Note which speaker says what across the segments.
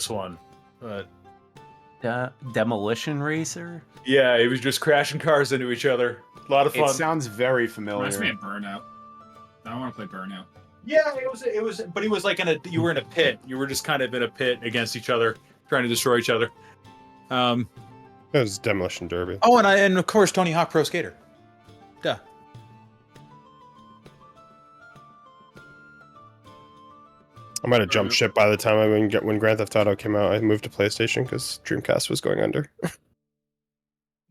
Speaker 1: this one, but
Speaker 2: Demolition Racer?
Speaker 1: yeah, he was just crashing cars into each other. A lot of fun.
Speaker 3: It sounds very familiar.
Speaker 4: Reminds me of Burnout. I want to play Burnout.
Speaker 1: Yeah, it was, but he was like you were in a pit. You were just kind of in a pit against each other, trying to destroy each other.
Speaker 5: It was Demolition Derby.
Speaker 1: Oh, and of course Tony Hawk Pro Skater. Duh.
Speaker 5: I might have jumped ship by the time when Grand Theft Auto came out. I moved to PlayStation because Dreamcast was going under.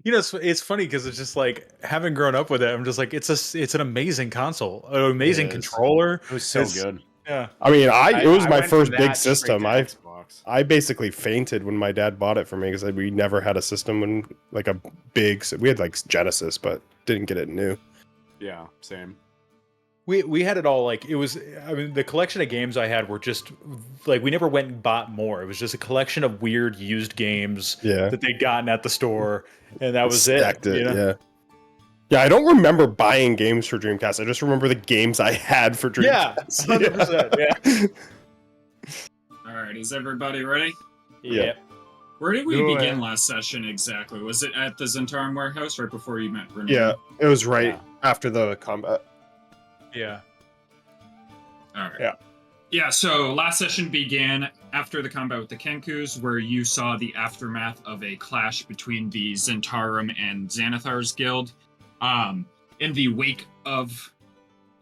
Speaker 1: You know, it's funny because it's just like having grown up with it. I'm just like, it's an amazing console, an amazing controller.
Speaker 3: It was so good.
Speaker 1: Yeah.
Speaker 5: I mean, it was my
Speaker 3: went
Speaker 5: first
Speaker 3: from
Speaker 5: big
Speaker 3: that straight
Speaker 5: system.
Speaker 3: to Xbox.
Speaker 5: I basically fainted when my dad bought it for me because we never had a system when like a big. We had like Genesis, but didn't get it new.
Speaker 3: Yeah, same.
Speaker 1: We had it all. Like, it was, I mean, the collection of games I had were just like, we never went and bought more. It was just a collection of weird used games that they'd gotten at the store, and that was it. You know?
Speaker 5: Yeah, I don't remember buying games for Dreamcast. I just remember the games I had for Dreamcast.
Speaker 1: Yeah, 100%. Yeah.
Speaker 4: All right, is everybody ready?
Speaker 5: Yeah.
Speaker 4: Where did we begin last session exactly? Was it at the Zentarum warehouse right before you met Renee?
Speaker 5: Yeah, it was right after the combat.
Speaker 1: Yeah.
Speaker 4: All right. Yeah, so last session began after the combat with the Kenkus, where you saw the aftermath of a clash between the Zentarum and Xanathar's guild. In the wake of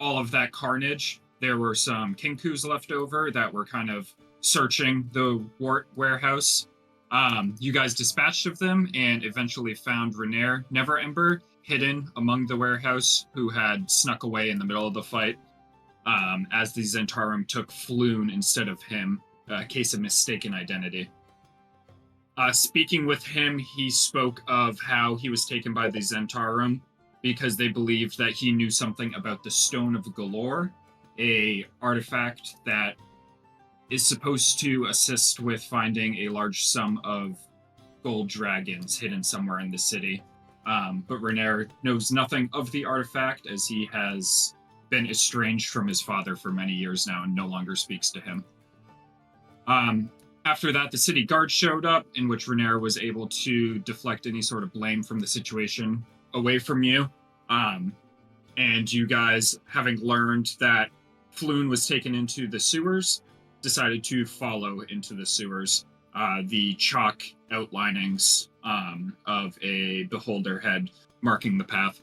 Speaker 4: all of that carnage, there were some Kenkus left over that were kind of searching the warehouse. You guys dispatched of them and eventually found Renaer Neverember hidden among the warehouse, who had snuck away in the middle of the fight, as the Zentarum took Floon instead of him, a case of mistaken identity. Speaking with him, he spoke of how he was taken by the Zentarum because they believed that he knew something about the Stone of Galore, a artifact that is supposed to assist with finding a large sum of gold dragons hidden somewhere in the city. But Renaer knows nothing of the artifact, as he has been estranged from his father for many years now and no longer speaks to him. After that, the city guard showed up, in which Renaer was able to deflect any sort of blame from the situation away from you. And you guys, having learned that Floon was taken into the sewers, decided to follow into the sewers. The chalk outlinings of a beholder head marking the path.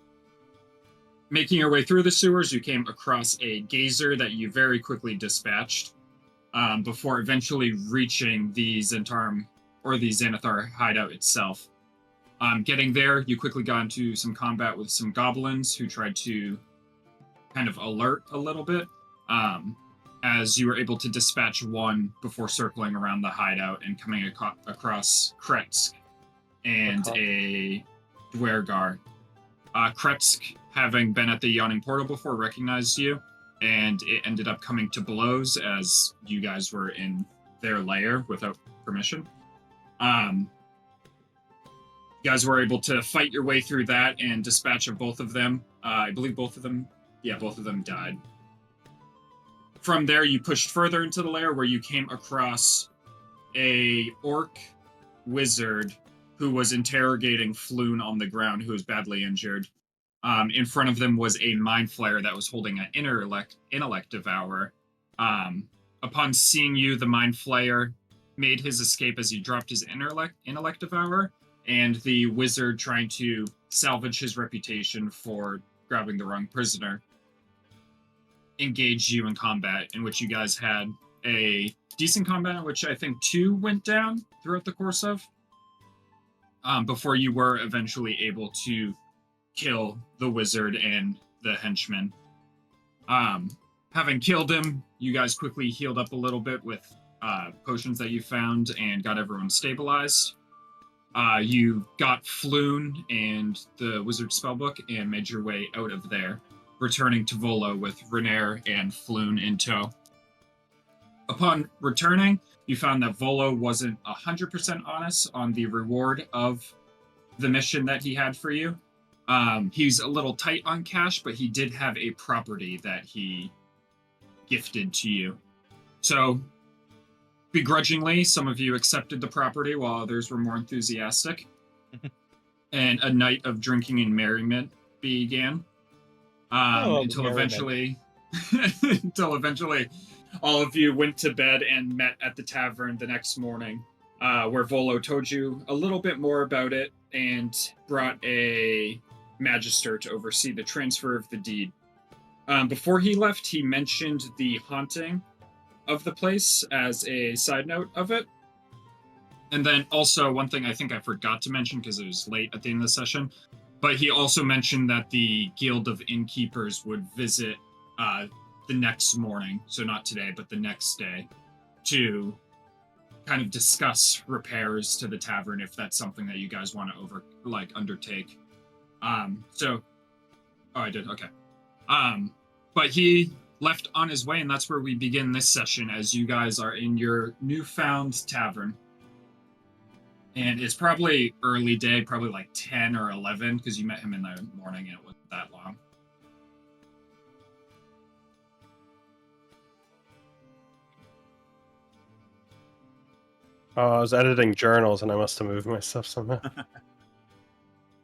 Speaker 4: Making your way through the sewers, you came across a gazer that you very quickly dispatched before eventually reaching the Zentarum or the Xanathar hideout itself. Getting there, you quickly got into some combat with some goblins who tried to kind of alert a little bit, as you were able to dispatch one before circling around the hideout and coming across Kretsk and a Dwergar. Kretsk, having been at the Yawning Portal before, recognized you, and it ended up coming to blows as you guys were in their lair without permission. You guys were able to fight your way through that and dispatch of both of them. I believe both of them died. From there, you pushed further into the lair, where you came across a orc wizard who was interrogating Floon on the ground, who was badly injured. In front of them was a mind flayer that was holding an intellect devourer. Upon seeing you, the mind flayer made his escape as he dropped his intellect devourer, and the wizard, trying to salvage his reputation for grabbing the wrong prisoner, engaged you in combat, in which you guys had a decent combat, in which I think 2 went down throughout the course of, before you were eventually able to kill the wizard and the henchman. Having killed him, you guys quickly healed up a little bit with potions that you found and got everyone stabilized. You got Floon and the wizard spellbook and made your way out of there, returning to Volo with Renaer and Floon in tow. Upon returning, you found that Volo wasn't 100% honest on the reward of the mission that he had for you. He's a little tight on cash, but he did have a property that he gifted to you. So, begrudgingly, some of you accepted the property while others were more enthusiastic. And a night of drinking and merriment began. Until eventually all of you went to bed and met at the tavern the next morning, where Volo told you a little bit more about it and brought a magister to oversee the transfer of the deed. Before he left, he mentioned the haunting of the place as a side note of it. And then also one thing I think I forgot to mention because it was late at the end of the session, but he also mentioned that the Guild of Innkeepers would visit the next morning, so not today, but the next day, to kind of discuss repairs to the tavern if that's something that you guys want to undertake. Oh, I did. Okay. But he left on his way, and that's where we begin this session as you guys are in your newfound tavern. And it's probably early day, probably like 10 or 11, because you met him in the morning and it wasn't that long.
Speaker 5: I was editing journals and I must have moved my stuff somehow.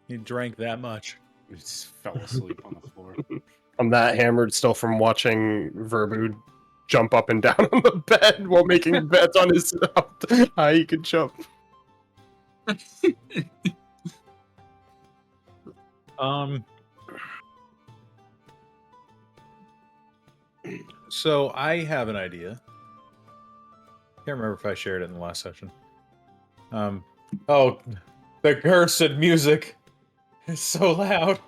Speaker 1: You drank that much.
Speaker 3: We just fell asleep on the floor.
Speaker 5: I'm that hammered still from watching Verbu jump up and down on the bed while making bets on his how he could jump.
Speaker 1: So I have an idea. Can't remember if I shared it in the last session. Oh, the cursed music is so loud.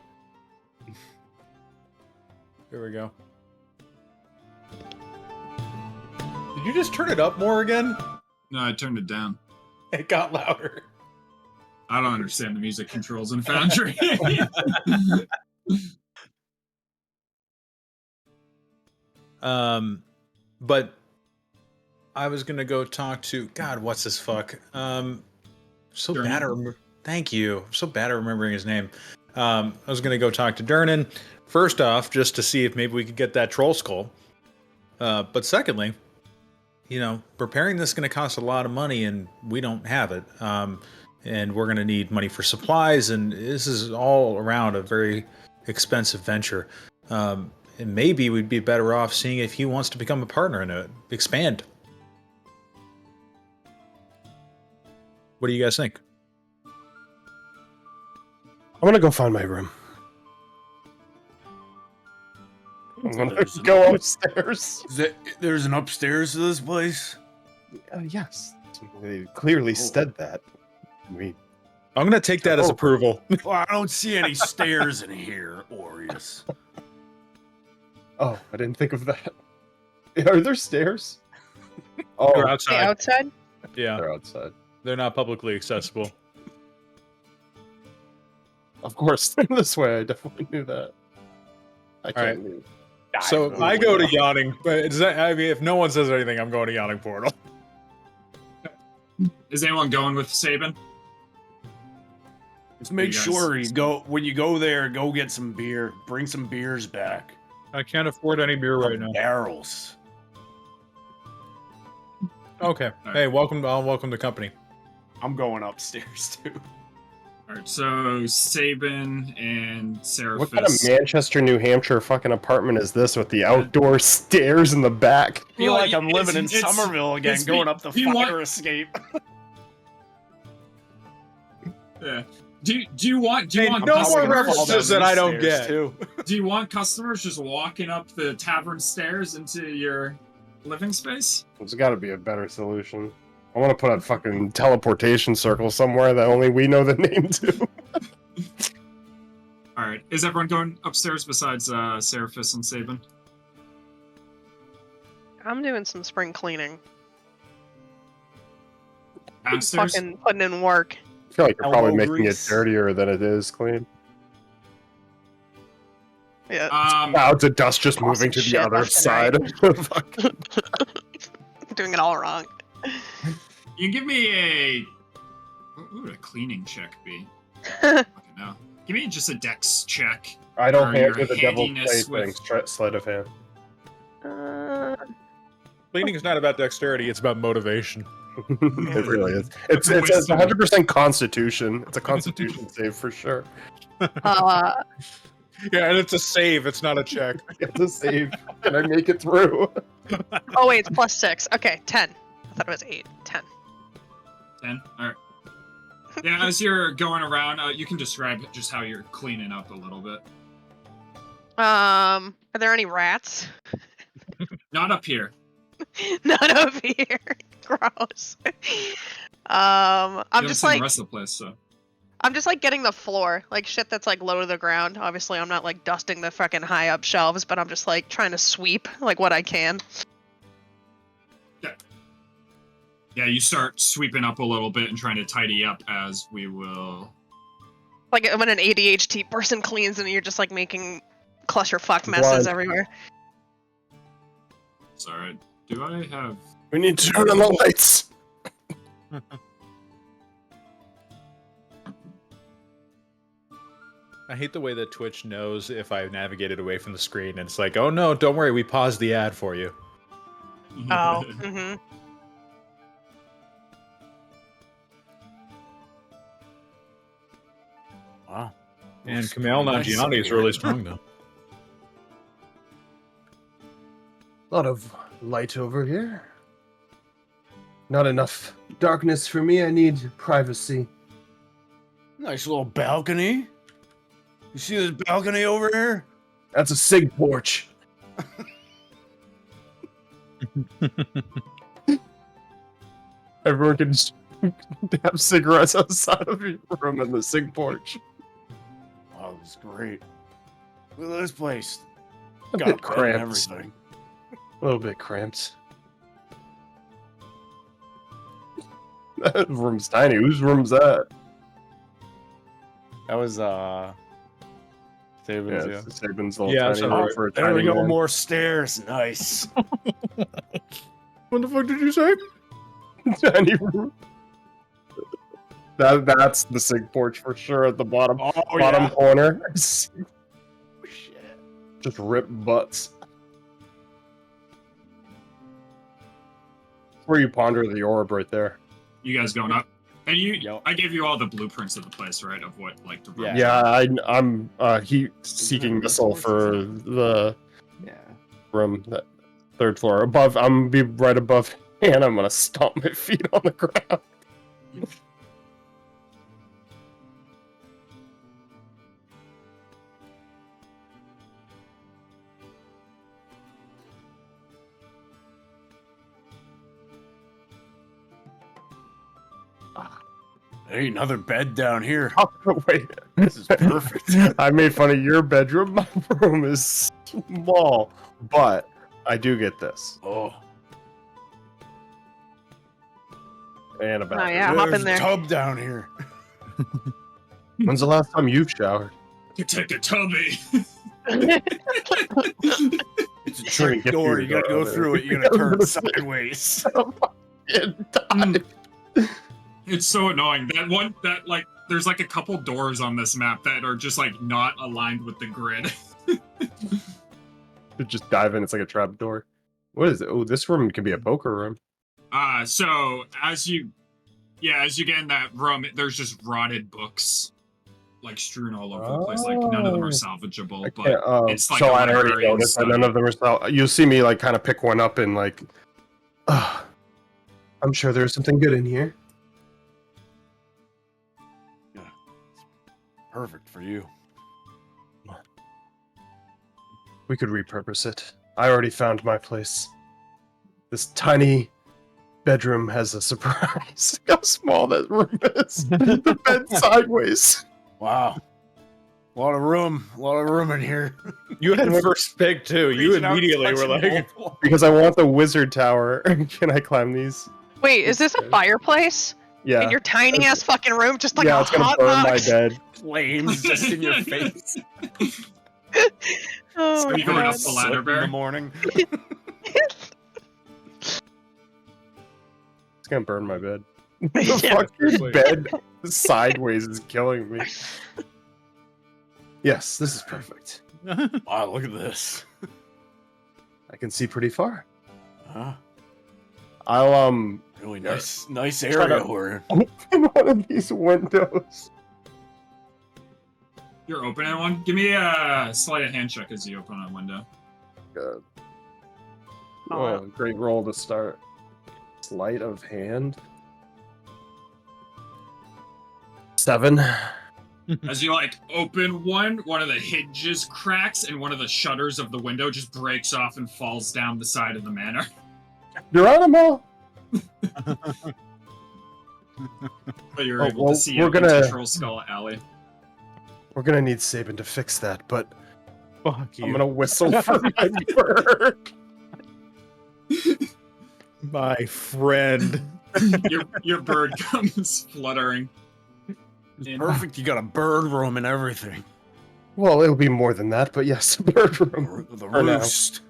Speaker 1: Here we go. Did you just turn it up more again?
Speaker 4: No, I turned it down.
Speaker 1: It got louder.
Speaker 4: I don't understand the music controls in Foundry.
Speaker 1: But I was gonna go talk to God. What's this fuck? So
Speaker 4: Durnan.
Speaker 1: bad at Thank you. I'm so bad at remembering his name. I was gonna go talk to Durnan first off, just to see if maybe we could get that Trollskull. But secondly, preparing this is gonna cost a lot of money, and we don't have it. And we're gonna need money for supplies, and this is all around a very expensive venture. And maybe we'd be better off seeing if he wants to become a partner in it, expand. What do you guys think?
Speaker 5: I'm gonna go find my room. I'm gonna go upstairs.
Speaker 3: There's an upstairs to this place?
Speaker 5: Yes. They clearly said that.
Speaker 1: I'm gonna take that as approval.
Speaker 3: Well, I don't see any stairs in here, Aureus.
Speaker 5: Oh, I didn't think of that. Are there stairs? Oh,
Speaker 1: they're outside.
Speaker 2: Outside?
Speaker 1: Yeah,
Speaker 5: they're outside.
Speaker 1: They're not publicly accessible.
Speaker 5: Of course, this way. I definitely knew that. I can't leave.
Speaker 1: So I go to Yawning, but if no one says anything, I'm going to Yawning Portal.
Speaker 4: Is anyone going with Sabin?
Speaker 3: Just make sure when you go there, go get some beer. Bring some beers back.
Speaker 1: I can't afford any beer right now.
Speaker 3: Barrels.
Speaker 1: Okay.
Speaker 4: Right.
Speaker 1: Hey, welcome to company.
Speaker 3: I'm going upstairs too.
Speaker 4: All right, so Sabin and Seraphis.
Speaker 5: What kind of Manchester, New Hampshire fucking apartment is this with the outdoor stairs in the back?
Speaker 3: I feel like I'm living in Somerville again, going up the fire escape.
Speaker 4: Yeah. Do you want
Speaker 1: no more references that I don't get.
Speaker 3: Too.
Speaker 4: Do you want customers just walking up the tavern stairs into your living space?
Speaker 5: There's got to be a better solution. I want to put a fucking teleportation circle somewhere that only we know the name to.
Speaker 4: All right. Is everyone going upstairs besides Seraphis and Sabin?
Speaker 2: I'm doing some spring cleaning.
Speaker 4: Downstairs?
Speaker 2: Fucking putting in work.
Speaker 5: I feel like you're probably making
Speaker 3: grease.
Speaker 5: it dirtier than it is clean.
Speaker 2: Yeah.
Speaker 5: Clouds of dust just
Speaker 2: Awesome
Speaker 5: moving to the
Speaker 2: shit
Speaker 5: other
Speaker 2: left and
Speaker 5: side of the fucking...
Speaker 2: Doing it all wrong.
Speaker 4: You can give me a... What would a cleaning check be? Fucking no. Give me just a dex check.
Speaker 5: I don't
Speaker 4: Or
Speaker 5: hand
Speaker 4: your
Speaker 5: you the devil's
Speaker 4: handiness
Speaker 5: plate thing, sleight of hand.
Speaker 1: Cleaning is not about dexterity; it's about motivation.
Speaker 5: It really is. It's 100% Constitution. It's a Constitution save for sure.
Speaker 2: Uh,
Speaker 1: Yeah, and it's a save. It's not a check.
Speaker 5: It's a save. Can I make it through?
Speaker 2: oh wait, it's +6. Okay, 10. I thought it was 8. 10.
Speaker 4: 10? Alright. Yeah, as you're going around, you can describe just how you're cleaning up a little bit.
Speaker 2: Are there any rats?
Speaker 4: Not up here.
Speaker 2: None over here. Gross. I'm just like
Speaker 4: the rest of the place, so.
Speaker 2: I'm just like getting the floor, like shit that's like low to the ground. Obviously, I'm not like dusting the fucking high up shelves, but I'm just like trying to sweep like what I can.
Speaker 4: Yeah, you start sweeping up a little bit and trying to tidy up as we will.
Speaker 2: Like when an ADHD person cleans and you're just like making clusterfuck messes everywhere.
Speaker 4: Sorry, do I have?
Speaker 5: We need to turn on the lights.
Speaker 1: I hate the way that Twitch knows if I've navigated away from the screen, and it's like, oh no, don't worry, we paused the ad for you.
Speaker 2: Oh. Mm-hmm.
Speaker 3: Wow.
Speaker 1: And Kamal Nanjiani is really strong, though.
Speaker 5: A lot of light over here. Not enough darkness for me. I need privacy.
Speaker 3: Nice little balcony. You see this balcony over here?
Speaker 5: That's a sig porch. Everyone can just have cigarettes outside of your room in the sig porch.
Speaker 3: Oh, this is great. Look at this place.
Speaker 5: A
Speaker 3: Got
Speaker 5: bit
Speaker 3: bed and
Speaker 5: cramped.
Speaker 3: everything.
Speaker 5: A little bit cramped. That room's tiny. Whose room's that?
Speaker 3: That was Sabin's,
Speaker 5: Yeah, it's Sabin's little
Speaker 1: Yeah,
Speaker 5: tiny
Speaker 1: so-
Speaker 5: room for a
Speaker 3: There we
Speaker 5: tiny
Speaker 3: go,
Speaker 5: man.
Speaker 3: more stairs. Nice.
Speaker 5: What the fuck did you say? Tiny room. That's the sig porch for sure at the bottom bottom corner. Just rip butts. Where you ponder the orb right there.
Speaker 4: You guys going up? And you,
Speaker 3: Yep.
Speaker 4: I gave you all the blueprints of the place, right? Of what like the room.
Speaker 5: Yeah, I'm heat seeking missile for the room, that third floor. Above, I'm gonna be right above, and I'm gonna stomp my feet on the ground.
Speaker 3: Hey, another bed down here.
Speaker 5: Oh, wait,
Speaker 3: This is perfect.
Speaker 5: I made fun of your bedroom. My room is small, but I do get this.
Speaker 3: Oh,
Speaker 5: And a bathroom.
Speaker 2: Oh, yeah, hop in
Speaker 3: there's
Speaker 2: there.
Speaker 3: a tub down here.
Speaker 5: When's the last time you've showered?
Speaker 4: You take a tubby.
Speaker 3: It's a trick
Speaker 5: Get
Speaker 3: door.
Speaker 5: through
Speaker 3: You
Speaker 5: the
Speaker 3: gotta
Speaker 5: door
Speaker 3: go
Speaker 5: there.
Speaker 3: through it. You gotta turn sideways.
Speaker 4: It's so annoying. That there's like a couple doors on this map that are just like not aligned with the grid.
Speaker 5: Just dive in. It's like a trap door. What is it? Oh, this room can be a poker room.
Speaker 4: So as you get in that room, there's just rotted books like strewn all over the place. Like none of them are salvageable, but it's like
Speaker 5: so
Speaker 4: a
Speaker 5: I already
Speaker 4: library and
Speaker 5: noticed that
Speaker 4: stuff.
Speaker 5: none of them are. You'll see me like kind of pick one up and like, I'm sure there's something good in here.
Speaker 3: Perfect for you.
Speaker 5: We could repurpose it. I already found my place. This tiny bedroom has a surprise. Look how small that room is. The bed sideways.
Speaker 3: Wow. A lot of room in here.
Speaker 1: You had first pick too. You
Speaker 3: Reaching out,
Speaker 1: immediately were
Speaker 3: touching
Speaker 1: like,
Speaker 3: both.
Speaker 5: Because I want the wizard tower. Can I climb these?
Speaker 2: Wait, is this a fireplace?
Speaker 5: Yeah.
Speaker 2: In your tiny ass fucking room, just like
Speaker 5: yeah,
Speaker 2: a
Speaker 5: it's gonna
Speaker 2: hot
Speaker 5: burn my
Speaker 2: box?
Speaker 5: bed.
Speaker 3: Flames just in your face.
Speaker 2: Oh,
Speaker 4: So
Speaker 2: my
Speaker 4: you going up
Speaker 2: God.
Speaker 4: the ladder,
Speaker 3: Slip in
Speaker 4: Bear?
Speaker 3: the morning.
Speaker 5: It's gonna burn my bed.
Speaker 2: Yeah.
Speaker 5: The fucking
Speaker 1: seriously.
Speaker 5: bed sideways is killing me. Yes, this is perfect.
Speaker 3: Wow, look at this.
Speaker 5: I can see pretty far.
Speaker 3: Huh?
Speaker 5: I'll
Speaker 3: Really nice
Speaker 5: Try
Speaker 3: area
Speaker 5: to-
Speaker 3: we're in.
Speaker 5: open one of these windows.
Speaker 4: You're opening one? Give me a sleight of hand check as you open a window.
Speaker 5: Good.
Speaker 2: Oh,
Speaker 5: Oh, great roll to start. Sleight of hand. 7.
Speaker 4: As you like open one of the hinges cracks and one of the shutters of the window just breaks off and falls down the side of the manor.
Speaker 5: Geronimo!
Speaker 4: But you're
Speaker 5: Oh,
Speaker 4: able
Speaker 5: well,
Speaker 4: to see
Speaker 5: we're
Speaker 4: out
Speaker 5: gonna-
Speaker 4: into Trollskull Alley.
Speaker 5: We're gonna need Sabin to fix that, but
Speaker 1: Fuck you.
Speaker 5: I'm gonna whistle for my bird.
Speaker 1: My friend.
Speaker 4: Your bird comes fluttering. in.
Speaker 3: Perfect. You got a bird room and everything.
Speaker 5: Well, it'll be more than that, but yes, a bird room.
Speaker 3: The
Speaker 5: For now.
Speaker 3: roost.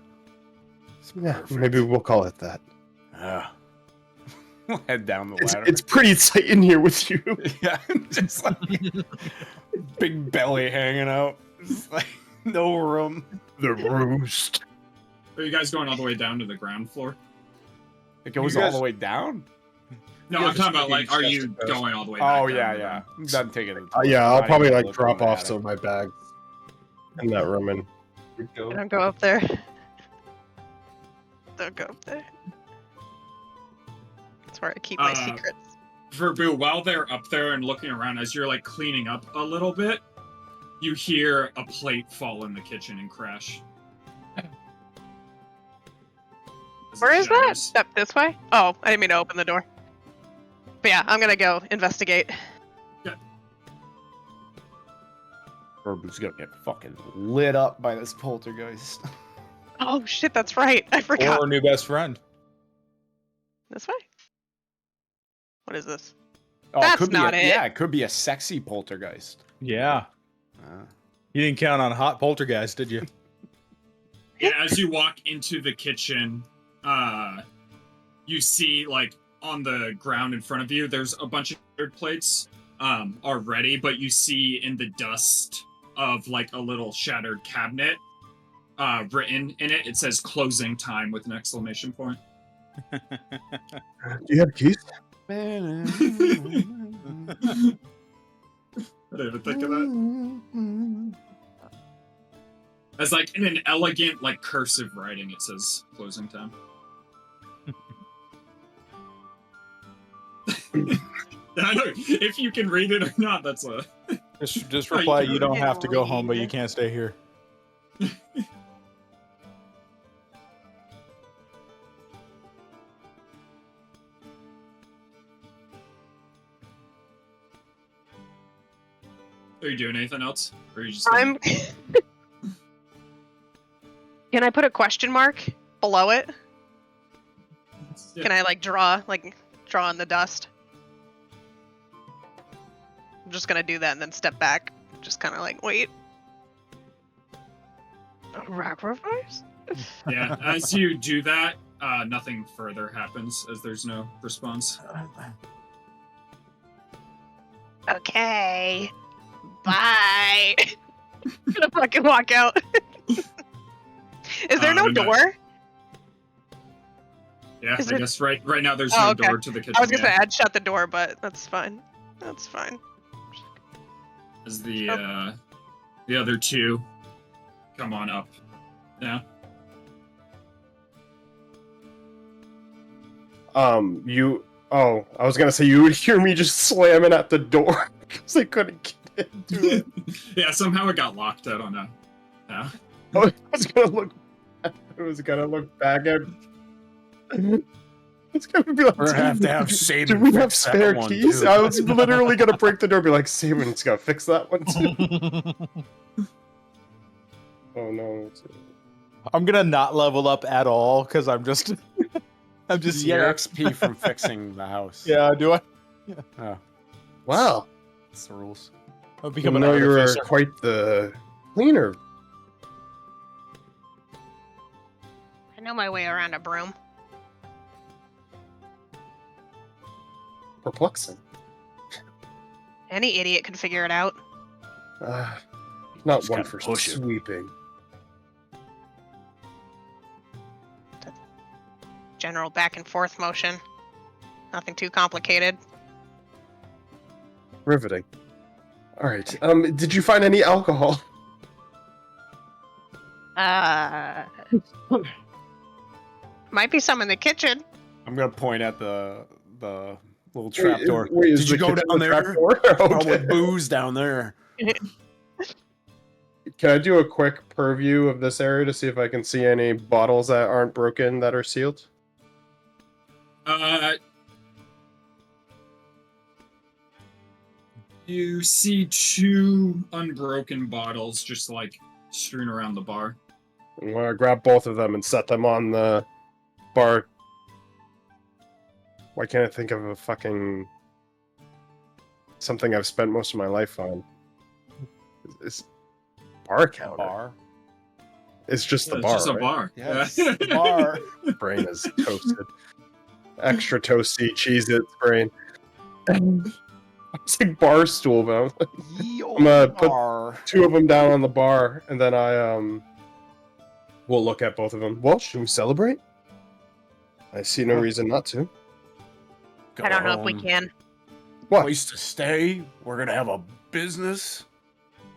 Speaker 5: Yeah,
Speaker 3: Perfect.
Speaker 5: maybe we'll call it that.
Speaker 3: Yeah. We'll head down the
Speaker 5: It's,
Speaker 3: ladder.
Speaker 5: it's pretty tight in here with you.
Speaker 3: Yeah, just like big belly hanging out. Just like no room.
Speaker 5: The roost.
Speaker 4: Are you guys going all the way down to the ground floor?
Speaker 3: It goes
Speaker 1: You
Speaker 3: all
Speaker 1: guys-
Speaker 3: the way down.
Speaker 4: No,
Speaker 1: Yeah,
Speaker 4: I'm
Speaker 1: just
Speaker 4: talking about like,
Speaker 1: taking
Speaker 4: are
Speaker 1: steps
Speaker 4: you
Speaker 1: to go.
Speaker 4: going all the way back
Speaker 3: Oh
Speaker 4: down
Speaker 3: yeah,
Speaker 4: to the
Speaker 3: yeah.
Speaker 4: ground?
Speaker 3: I'm done taking it.
Speaker 5: Yeah, I'll
Speaker 3: Not
Speaker 5: probably
Speaker 3: even
Speaker 5: like
Speaker 3: looking
Speaker 5: drop
Speaker 3: at
Speaker 5: off
Speaker 3: it.
Speaker 5: some of my bags in that room and
Speaker 2: Don't go up there. Don't go up there. That's where I keep my secrets.
Speaker 4: Verbu, while they're up there and looking around, as you're like cleaning up a little bit, you hear a plate fall in the kitchen and crash. As it
Speaker 2: Where is that?
Speaker 4: shatters.
Speaker 2: Step this way? Oh, I didn't mean to open the door. But yeah, I'm gonna go investigate.
Speaker 3: Burbu's gonna get fucking lit up by this poltergeist.
Speaker 2: Oh shit, that's right. I
Speaker 1: Or
Speaker 2: forgot.
Speaker 1: our new best friend.
Speaker 2: This way? What is this?
Speaker 3: Oh,
Speaker 2: That's
Speaker 3: could be
Speaker 2: not
Speaker 3: a,
Speaker 2: it.
Speaker 3: Yeah, it could be a sexy poltergeist.
Speaker 1: Yeah. You didn't count on hot poltergeist, did you?
Speaker 4: Yeah, as you walk into the kitchen, you see like on the ground in front of you, there's a bunch of shattered plates already, but you see in the dust of like a little shattered cabinet written in it. It says "closing time" with an exclamation point.
Speaker 5: do you have keys?
Speaker 4: I didn't even think of that. As like in an elegant, like cursive writing, it says "closing time." I know if you can read it or not. That's a
Speaker 1: Just
Speaker 4: Oh, you
Speaker 1: reply,
Speaker 4: can
Speaker 1: you don't
Speaker 2: read
Speaker 1: have to go home, but
Speaker 2: read.
Speaker 1: you can't stay here.
Speaker 4: Are you doing anything else? Or are you just
Speaker 2: I'm. Can I put a question mark below it?
Speaker 4: Yeah.
Speaker 2: Can I like draw in the dust? I'm just gonna do that and then step back. Just kind of like wait. A sacrifice?
Speaker 4: Yeah, as you do that, nothing further happens as there's no response.
Speaker 2: Okay. Bye. I'm gonna fucking walk out. Is there no
Speaker 4: I'm not-
Speaker 2: door?
Speaker 4: Yeah,
Speaker 2: Is
Speaker 4: I
Speaker 2: there-
Speaker 4: guess right now there's
Speaker 2: Oh,
Speaker 4: no
Speaker 2: okay.
Speaker 4: door to the kitchen.
Speaker 2: I was gonna say
Speaker 4: yet,
Speaker 2: I'd shut the door, but that's fine. That's fine.
Speaker 4: as the other two come on up. Yeah.
Speaker 5: I was gonna say you would hear me just slamming at the door because I couldn't get into it.
Speaker 4: Yeah, somehow it got locked. I don't know. Yeah.
Speaker 5: I was gonna look back at. It's gonna be like,
Speaker 3: We're gonna have to have
Speaker 5: do
Speaker 3: Sabin
Speaker 5: we have
Speaker 3: fix that
Speaker 5: spare
Speaker 3: one,
Speaker 5: keys?
Speaker 3: too.
Speaker 5: I was literally gonna break the door, and be like, Sabin's gotta fix that one too. Oh no!
Speaker 1: I'm gonna not level up at all because I'm just
Speaker 3: Your XP from fixing the house.
Speaker 1: Yeah, do I?
Speaker 3: Oh,
Speaker 5: Wow!
Speaker 3: that's the rules.
Speaker 1: I'll
Speaker 5: I
Speaker 1: become
Speaker 5: didn't
Speaker 1: an
Speaker 5: know you were
Speaker 1: artificer.
Speaker 5: quite the cleaner.
Speaker 2: I know my way around a broom.
Speaker 5: Perplexing.
Speaker 2: Any idiot can figure it out.
Speaker 5: Not
Speaker 3: Just
Speaker 5: one
Speaker 3: gotta
Speaker 5: for
Speaker 3: push it.
Speaker 5: sweeping.
Speaker 2: general back and forth motion. Nothing too complicated.
Speaker 5: Riveting. All right. Did you find any alcohol?
Speaker 2: Might be some in the kitchen.
Speaker 3: I'm gonna point at the little trap door.
Speaker 5: Wait,
Speaker 3: Did you go down there? Probably booze down there.
Speaker 5: Can I do a quick purview of this area to see if I can see any bottles that aren't broken that are sealed?
Speaker 4: You see 2 unbroken bottles just like strewn around the bar.
Speaker 5: I'm gonna grab both of them and set them on the bar. Why can't I think of a fucking something I've spent most of my life on? It's bar counter.
Speaker 3: Bar.
Speaker 5: It's just the
Speaker 4: It's
Speaker 5: bar.
Speaker 4: just a
Speaker 5: right?
Speaker 4: bar.
Speaker 3: Yes,
Speaker 4: Yeah.
Speaker 3: the bar.
Speaker 5: Brain is toasted. Extra toasty, Cheez-Its brain. It's like bar stool, but I'm gonna put
Speaker 3: bar.
Speaker 5: 2 of them down on the bar, and then we'll look at both of them. Well, should we celebrate? I see no reason not to.
Speaker 2: I don't know if we can.
Speaker 5: What?
Speaker 3: Place to stay. We're gonna have a business.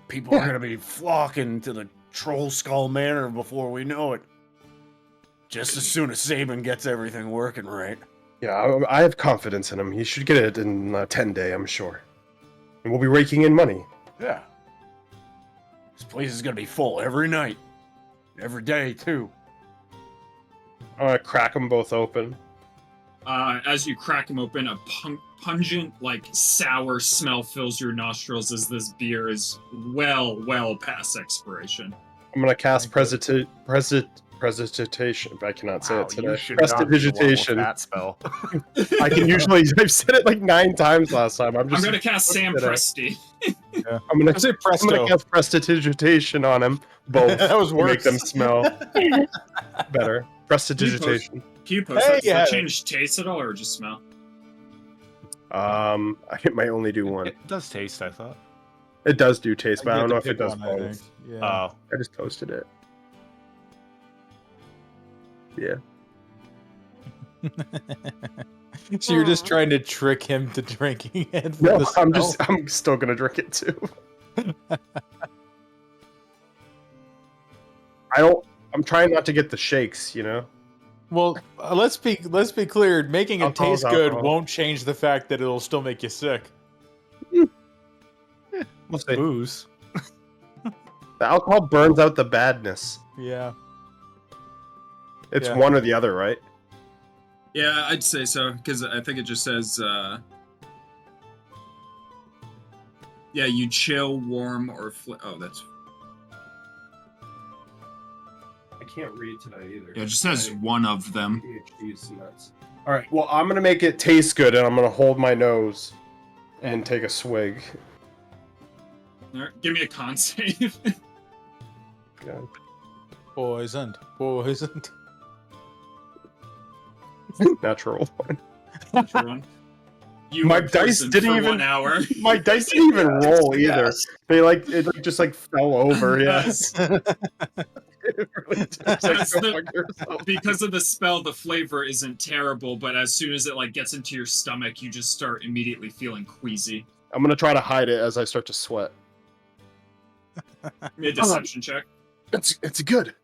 Speaker 3: People are gonna be flocking to the Trollskull Manor before we know it. Just as soon as Saban gets everything working right.
Speaker 5: Yeah, I have confidence in him. He should get it in 10 days, I'm sure. And we'll be raking in money.
Speaker 3: Yeah. This place is gonna be full every night. Every day, too.
Speaker 5: I'm gonna crack them both open.
Speaker 4: As you crack them open, a pungent, like sour smell fills your nostrils as this beer is well past expiration.
Speaker 5: I'm gonna cast Prestidigitation. I cannot say it today.
Speaker 3: You should not be the one with
Speaker 5: Prestidigitation.
Speaker 3: that spell.
Speaker 5: I can usually. I've said it like 9 times last time. I'm
Speaker 4: gonna cast Sam
Speaker 5: today.
Speaker 4: Presti.
Speaker 5: I'm gonna
Speaker 1: say presto.
Speaker 5: I'm gonna cast Prestidigitation on him. Both.
Speaker 1: That was
Speaker 5: to
Speaker 1: worse.
Speaker 5: make them smell better. Prestidigitation.
Speaker 4: Can you post
Speaker 1: Hey,
Speaker 4: that? Does
Speaker 1: yeah.
Speaker 4: that change taste at all, or just smell?
Speaker 5: I might only do one.
Speaker 3: It does taste, I thought.
Speaker 5: It does do taste, but I
Speaker 1: get
Speaker 5: don't
Speaker 1: to
Speaker 5: know if it
Speaker 1: pick
Speaker 5: does
Speaker 1: one, I
Speaker 5: both.
Speaker 1: think. Yeah.
Speaker 3: Oh.
Speaker 5: I just toasted it. Yeah.
Speaker 1: So you're just trying to trick him to drinking it? For
Speaker 5: No,
Speaker 1: the
Speaker 5: I'm still gonna drink it too. I'm trying not to get the shakes, you know?
Speaker 1: Well, let's be clear. Making it
Speaker 5: Alcohol's
Speaker 1: taste good
Speaker 5: alcohol.
Speaker 1: won't change the fact that it'll still make you sick.
Speaker 5: We'll see.
Speaker 3: Booze.
Speaker 5: The alcohol burns out the badness.
Speaker 1: Yeah.
Speaker 5: It's
Speaker 1: Yeah.
Speaker 5: one or the other, right?
Speaker 4: Yeah, I'd say so, because I think it just says, yeah, you chill, warm, or oh, that's...
Speaker 5: I can't read today either.
Speaker 4: Yeah, it just says one of them.
Speaker 5: PhD is nuts. All right. Well, I'm gonna make it taste good, and I'm gonna hold my nose and take a swig.
Speaker 4: All right, give me a con save.
Speaker 5: Yeah.
Speaker 1: Poisoned.
Speaker 5: Natural one.
Speaker 4: Everyone. You
Speaker 5: My
Speaker 4: were
Speaker 5: dice
Speaker 4: poisoned
Speaker 5: didn't
Speaker 4: for
Speaker 5: even-
Speaker 4: 1 hour.
Speaker 5: My dice didn't even roll either.
Speaker 3: Yes.
Speaker 5: They just fell over. Yes.
Speaker 4: That's because of the spell, the flavor isn't terrible, but as soon as it gets into your stomach, you just start immediately feeling queasy.
Speaker 5: I'm gonna try to hide it as I start to sweat.
Speaker 4: Give me a deception check.
Speaker 5: It's good.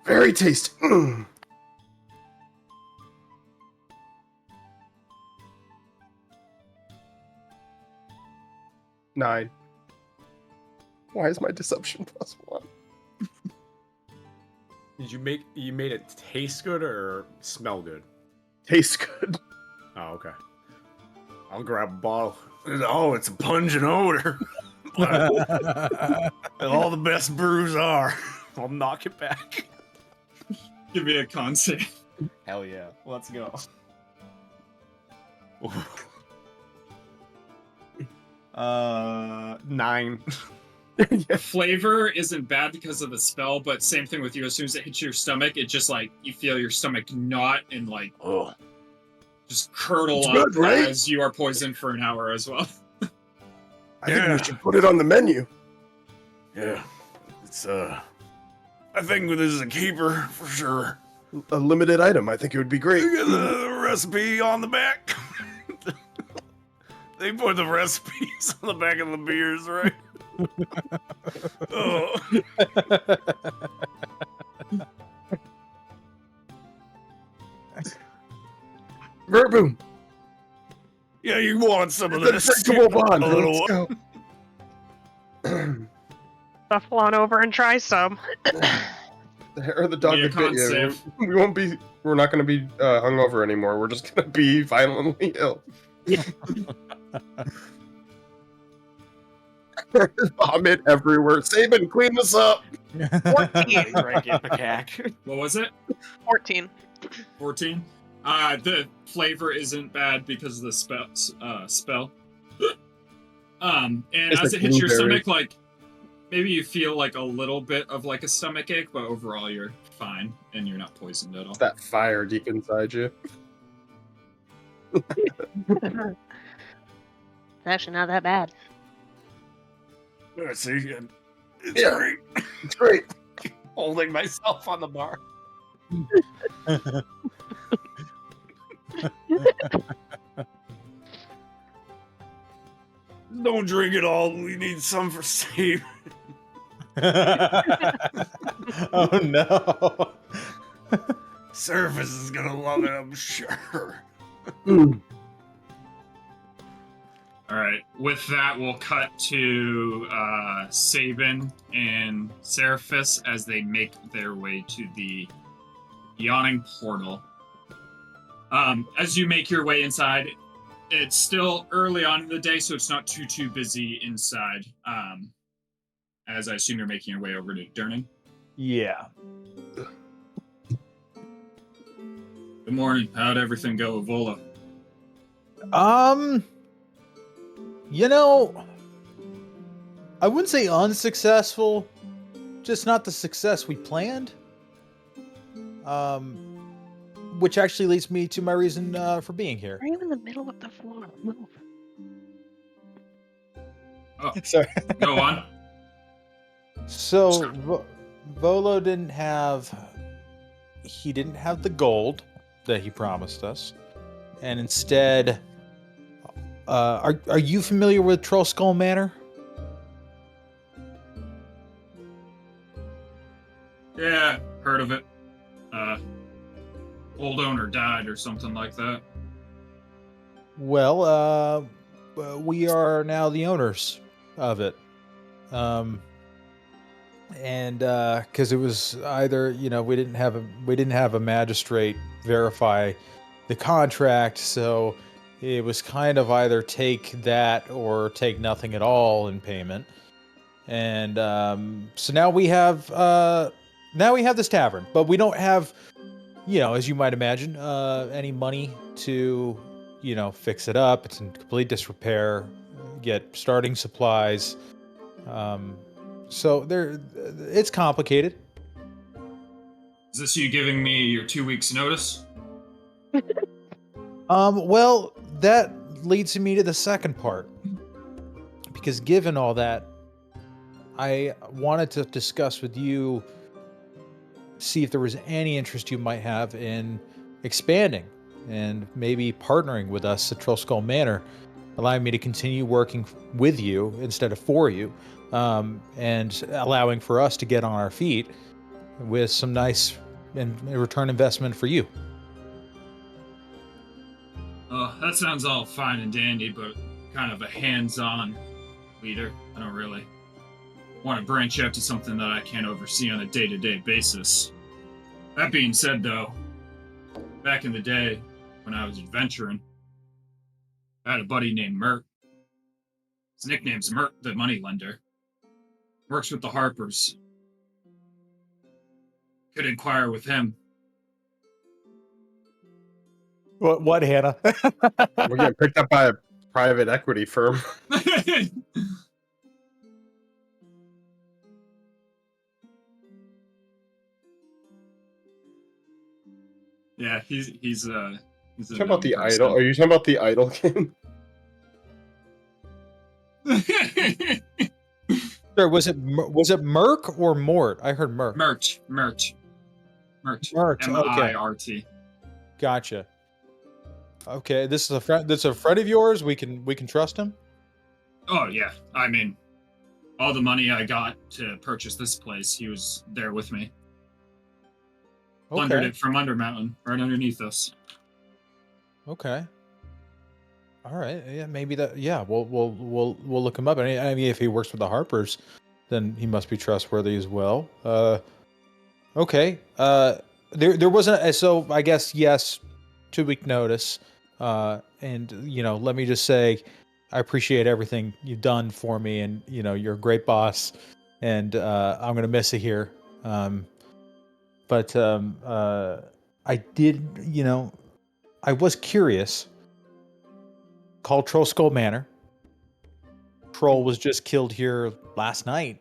Speaker 5: Very tasty. 9. Why is my deception +1?
Speaker 3: Did you made it taste good or smell good?
Speaker 5: Tastes good.
Speaker 3: Oh, okay. I'll grab a bottle. Oh, it's a pungent odor. All the best brews are. I'll knock it back.
Speaker 4: Give me a con save.
Speaker 3: Hell yeah. Let's go. 9.
Speaker 4: Flavor isn't bad because of the spell, but same thing with you. As soon as it hits your stomach, it just you feel your stomach knot and
Speaker 3: Oh.
Speaker 4: just curdle
Speaker 5: It's
Speaker 4: up
Speaker 5: good, right?
Speaker 4: as you are poisoned for an hour as well.
Speaker 5: I think we should put it on the menu.
Speaker 3: Yeah. It's I think this is a keeper for sure.
Speaker 5: a limited item. I think it would be great.
Speaker 3: Look at the recipe on the back. They put the recipes on the back of the beers, right? Oh.
Speaker 5: Verboom.
Speaker 3: Yeah, you want some of
Speaker 5: It's
Speaker 3: this?
Speaker 5: an unbreakable bond.
Speaker 3: A little.
Speaker 5: Let's go.
Speaker 2: Shuffle on over and try some.
Speaker 5: The hair of the dog
Speaker 4: Be a
Speaker 5: that bit
Speaker 4: con
Speaker 5: you.
Speaker 4: save.
Speaker 5: We won't be. We're not going to be hungover anymore. We're just going to be violently ill. Vomit everywhere. Saban, clean this up.
Speaker 2: 14.
Speaker 3: Drank it, macaque.
Speaker 4: What was it?
Speaker 2: 14.
Speaker 4: 14. The flavor isn't bad because of the spell. And
Speaker 5: It's
Speaker 4: as
Speaker 5: like
Speaker 4: it hits your
Speaker 5: blueberry.
Speaker 4: stomach, like maybe you feel like a little bit of like a stomach ache, but overall you're fine and you're not poisoned at all.
Speaker 5: It's that fire deep inside you.
Speaker 2: It's actually not that bad.
Speaker 3: See, it's
Speaker 5: Yeah.
Speaker 3: great.
Speaker 5: It's great.
Speaker 3: Holding myself on the bar. Don't drink it all. We need some for Steve.
Speaker 1: Oh no.
Speaker 3: Surface is gonna love it, I'm sure.
Speaker 4: All right. With that, we'll cut to Sabin and Seraphis as they make their way to the yawning portal. As you make your way inside, it's still early on in the day, so it's not too busy inside. As I assume you're making your way over to Durning.
Speaker 1: Yeah.
Speaker 4: Good morning. How'd everything go with Vola?
Speaker 1: You know, I wouldn't say unsuccessful, just not the success we planned. Which actually leads me to my reason for being here.
Speaker 2: Are you in the middle of the floor? Move.
Speaker 4: Oh,
Speaker 1: Sorry.
Speaker 4: go on.
Speaker 1: So, Volo didn't have the gold that he promised us, and instead, are you familiar with Trollskull Manor?
Speaker 4: Yeah, heard of it. Old owner died or something like that.
Speaker 1: Well, we are now the owners of it. And because it was either, we didn't have a magistrate verify the contract, so it was kind of either take that or take nothing at all in payment. And so now we have this tavern, but we don't have, as you might imagine, any money to, fix it up. It's in complete disrepair. Get starting supplies. So it's complicated.
Speaker 4: Is this you giving me your 2 weeks notice?
Speaker 1: Well, that leads me to the second part. Because given all that, I wanted to discuss with you, see if there was any interest you might have in expanding and maybe partnering with us at Trollskull Manor, allowing me to continue working with you instead of for you, and allowing for us to get on our feet with some nice and return investment for you.
Speaker 4: That sounds all fine and dandy, but kind of a hands-on leader. I don't really want to branch out to something that I can't oversee on a day-to-day basis. That being said, though, back in the day when I was adventuring, I had a buddy named Mert. His nickname's Mert the Moneylender. Works with the Harpers. Could inquire with him.
Speaker 1: What, Hannah?
Speaker 5: We're getting picked up by a private equity firm.
Speaker 4: Yeah, he's a
Speaker 5: Talking about the
Speaker 4: known person.
Speaker 5: idol. Are you talking about the idol game?
Speaker 1: Sure, was it Merc or Mort? I heard Merc.
Speaker 4: Mert. Mert.
Speaker 1: Mert, okay.
Speaker 4: Mirt.
Speaker 1: Gotcha. Okay, this is a friend. This is a friend of yours. We can trust him.
Speaker 4: Oh yeah, I mean, all the money I got to purchase this place, he was there with me. Plundered
Speaker 1: Okay.
Speaker 4: it from Undermountain, right underneath us.
Speaker 1: Okay. All right. Yeah, maybe that. Yeah, we'll look him up. And I mean, if he works with the Harpers, then he must be trustworthy as well. Okay. There wasn't. So I guess yes, 2-week notice. And let me just say, I appreciate everything you've done for me, and you're a great boss, and I'm gonna miss it here. But I did. I was curious. Called Trollskull Manor. Troll was just killed here last night.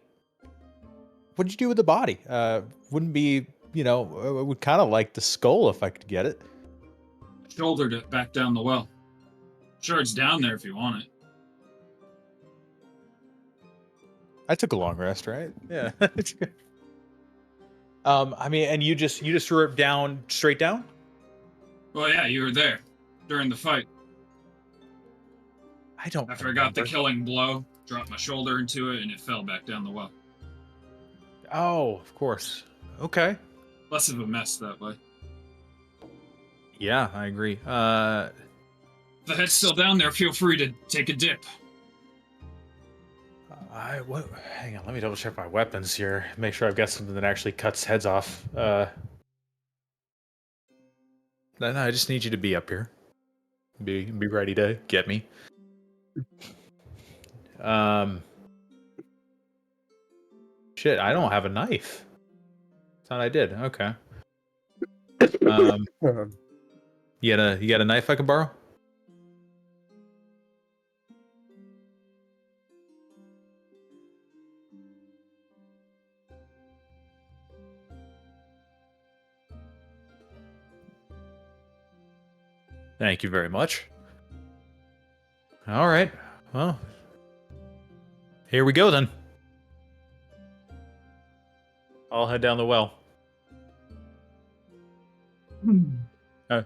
Speaker 1: What did you do with the body? Wouldn't be, I would kind of like the skull if I could get it.
Speaker 4: Shouldered it back down the well. Sure, it's down there if you want it.
Speaker 1: I took a long rest, right? Yeah. I mean, and you just threw it down, straight down?
Speaker 4: Well, yeah, you were there during the fight.
Speaker 1: I don't
Speaker 4: After I got the killing blow, dropped my shoulder into it, and it fell back down the well.
Speaker 1: Oh, of course. Okay.
Speaker 4: Less of a mess that way.
Speaker 1: Yeah, I agree.
Speaker 4: If the head's still down there, feel free to take a dip.
Speaker 1: Hang on, let me double check my weapons here. Make sure I've got something that actually cuts heads off. No, I just need you to be up here. Be ready to get me. Shit, I don't have a knife. Thought I did. Okay. You got a knife I can borrow? Thank you very much. All right. Well, here we go then. I'll head down the well.
Speaker 4: Yeah.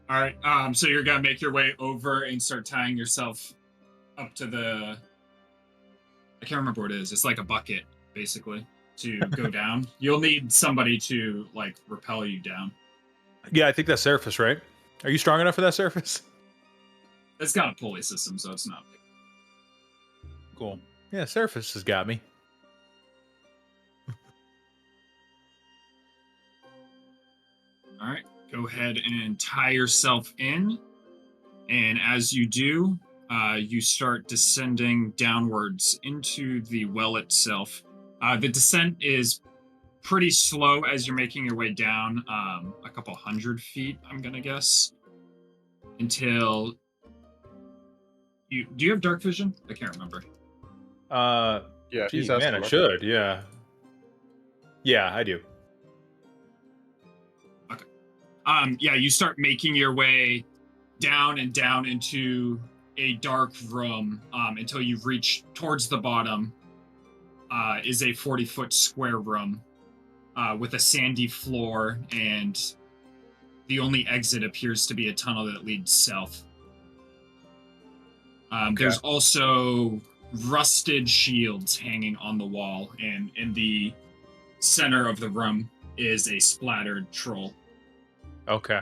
Speaker 4: All right. So you're gonna make your way over and start tying yourself up to the. I can't remember what it is. It's like a bucket, basically, to go down. You'll need somebody to rappel you down.
Speaker 1: Yeah, I think that's surface, right? Are you strong enough for that surface?
Speaker 4: It's got a pulley system, so it's not big.
Speaker 1: Cool. Yeah, surface has got me.
Speaker 4: All right. Go ahead and tie yourself in. And as you do, you start descending downwards into the well itself. The descent is pretty slow as you're making your way down, a couple 100 feet, I'm going to guess, until you... Do you have dark vision? I can't remember.
Speaker 5: Yeah,
Speaker 1: Gee, man, I should, yeah. Yeah, I do.
Speaker 4: Okay. Yeah, you start making your way down and down into a dark room until you reach towards the bottom. Is a 40-foot square room with a sandy floor, and the only exit appears to be a tunnel that leads south. Okay. There's also rusted shields hanging on the wall, and in the center of the room is a splattered troll.
Speaker 1: Okay.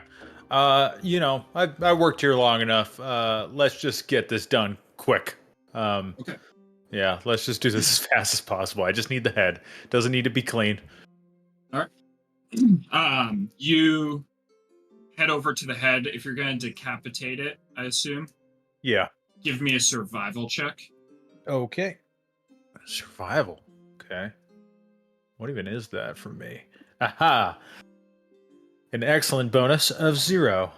Speaker 1: I worked here long enough. Let's just get this done quick.
Speaker 4: Okay.
Speaker 1: Yeah, let's just do this as fast as possible. I just need the head. Doesn't need to be clean.
Speaker 4: All right. You head over to the head. If you're going to decapitate it, I assume.
Speaker 1: Yeah.
Speaker 4: Give me a survival check.
Speaker 1: Okay. Survival. Okay. What even is that for me? Aha! An excellent bonus of 0.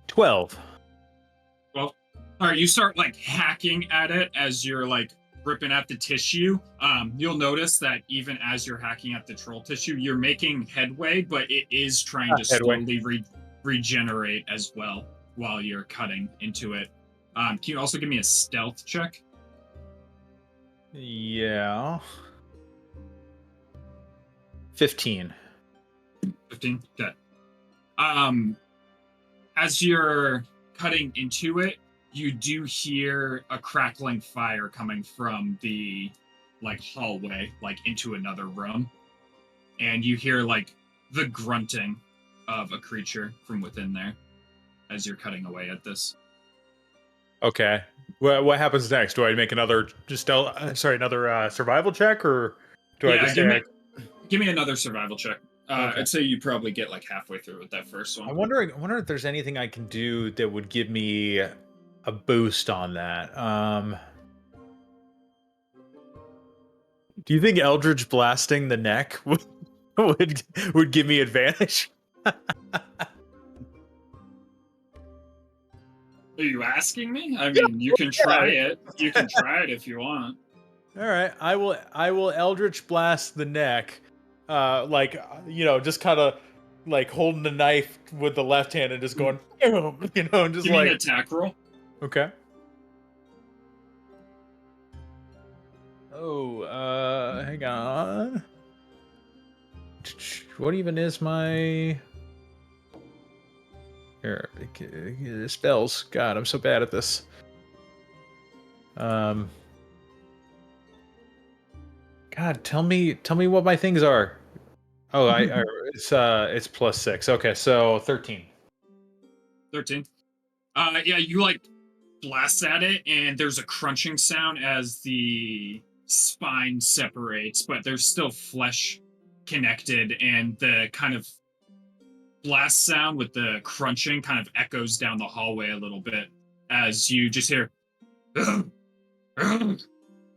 Speaker 1: 12.
Speaker 4: Well, all right, you start hacking at it as you're ripping at the tissue. You'll notice that even as you're hacking at the troll tissue, you're making headway, but it is trying to slowly regenerate as well while you're cutting into it. Can you also give me a stealth check?
Speaker 1: Yeah. 15.
Speaker 4: 15. Okay. As you're cutting into it, you do hear a crackling fire coming from the hallway, into another room. And you hear the grunting of a creature from within there as you're cutting away at this.
Speaker 1: Okay. What happens next? Do I make another survival check, or do I just
Speaker 4: give me another survival check. Okay. I'd say you probably get halfway through with that first one.
Speaker 1: I'm wondering if there's anything I can do that would give me a boost on that. Do you think Eldritch blasting the neck would give me advantage?
Speaker 4: Are you asking me? I mean, you can try it. You can try it if you want.
Speaker 1: All right, I will Eldritch blast the neck, just kind of holding the knife with the left hand and just going, and just
Speaker 4: give me an attack roll.
Speaker 1: Okay. Oh, hang on. What even is my spells? God, I'm so bad at this. God, tell me what my things are. Oh, it's +6. Okay, so 13.
Speaker 4: 13. Yeah, you blast at it, and there's a crunching sound as the spine separates, but there's still flesh connected, and the kind of blast sound with the crunching kind of echoes down the hallway a little bit as you just hear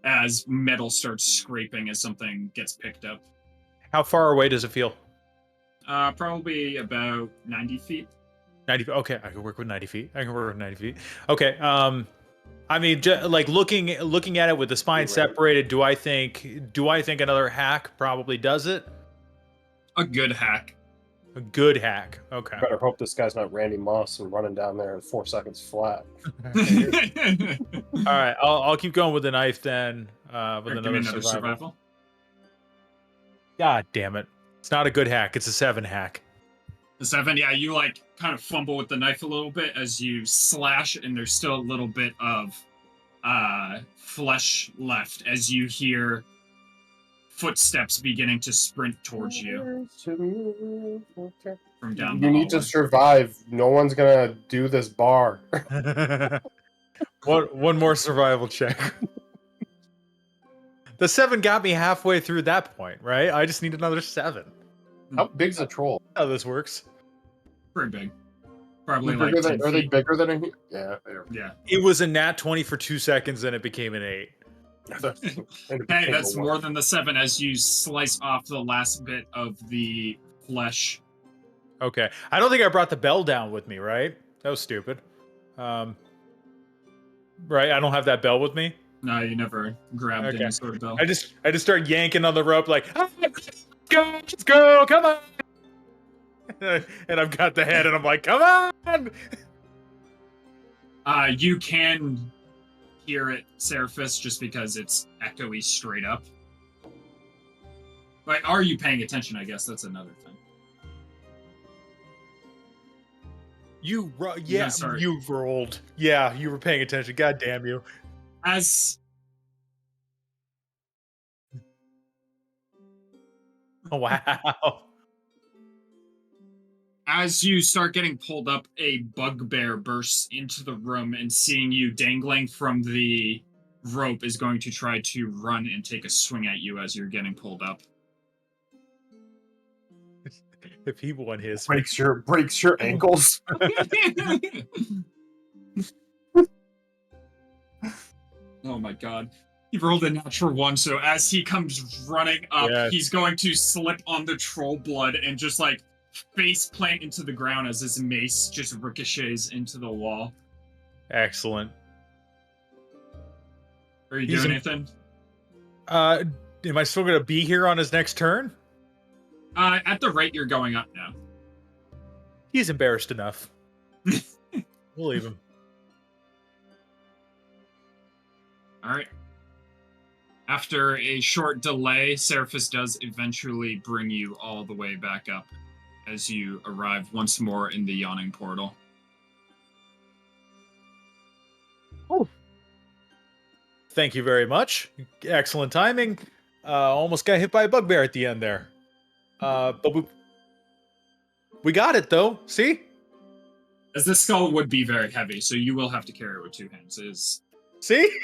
Speaker 4: as metal starts scraping as something gets picked up.
Speaker 1: How far away does it feel?
Speaker 4: Probably about 90 feet.
Speaker 1: 90. Okay, I can work with 90 feet. Okay. I mean, looking at it with the spine separated, do I think another hack probably does it?
Speaker 4: A good hack.
Speaker 1: A good hack. Okay.
Speaker 5: Better hope this guy's not Randy Moss and running down there in 4 seconds flat.
Speaker 1: All right, I'll keep going with the knife then. With another survival. God damn it! It's not a good hack. It's a 7 hack.
Speaker 4: The 7, yeah. You kind of fumble with the knife a little bit as you slash, and there's still a little bit of flesh left as you hear footsteps beginning to sprint towards you from down the
Speaker 5: hallway. Need to survive. No one's gonna do this bar.
Speaker 1: One more survival check. The 7 got me halfway through that point, right? I just need another 7.
Speaker 5: How big's a troll?
Speaker 1: How this works?
Speaker 4: Pretty big. Probably
Speaker 5: are they bigger than a human? Yeah.
Speaker 4: Yeah.
Speaker 1: It was a nat 20 for 2 seconds, and it became an 8.
Speaker 4: Hey, that's more than the 7 as you slice off the last bit of the flesh.
Speaker 1: Okay. I don't think I brought the bell down with me, right? That was stupid. Right? I don't have that bell with me?
Speaker 4: No, you never grabbed any sort of bell.
Speaker 1: I just start yanking on the rope let's go, come on! And I've got the head, and I'm like, come on!
Speaker 4: You can hear it, Seraphis, just because it's echoey straight up. But are you paying attention? I guess that's another thing.
Speaker 1: You rolled. Yeah, you were paying attention. God damn you. Oh, wow.
Speaker 4: As you start getting pulled up, a bugbear bursts into the room, and seeing you dangling from the rope is going to try to run and take a swing at you as you're getting pulled up.
Speaker 1: If he won his
Speaker 5: breaks your ankles.
Speaker 4: Oh my god. He rolled a natural 1, so as he comes running up, he's going to slip on the troll blood and just face plant into the ground as his mace just ricochets into the wall.
Speaker 1: Excellent.
Speaker 4: Are you doing anything?
Speaker 1: Am I still going to be here on his next turn?
Speaker 4: At the rate you're going up now.
Speaker 1: He's embarrassed enough. We'll leave him.
Speaker 4: All right. After a short delay, Seraphis does eventually bring you all the way back up as you arrive once more in the yawning portal.
Speaker 1: Oh. Thank you very much. Excellent timing. Almost got hit by a bugbear at the end there. But we got it though. See?
Speaker 4: As this skull would be very heavy, so you will have to carry it with 2 hands.
Speaker 1: See?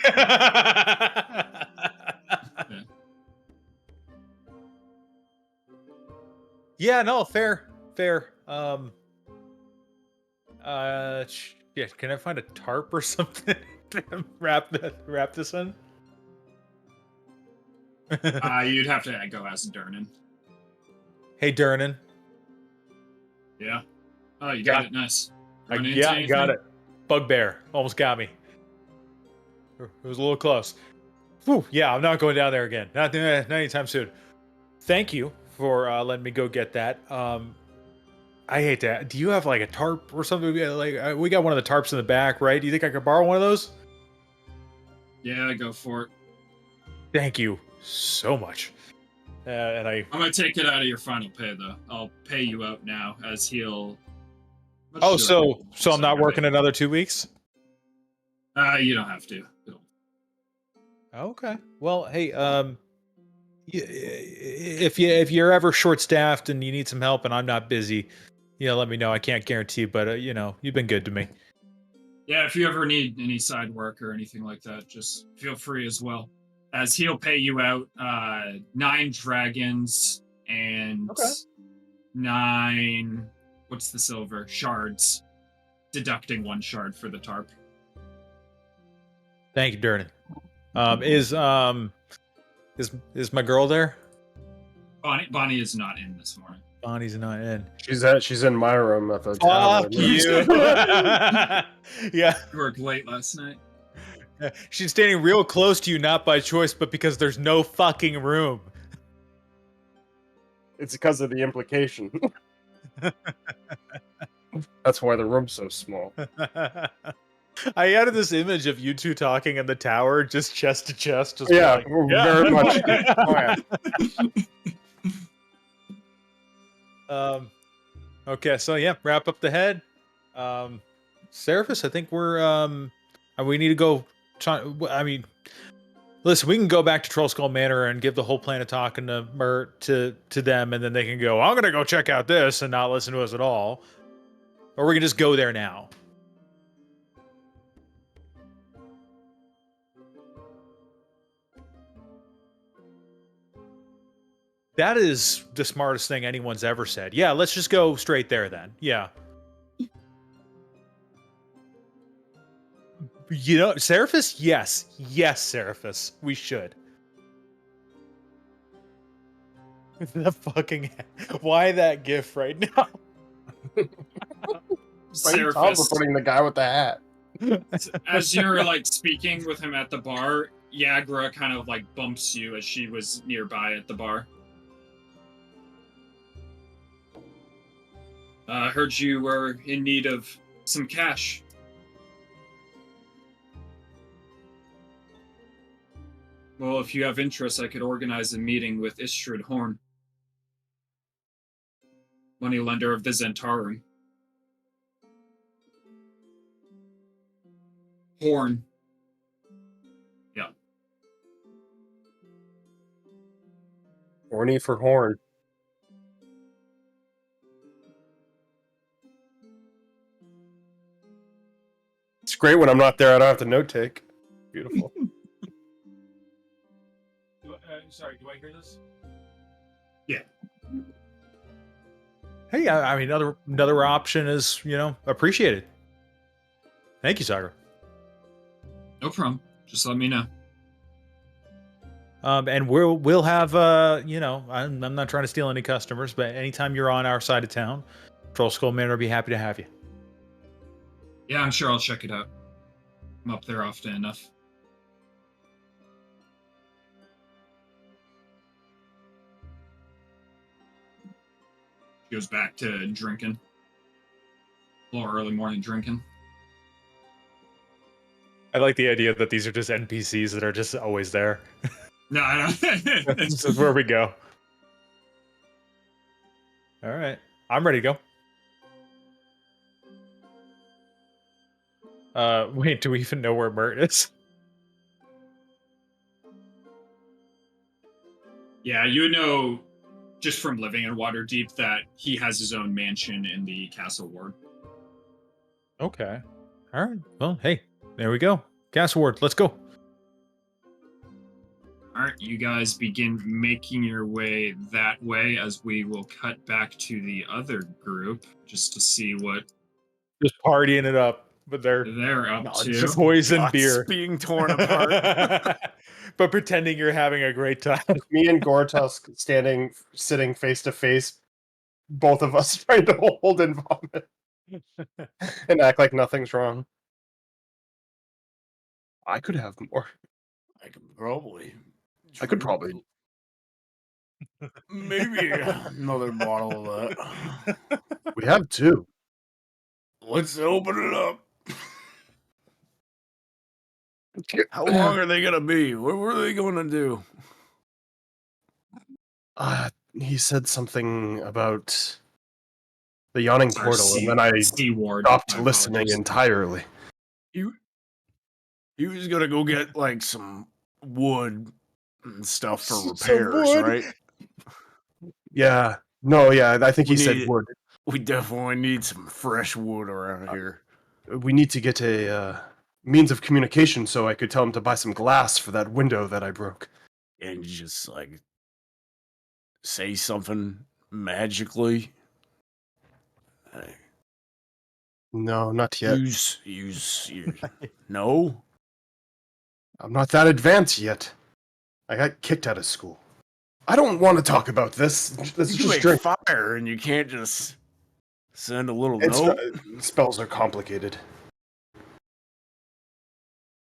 Speaker 1: Yeah, no, fair. Yeah, can I find a tarp or something to wrap this in?
Speaker 4: You'd have to go ask Durnan.
Speaker 1: Hey, Durnan.
Speaker 4: Yeah. Oh, you got it. Nice.
Speaker 1: Yeah, got it. Bugbear almost got me. It was a little close. Whew, yeah, I'm not going down there again. Not anytime soon. Thank you for letting me go get that. I hate that. Do you have like a tarp or something? Like we got one of the tarps in the back, right? Do you think I could borrow one of those?
Speaker 4: Yeah, go for it.
Speaker 1: Thank you so much. And I'm
Speaker 4: gonna take it out of your final pay though. I'll pay you out now as he'll.
Speaker 1: Oh, so I'm not working another 2 weeks?
Speaker 4: You don't have to.
Speaker 1: Okay. Well, hey, if you're ever short-staffed and you need some help and I'm not busy, let me know. I can't guarantee, but you've been good to me.
Speaker 4: Yeah, if you ever need any side work or anything like that, just feel free as well. As he'll pay you out 9 dragons and 9, what's the silver? Shards, deducting 1 shard for the tarp.
Speaker 1: Thank you, Durnan. Is my girl there?
Speaker 4: Bonnie is not in this morning.
Speaker 1: Bonnie's not in.
Speaker 5: She's in my room at the tavern.
Speaker 1: Fuck you. Yeah.
Speaker 4: You worked late last night.
Speaker 1: She's standing real close to you, not by choice, but because there's no fucking room.
Speaker 5: It's because of the implication. That's why the room's so small.
Speaker 1: I added this image of you two talking in the tower, just chest to chest. Just
Speaker 5: very much.
Speaker 1: Okay, so yeah, wrap up the head. Seraphis, I think we need to go. I mean, listen, we can go back to Trollskull Manor and give the whole plan of talking to Mert to them, and then they can go, I'm gonna go check out this and not listen to us at all. Or we can just go there now. That is the smartest thing anyone's ever said. Yeah, let's just go straight there then. Yeah. Seraphis? Yes. Yes, Seraphis. We should. The fucking... Why that gif right now?
Speaker 5: Seraphis putting the guy with the hat.
Speaker 4: As you're speaking with him at the bar, Yagra kind of bumps you as she was nearby at the bar. Heard you were in need of some cash. Well, if you have interest, I could organize a meeting with Istrid Horn, moneylender of the Zentarum. Horn. Yeah.
Speaker 5: Horny for horn. It's great when I'm not there. I don't have to note take. Beautiful.
Speaker 1: Sorry, do I hear this?
Speaker 4: Yeah.
Speaker 1: Hey, I mean, another option is, appreciated. Thank you, Sagar.
Speaker 4: No problem. Just let me know.
Speaker 1: And we'll have I'm not trying to steal any customers, but anytime you're on our side of town, Trollskull Manor will be happy to have you.
Speaker 4: Yeah, I'm sure I'll check it out. I'm up there often enough. Goes back to drinking. A little early morning drinking.
Speaker 1: I like the idea that these are just NPCs that are just always there.
Speaker 4: No.
Speaker 1: This is where we go. All right. I'm ready to go. Wait, do we even know where Mert is?
Speaker 4: Yeah, you know, just from living in Waterdeep, that he has his own mansion in the castle ward.
Speaker 1: Okay. All right. Well, hey, there we go. Castle Ward, let's go.
Speaker 4: All right, you guys begin making your way that way as we will cut back to the other group just to see what
Speaker 1: Just partying it up, but they're
Speaker 4: up to.
Speaker 1: just poison
Speaker 3: Guts
Speaker 1: beer
Speaker 3: being torn apart.
Speaker 1: but pretending you're having a great time.
Speaker 5: Me and Gortusk sitting face to face, both of us trying to hold and vomit and act like nothing's wrong. I could have more.
Speaker 3: I could probably. Maybe another bottle of that.
Speaker 5: We have two.
Speaker 3: Let's open it up. How long are they gonna be? What were they gonna do?
Speaker 5: He said something about the yawning portal, and then I
Speaker 4: Ward.
Speaker 5: stopped listening entirely.
Speaker 3: He was gonna go get like some wood and stuff for repairs, right?
Speaker 5: Yeah. No, yeah, I think he said wood.
Speaker 3: We definitely need some fresh wood around here.
Speaker 5: We need to get a means of communication so I could tell him to buy some glass for that window that I broke.
Speaker 3: And just like say something magically.
Speaker 5: No, not yet.
Speaker 3: Use no?
Speaker 5: I'm not that advanced yet. I got kicked out of school. I don't want to talk about this. Let's
Speaker 3: You
Speaker 5: just
Speaker 3: make
Speaker 5: drink.
Speaker 3: fire and you can't just send a little note.
Speaker 5: Spells are complicated.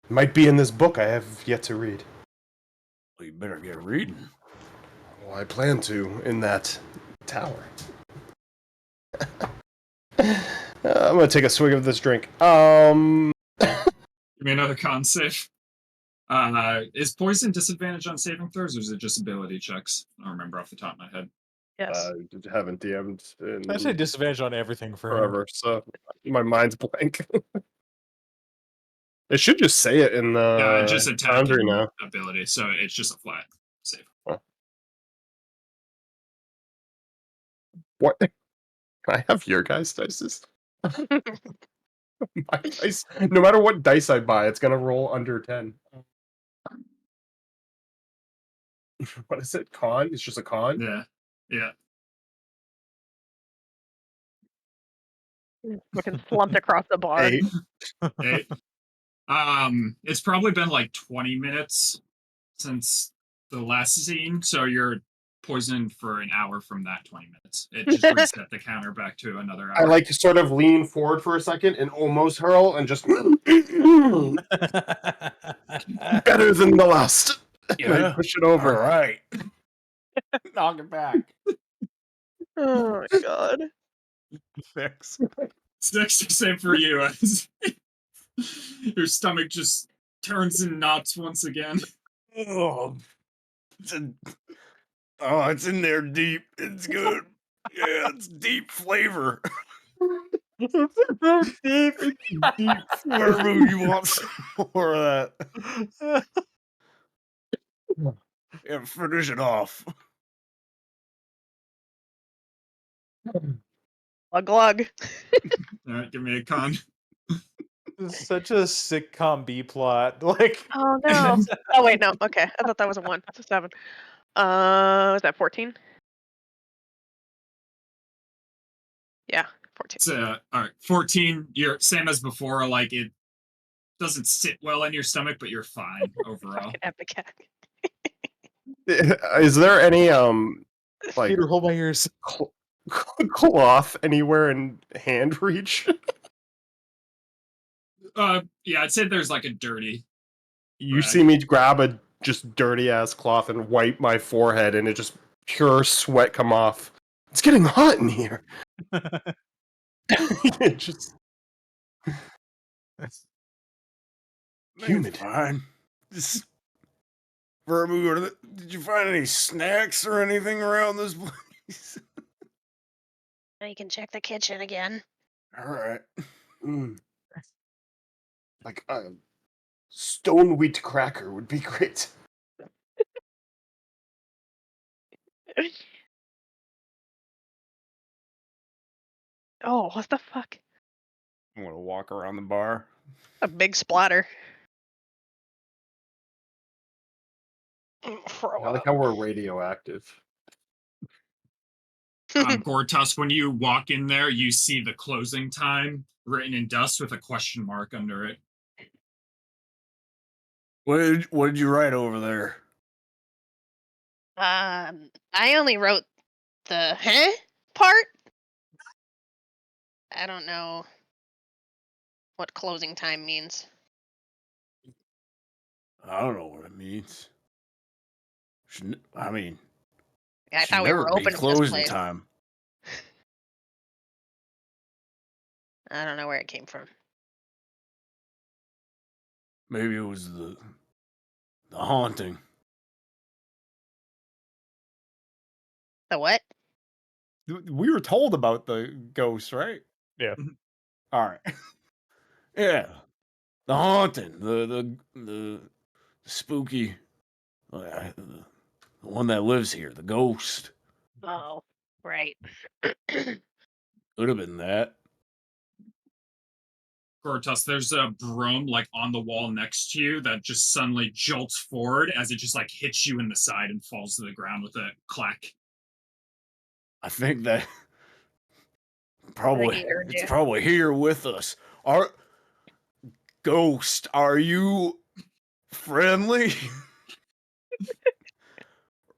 Speaker 5: Might be in this book I have yet to read.
Speaker 3: Well, you better get reading.
Speaker 5: Well, I plan to in that tower. I'm gonna take a swig of this drink.
Speaker 4: Give me another con save. Is poison disadvantage on saving throws, or is it just ability checks? I don't remember off the top of my head.
Speaker 2: Yes.
Speaker 5: Haven't DM'd in
Speaker 1: I say disadvantage on everything for
Speaker 5: forever, so my mind's blank. It should just say it in the
Speaker 4: just
Speaker 5: boundary
Speaker 4: attacking
Speaker 5: now.
Speaker 4: ability, so it's just a flat save.
Speaker 5: Oh. What? I have your guys' dices. My dice, no matter what dice I buy, it's gonna roll under 10. What is it? Con? It's just a con?
Speaker 4: Yeah.
Speaker 2: Looking slumped across the bar.
Speaker 5: 8.
Speaker 4: 8. It's probably been like 20 minutes since the last scene, so you're poisoned for an hour from that 20 minutes. It just reset the counter back to another hour.
Speaker 5: I like to sort of lean forward for a second and almost hurl and just better than the last.
Speaker 3: Yeah.
Speaker 5: And I push it over.
Speaker 3: All right. Knock it back.
Speaker 2: Oh my god.
Speaker 3: 6.
Speaker 4: 6 same for you. As your stomach just turns in knots once again.
Speaker 3: Oh, it's in there deep. It's good. Yeah, it's deep flavor.
Speaker 5: Deep
Speaker 3: Wherever you want some more of that. Yeah, finish it off.
Speaker 2: Glug.
Speaker 4: All right, give me a con.
Speaker 1: This is such a sitcom B plot. Like,
Speaker 2: Oh no. Oh wait, no. Okay, I thought that was a 1. It's a 7. Was that 14? Yeah, 14.
Speaker 4: So, all right, 14. You're same as before. Like it doesn't sit well in your stomach, but you're fine overall.
Speaker 2: Fucking epic hack.
Speaker 5: Is there any like
Speaker 1: Peter, hold my ears.
Speaker 5: cloth anywhere in hand reach?
Speaker 4: Yeah, I'd say there's like a dirty.
Speaker 5: You see me grab a just dirty ass cloth and wipe my forehead, and it just pure sweat come off. It's getting hot in here. It just humid.
Speaker 3: Fine. Just Verbu, did you find any snacks or anything around this place?
Speaker 2: Now you can check the kitchen again.
Speaker 3: All right.
Speaker 5: Like a stone wheat cracker would be great.
Speaker 2: Oh, what the fuck?
Speaker 3: I'm gonna walk around the bar.
Speaker 2: A big splatter. Throw
Speaker 5: I like
Speaker 2: up.
Speaker 5: how we're radioactive.
Speaker 4: Gortusk, when you walk in there, you see the closing time written in dust with a question mark under it.
Speaker 3: What did you write over there?
Speaker 2: I only wrote the part. I don't know what closing time means.
Speaker 3: I don't know what it means. I mean,
Speaker 2: I
Speaker 3: should
Speaker 2: thought we
Speaker 3: never
Speaker 2: were
Speaker 3: be
Speaker 2: opening this
Speaker 3: closing
Speaker 2: place.
Speaker 3: time.
Speaker 2: I don't know where it came from.
Speaker 3: Maybe it was the haunting.
Speaker 2: The what?
Speaker 3: We were told about the ghost, right?
Speaker 1: Yeah.
Speaker 3: All right. Yeah, the haunting, the spooky, the one that lives here, the ghost.
Speaker 2: Oh, right.
Speaker 3: Could have been that.
Speaker 4: Gortusk, there's a broom like on the wall next to you that just suddenly jolts forward as it just like hits you in the side and falls to the ground with a clack.
Speaker 3: I think that
Speaker 2: I think
Speaker 3: probably
Speaker 2: he heard
Speaker 3: it's
Speaker 2: you.
Speaker 3: probably here with us. Our ghost, are you friendly?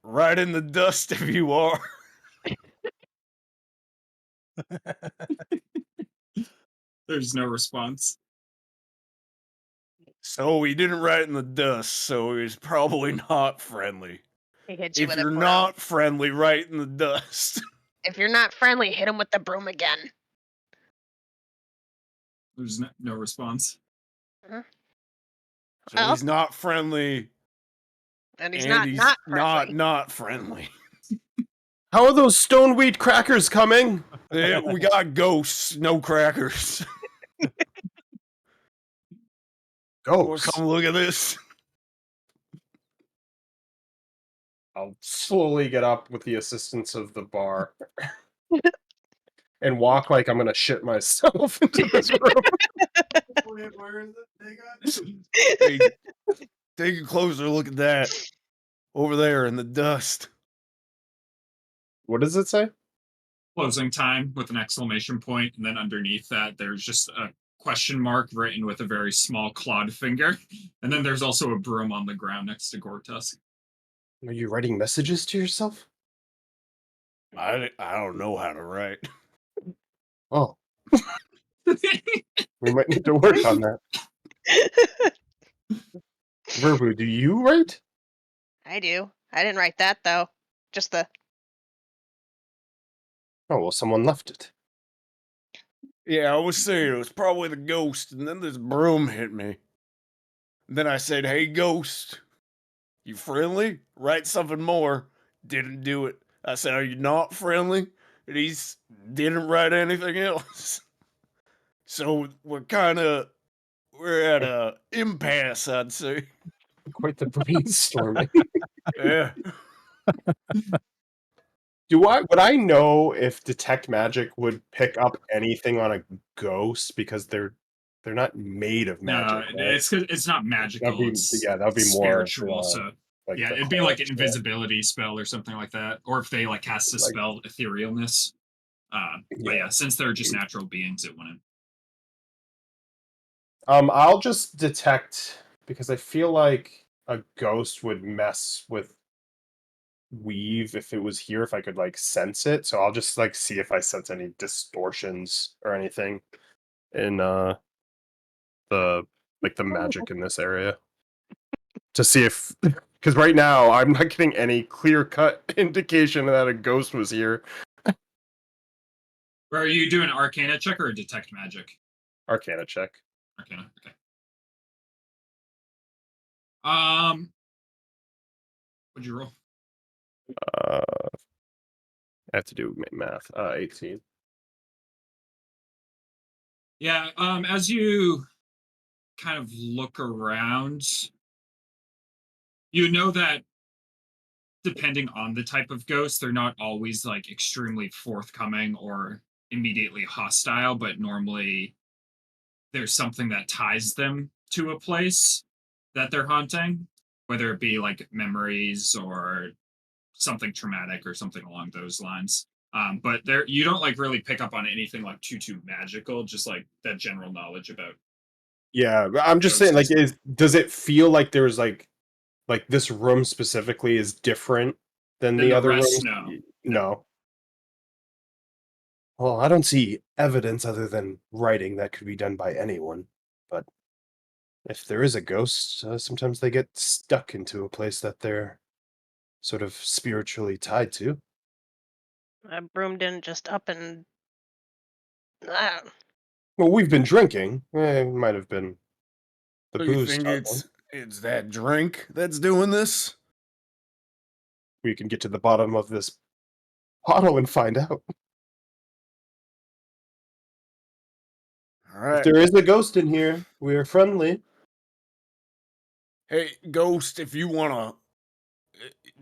Speaker 3: Right in the dust if you are.
Speaker 4: There's no response.
Speaker 3: So he didn't write in the dust, so he's probably not friendly.
Speaker 2: He hit you
Speaker 3: If
Speaker 2: with a
Speaker 3: you're
Speaker 2: broom.
Speaker 3: not friendly, write in the dust.
Speaker 2: If you're not friendly, hit him with the broom again.
Speaker 4: There's no response.
Speaker 3: So
Speaker 2: Well,
Speaker 3: he's not friendly,
Speaker 2: and he's
Speaker 3: and
Speaker 2: not
Speaker 3: he's
Speaker 2: friendly.
Speaker 3: not friendly.
Speaker 5: How are those stone wheat crackers coming?
Speaker 3: We got ghosts, no crackers.
Speaker 5: Ghosts.
Speaker 3: Come look at this.
Speaker 5: I'll slowly get up with the assistance of the bar and walk like I'm gonna shit myself into this room.
Speaker 3: Where is it? Hey, take a closer look at that. Over there in the dust.
Speaker 5: What does it say?
Speaker 4: Closing time with an exclamation point, and then underneath that, there's just a question mark written with a very small clawed finger. And then there's also a broom on the ground next to Gortusk.
Speaker 5: Are you writing messages to yourself?
Speaker 3: I don't know how to write.
Speaker 5: Oh, we might need to work on that. Verbu, do you write?
Speaker 2: I do. I didn't write that though. Just the.
Speaker 5: Oh, well, someone left it.
Speaker 3: Yeah, I was saying it was probably the ghost, and then this broom hit me. And then I said, "Hey, ghost, you friendly? Write something more." Didn't do it. I said, "Are you not friendly?" And he didn't write anything else. So we're at a impasse, I'd say.
Speaker 5: Quite the brainstorming.
Speaker 3: Yeah.
Speaker 5: Would I know if detect magic would pick up anything on a ghost because they're not made of magic?
Speaker 4: No,
Speaker 5: Right?
Speaker 4: it's not magical.
Speaker 5: That'd be more
Speaker 4: spiritual. So
Speaker 5: like
Speaker 4: yeah,
Speaker 5: the
Speaker 4: it'd be like an
Speaker 5: clerics,
Speaker 4: invisibility spell or something like that, or if they like cast a
Speaker 5: Like-
Speaker 4: spell etherealness. But yeah, since they're just natural beings, it wouldn't.
Speaker 5: I'll just detect because I feel like a ghost would mess with weave if it was here, if I could like sense it. So I'll just like see if I sense any distortions or anything in the magic in this area. To see if because right now I'm not getting any clear-cut indication that a ghost was here.
Speaker 4: Or are you doing an Arcana check or a detect magic?
Speaker 5: Arcana check.
Speaker 4: Arcana, okay. What'd you roll?
Speaker 5: I have to do math. 18.
Speaker 4: Yeah. As you kind of look around, you know that depending on the type of ghost, they're not always like extremely forthcoming or immediately hostile, but normally there's something that ties them to a place that they're haunting, whether it be like memories or something traumatic or something along those lines. But there, you don't like really pick up on anything like too magical, just like that general knowledge about
Speaker 5: Yeah, I'm just saying, like, does it feel like there's like this room specifically is different than
Speaker 4: then
Speaker 5: the
Speaker 4: the
Speaker 5: other
Speaker 4: rest.
Speaker 5: rooms?
Speaker 4: No,
Speaker 5: No. Well, I don't see evidence other than writing that could be done by anyone. But if there is a ghost, sometimes they get stuck into a place that they're sort of spiritually tied to.
Speaker 2: That broom didn't just up and. Ah.
Speaker 5: Well, we've been drinking. It might have been the
Speaker 3: So you
Speaker 5: booze
Speaker 3: think
Speaker 5: starting.
Speaker 3: it's that drink that's doing this?
Speaker 5: We can get to the bottom of this bottle and find out.
Speaker 3: All
Speaker 5: If
Speaker 3: right.
Speaker 5: there is a ghost in here, we are friendly.
Speaker 3: Hey, Ghost, if you wanna,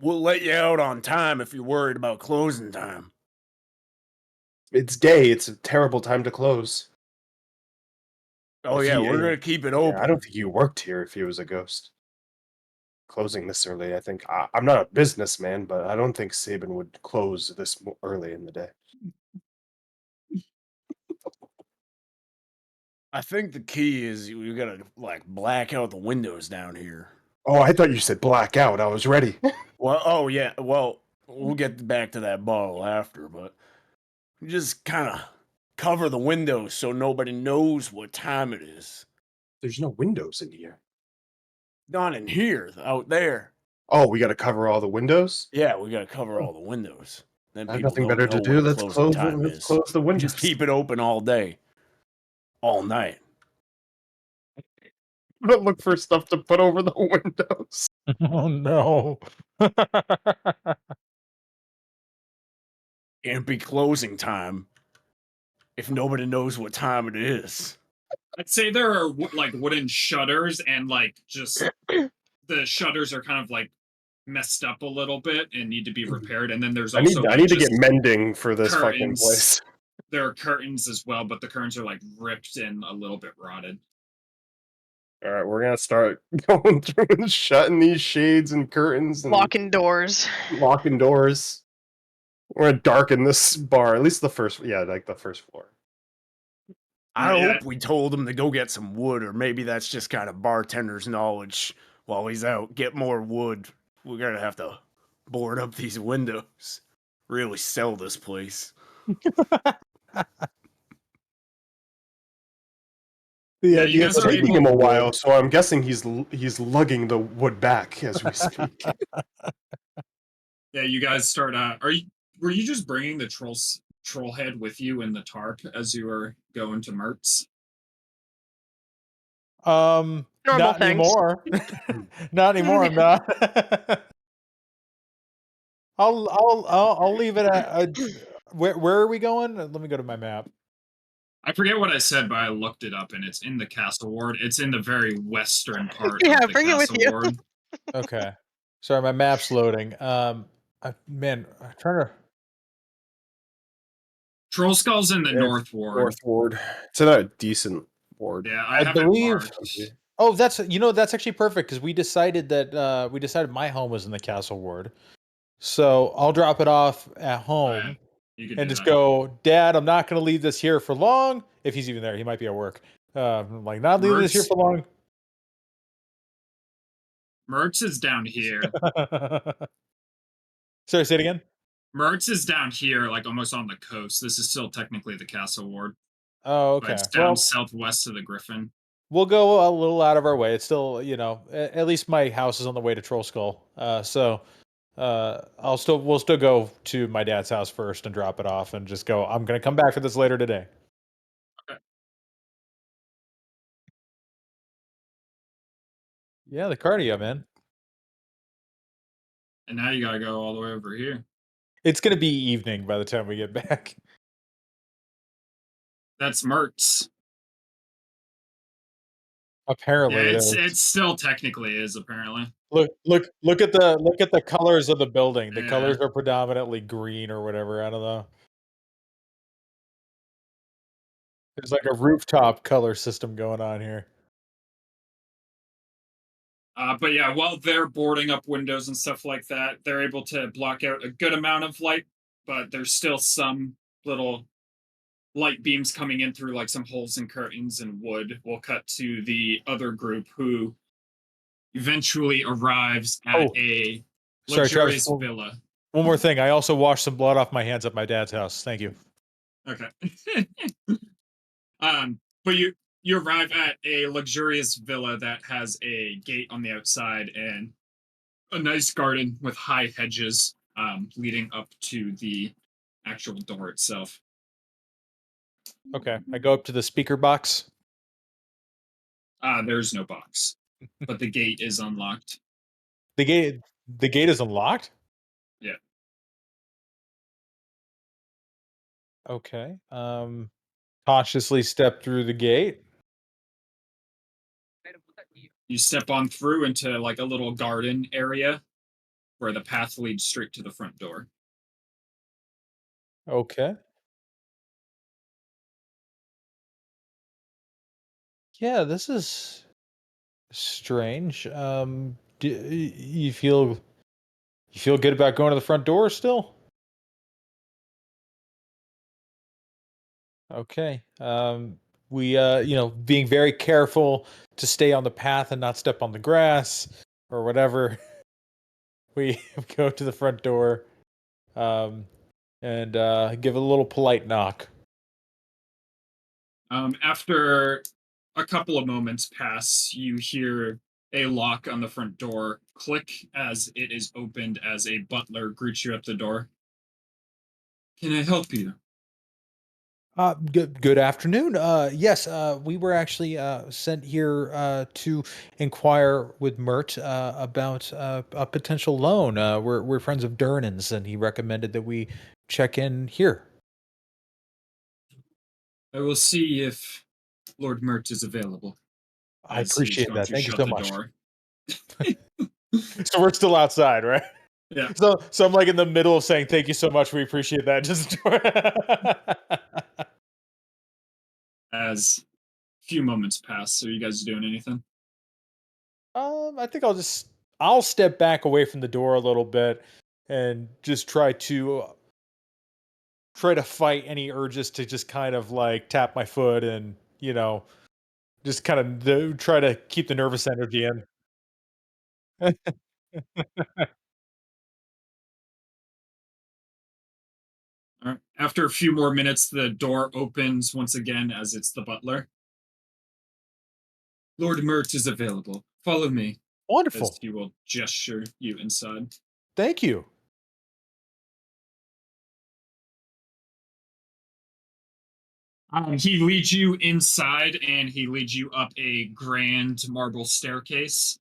Speaker 3: we'll let you out on time if you're worried about closing time.
Speaker 5: It's day. It's a terrible time to close.
Speaker 3: Oh
Speaker 5: If
Speaker 3: yeah,
Speaker 5: he,
Speaker 3: we're gonna keep it
Speaker 5: yeah,
Speaker 3: open.
Speaker 5: I don't think you worked here if he was a ghost. Closing this early, I think. I'm not a businessman, but I don't think Saban would close this early in the day.
Speaker 3: I think the key is we gotta like black out the windows down here.
Speaker 5: Oh, I thought you said blackout. I was ready.
Speaker 3: Well, oh yeah, well, we'll get back to that bottle after, but just kind of cover the windows so nobody knows what time it is.
Speaker 5: There's no windows in here.
Speaker 3: Not in here, out there.
Speaker 5: Oh, we got to cover all the windows?
Speaker 3: Yeah, we gotta cover
Speaker 5: Oh,
Speaker 3: all the windows. Then
Speaker 5: I have
Speaker 3: people
Speaker 5: nothing
Speaker 3: don't
Speaker 5: better to
Speaker 3: know
Speaker 5: do.
Speaker 3: when
Speaker 5: Let's
Speaker 3: closing
Speaker 5: close it.
Speaker 3: time
Speaker 5: Let's
Speaker 3: is.
Speaker 5: close the windows.
Speaker 3: Just keep it open all day, all night.
Speaker 5: Don't look for stuff to put over the windows.
Speaker 1: Oh no.
Speaker 3: Can't be closing time if nobody knows what time it is.
Speaker 4: I'd say there are like wooden shutters, and like just the shutters are kind of like messed up a little bit and need to be repaired. And then there's
Speaker 5: I need
Speaker 4: also like
Speaker 5: to get
Speaker 4: just
Speaker 5: mending for this fucking
Speaker 4: curtains.
Speaker 5: place.
Speaker 4: There are curtains as well, but the curtains are like ripped and a little bit rotted.
Speaker 5: All right, we're gonna start going through and shutting these shades and curtains and
Speaker 2: Locking doors.
Speaker 5: locking doors. We're gonna darken this bar, at least the first, yeah, like the first floor.
Speaker 3: I
Speaker 4: Yeah.
Speaker 3: hope we told him to go get some wood, or maybe that's just kind of bartender's knowledge while he's out. Get more wood. We're gonna have to board up these windows. Really sell this place.
Speaker 5: The
Speaker 4: Yeah, you
Speaker 5: idea
Speaker 4: guys
Speaker 5: it's
Speaker 4: are
Speaker 5: taking
Speaker 4: able-
Speaker 5: him a while, so I'm guessing he's lugging the wood back as we speak.
Speaker 4: Yeah, you guys start. Were you just bringing the troll head with you in the tarp as you were going to Mertz?
Speaker 2: Normal
Speaker 1: Not
Speaker 2: things.
Speaker 1: anymore. Not anymore. I'm not. I'll leave it at. Where are we going? Let me go to my map.
Speaker 4: I forget what I said, but I looked it up, and it's in the Castle Ward. It's in the very western part
Speaker 2: Yeah,
Speaker 4: of the
Speaker 2: bring it with
Speaker 4: Castle
Speaker 2: you.
Speaker 4: Ward.
Speaker 1: Okay. Sorry, my map's loading. Man, I'm trying to.
Speaker 4: Trollskull's in the
Speaker 5: Yeah,
Speaker 4: North Ward.
Speaker 5: North Ward. It's in a decent ward.
Speaker 4: Yeah, I
Speaker 1: I
Speaker 4: have
Speaker 1: believe-
Speaker 4: it marked.
Speaker 1: Oh, that's actually perfect because we decided my home was in the Castle Ward, so I'll drop it off at home
Speaker 4: You could
Speaker 1: and
Speaker 4: do
Speaker 1: just
Speaker 4: that.
Speaker 1: go, Dad. I'm not going to leave this here for long. If he's even there, he might be at work. I'm like, not leaving this here
Speaker 4: Mertz-
Speaker 1: for long.
Speaker 4: Mertz is down here.
Speaker 1: Sorry, say it again.
Speaker 4: Mertz is down here, like almost on the coast. This is still technically the Castle Ward,
Speaker 1: Oh,
Speaker 4: but
Speaker 1: okay.
Speaker 4: it's down
Speaker 1: Well,
Speaker 4: southwest of the Griffin.
Speaker 1: we'll go a little out of our way. It's still, at least my house is on the way to Trollskull. So we'll still go to my dad's house first and drop it off and just go, I'm gonna come back for this later today.
Speaker 4: Okay.
Speaker 1: Yeah, the cardio, man.
Speaker 4: And now you gotta go all the way over here.
Speaker 1: It's gonna be evening by the time we get back.
Speaker 4: That's Mertz.
Speaker 1: Apparently,
Speaker 4: Yeah,
Speaker 1: it
Speaker 4: it
Speaker 1: is.
Speaker 4: still technically is, apparently.
Speaker 1: Look at the colors of the building. The
Speaker 4: Yeah.
Speaker 1: colors are predominantly green or whatever. I don't know. There's like a rooftop color system going on here.
Speaker 4: But yeah, while they're boarding up windows and stuff like that, they're able to block out a good amount of light, but there's still some little light beams coming in through like some holes in curtains and wood. We'll cut to the other group who eventually arrives at
Speaker 1: Oh,
Speaker 4: a
Speaker 1: sorry, Travis.
Speaker 4: luxurious villa.
Speaker 1: One more thing. I also washed some blood off my hands at my dad's house. Thank you.
Speaker 4: Okay. But you arrive at a luxurious villa that has a gate on the outside and a nice garden with high hedges leading up to the actual door itself.
Speaker 1: Okay. I go up to the speaker box.
Speaker 4: There's no box, but the gate is unlocked.
Speaker 1: The gate is unlocked?
Speaker 4: Yeah.
Speaker 1: Okay. Cautiously step through the gate.
Speaker 4: You step on through into like a little garden area where the path leads straight to the front door.
Speaker 1: Okay. Yeah, this is strange. You feel good about going to the front door still? Okay. We being very careful to stay on the path and not step on the grass or whatever. We go to the front door, and give it a little polite knock.
Speaker 4: After a couple of moments pass, you hear a lock on the front door click as it is opened as a butler greets you at the door. Can I help you?
Speaker 1: Good afternoon. Yes, we were actually sent here to inquire with Mert about a potential loan. We're friends of Durnan's, and he recommended that we check in here.
Speaker 4: I will see if Lord Mert is available
Speaker 1: I
Speaker 4: as he's
Speaker 1: appreciate
Speaker 4: going
Speaker 1: that.
Speaker 4: to
Speaker 1: Thank you
Speaker 4: shut
Speaker 1: so
Speaker 4: the
Speaker 1: much.
Speaker 4: door.
Speaker 1: So we're still outside, right?
Speaker 4: Yeah.
Speaker 1: So I'm like in the middle of saying thank you so much. We appreciate that. Just
Speaker 4: As a few moments pass, are you guys doing anything?
Speaker 1: I think I'll step back away from the door a little bit and just try to fight any urges to just kind of like tap my foot and just kind of try to keep the nervous energy in.
Speaker 4: All right. After a few more minutes, the door opens once again as it's the butler. Lord Mert is available. Follow me, as
Speaker 1: Wonderful.
Speaker 4: he will gesture you inside.
Speaker 1: Thank you.
Speaker 4: He leads you inside and he leads you up a grand marble staircase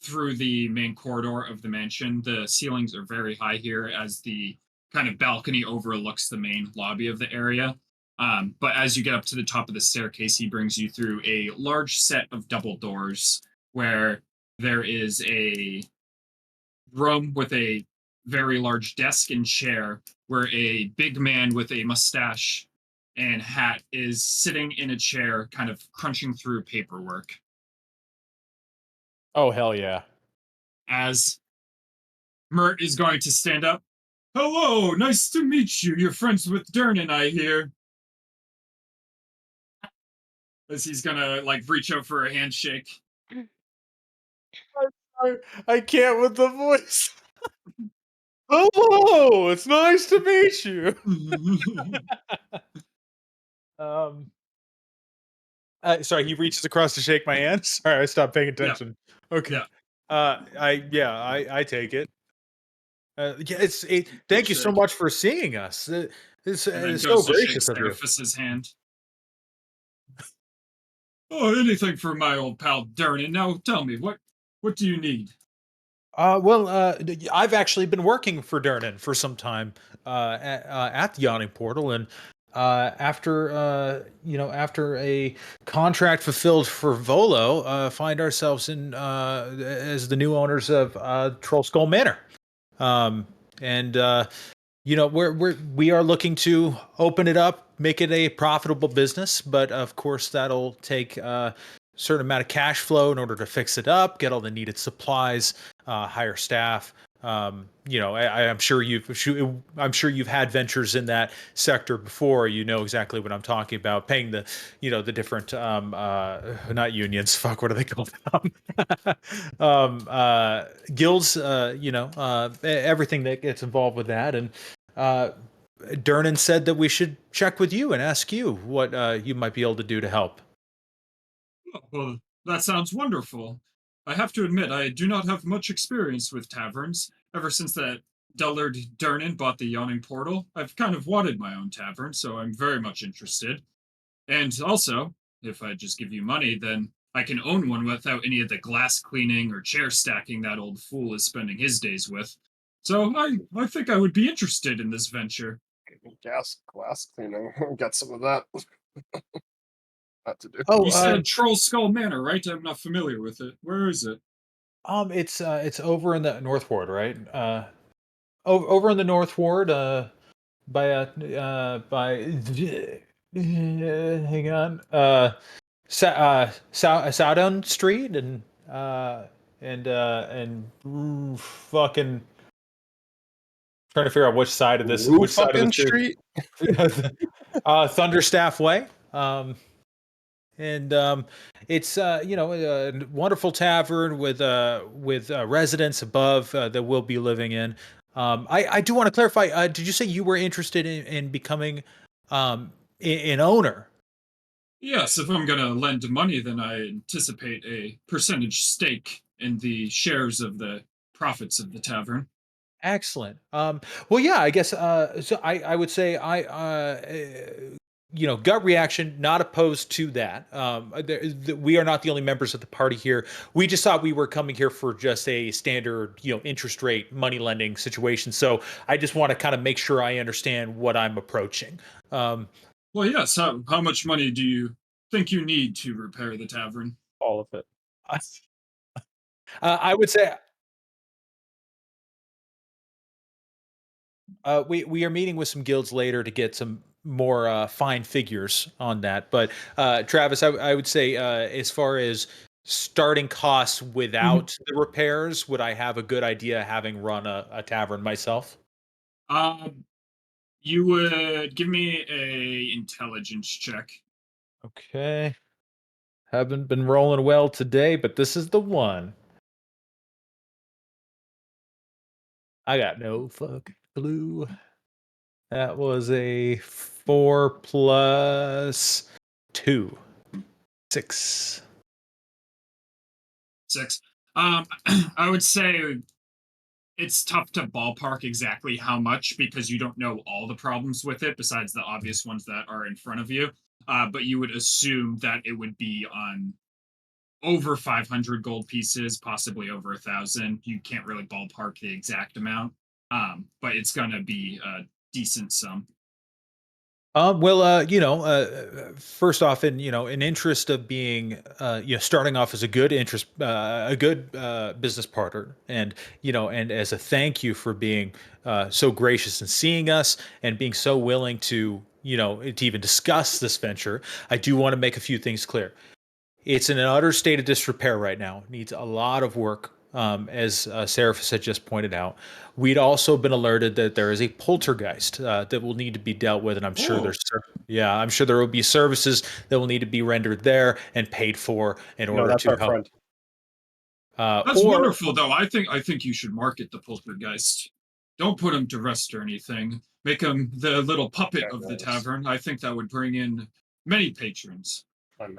Speaker 4: through the main corridor of the mansion. The ceilings are very high here as the kind of balcony overlooks the main lobby of the area. But as you get up to the top of the staircase, he brings you through a large set of double doors where there is a room with a very large desk and chair where a big man with a mustache and hat is sitting in a chair, kind of crunching through paperwork.
Speaker 1: Oh hell yeah.
Speaker 4: As Mert is going to stand up. Hello, nice to meet you. You're friends with Durnan, I hear. As he's gonna like reach out for a handshake.
Speaker 1: I can't with the voice. Hello, it's nice to meet you. um Sorry, he reaches across to shake my hand. Sorry, I stopped paying attention.
Speaker 4: Yeah.
Speaker 1: Okay.
Speaker 4: Yeah.
Speaker 1: I take it. Thank you so
Speaker 4: Shake.
Speaker 1: much for seeing us.
Speaker 4: And then
Speaker 1: It's so
Speaker 4: goes to shake
Speaker 1: gracious of you.
Speaker 4: Seraphus's hand. Oh, anything for my old pal Durnan. Now tell me, what do you need?
Speaker 1: I've actually been working for Durnan for some time at the Yawning Portal, and after a contract fulfilled for Volo, find ourselves in as the new owners of Trollskull Manor, um, and we are looking to open it up, make it a profitable business, but of course that'll take a certain amount of cash flow in order to fix it up, get all the needed supplies, hire staff. I'm sure you've had ventures in that sector before. You know exactly what I'm talking about. Paying the different not unions. Fuck, what are they called? Guilds. Everything that gets involved with that, and uh, Durnan said that we should check with you and ask you what you might be able to do to help.
Speaker 4: Oh, well, that sounds wonderful. I have to admit, I do not have much experience with taverns. Ever since that dullard Durnan bought the Yawning Portal, I've kind of wanted my own tavern, so I'm very much interested. And also, if I just give you money, then I can own one without any of the glass cleaning or chair stacking that old fool is spending his days with. So I think I would be interested in this venture.
Speaker 5: Glass cleaning. Got some of that. Not to do.
Speaker 1: Oh,
Speaker 4: You said Trollskull Manor, right? I'm not familiar with it. Where is it?
Speaker 1: it's over in the North Ward, right? Over in the North Ward, by hang on, Soudon Street and fucking trying to figure out which side of the
Speaker 5: Fucking
Speaker 1: street.
Speaker 5: street.
Speaker 1: Thunderstaff Way. And it's a wonderful tavern with residents above that we'll be living in. I do want to clarify. Did you say you were interested in becoming an owner?
Speaker 4: Yes, if I'm going to lend money, then I anticipate a percentage stake in the shares of the profits of the tavern.
Speaker 1: Excellent. Well, yeah, I guess. So I would say gut reaction, not opposed to that. We are not the only members of the party here. We just thought we were coming here for just a standard, interest rate money lending situation. So I just want to kind of make sure I understand what I'm approaching. Um,
Speaker 4: Well, yes, how much money do you think you need to repair the tavern?
Speaker 5: All of it.
Speaker 1: I would say we are meeting with some guilds later to get some more fine figures on that. But Travis, I would say as far as starting costs without the repairs, would I have a good idea having run a tavern myself?
Speaker 4: Um, you would give me a intelligence check.
Speaker 1: Okay. Haven't been rolling well today, but this is the one. I got no fucking clue. That was a 4 plus 2. 6.
Speaker 4: 6. I would say it's tough to ballpark exactly how much because you don't know all the problems with it besides the obvious ones that are in front of you. But you would assume that it would be on over 500 gold pieces, possibly over 1,000. You can't really ballpark the exact amount, but it's going to be a decent sum.
Speaker 1: First off, in interest of being, starting off as a good business partner, and as a thank you for being so gracious and seeing us and being so willing to even discuss this venture, I do want to make a few things clear. It's in an utter state of disrepair right now. It needs a lot of work, as Seraphis had just pointed out. We'd also been alerted that there is a poltergeist that will need to be dealt with, and I'm sure there will be services that will need to be rendered there and paid for in
Speaker 5: No,
Speaker 1: order
Speaker 5: that's
Speaker 1: to
Speaker 5: our
Speaker 1: help.
Speaker 5: friend.
Speaker 4: That's
Speaker 1: Or
Speaker 4: wonderful, though. I think you should market the poltergeist. Don't put him to rest or anything. Make him the little puppet of the
Speaker 5: Yes.
Speaker 4: tavern. I think that would bring in many patrons.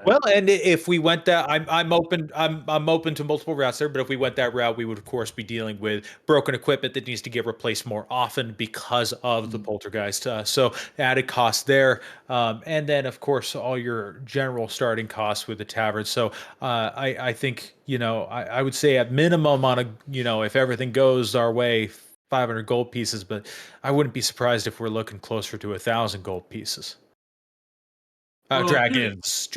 Speaker 1: Well, and if we went that, I'm open. I'm open to multiple routes there. But if we went that route, we would of course be dealing with broken equipment that needs to get replaced more often because of the poltergeist. So added costs there, and then of course all your general starting costs with the tavern. So I think I would say at minimum on if everything goes our way, 500 gold pieces. But I wouldn't be surprised if we're looking closer to 1,000 gold pieces.
Speaker 4: Well,
Speaker 1: Dragons.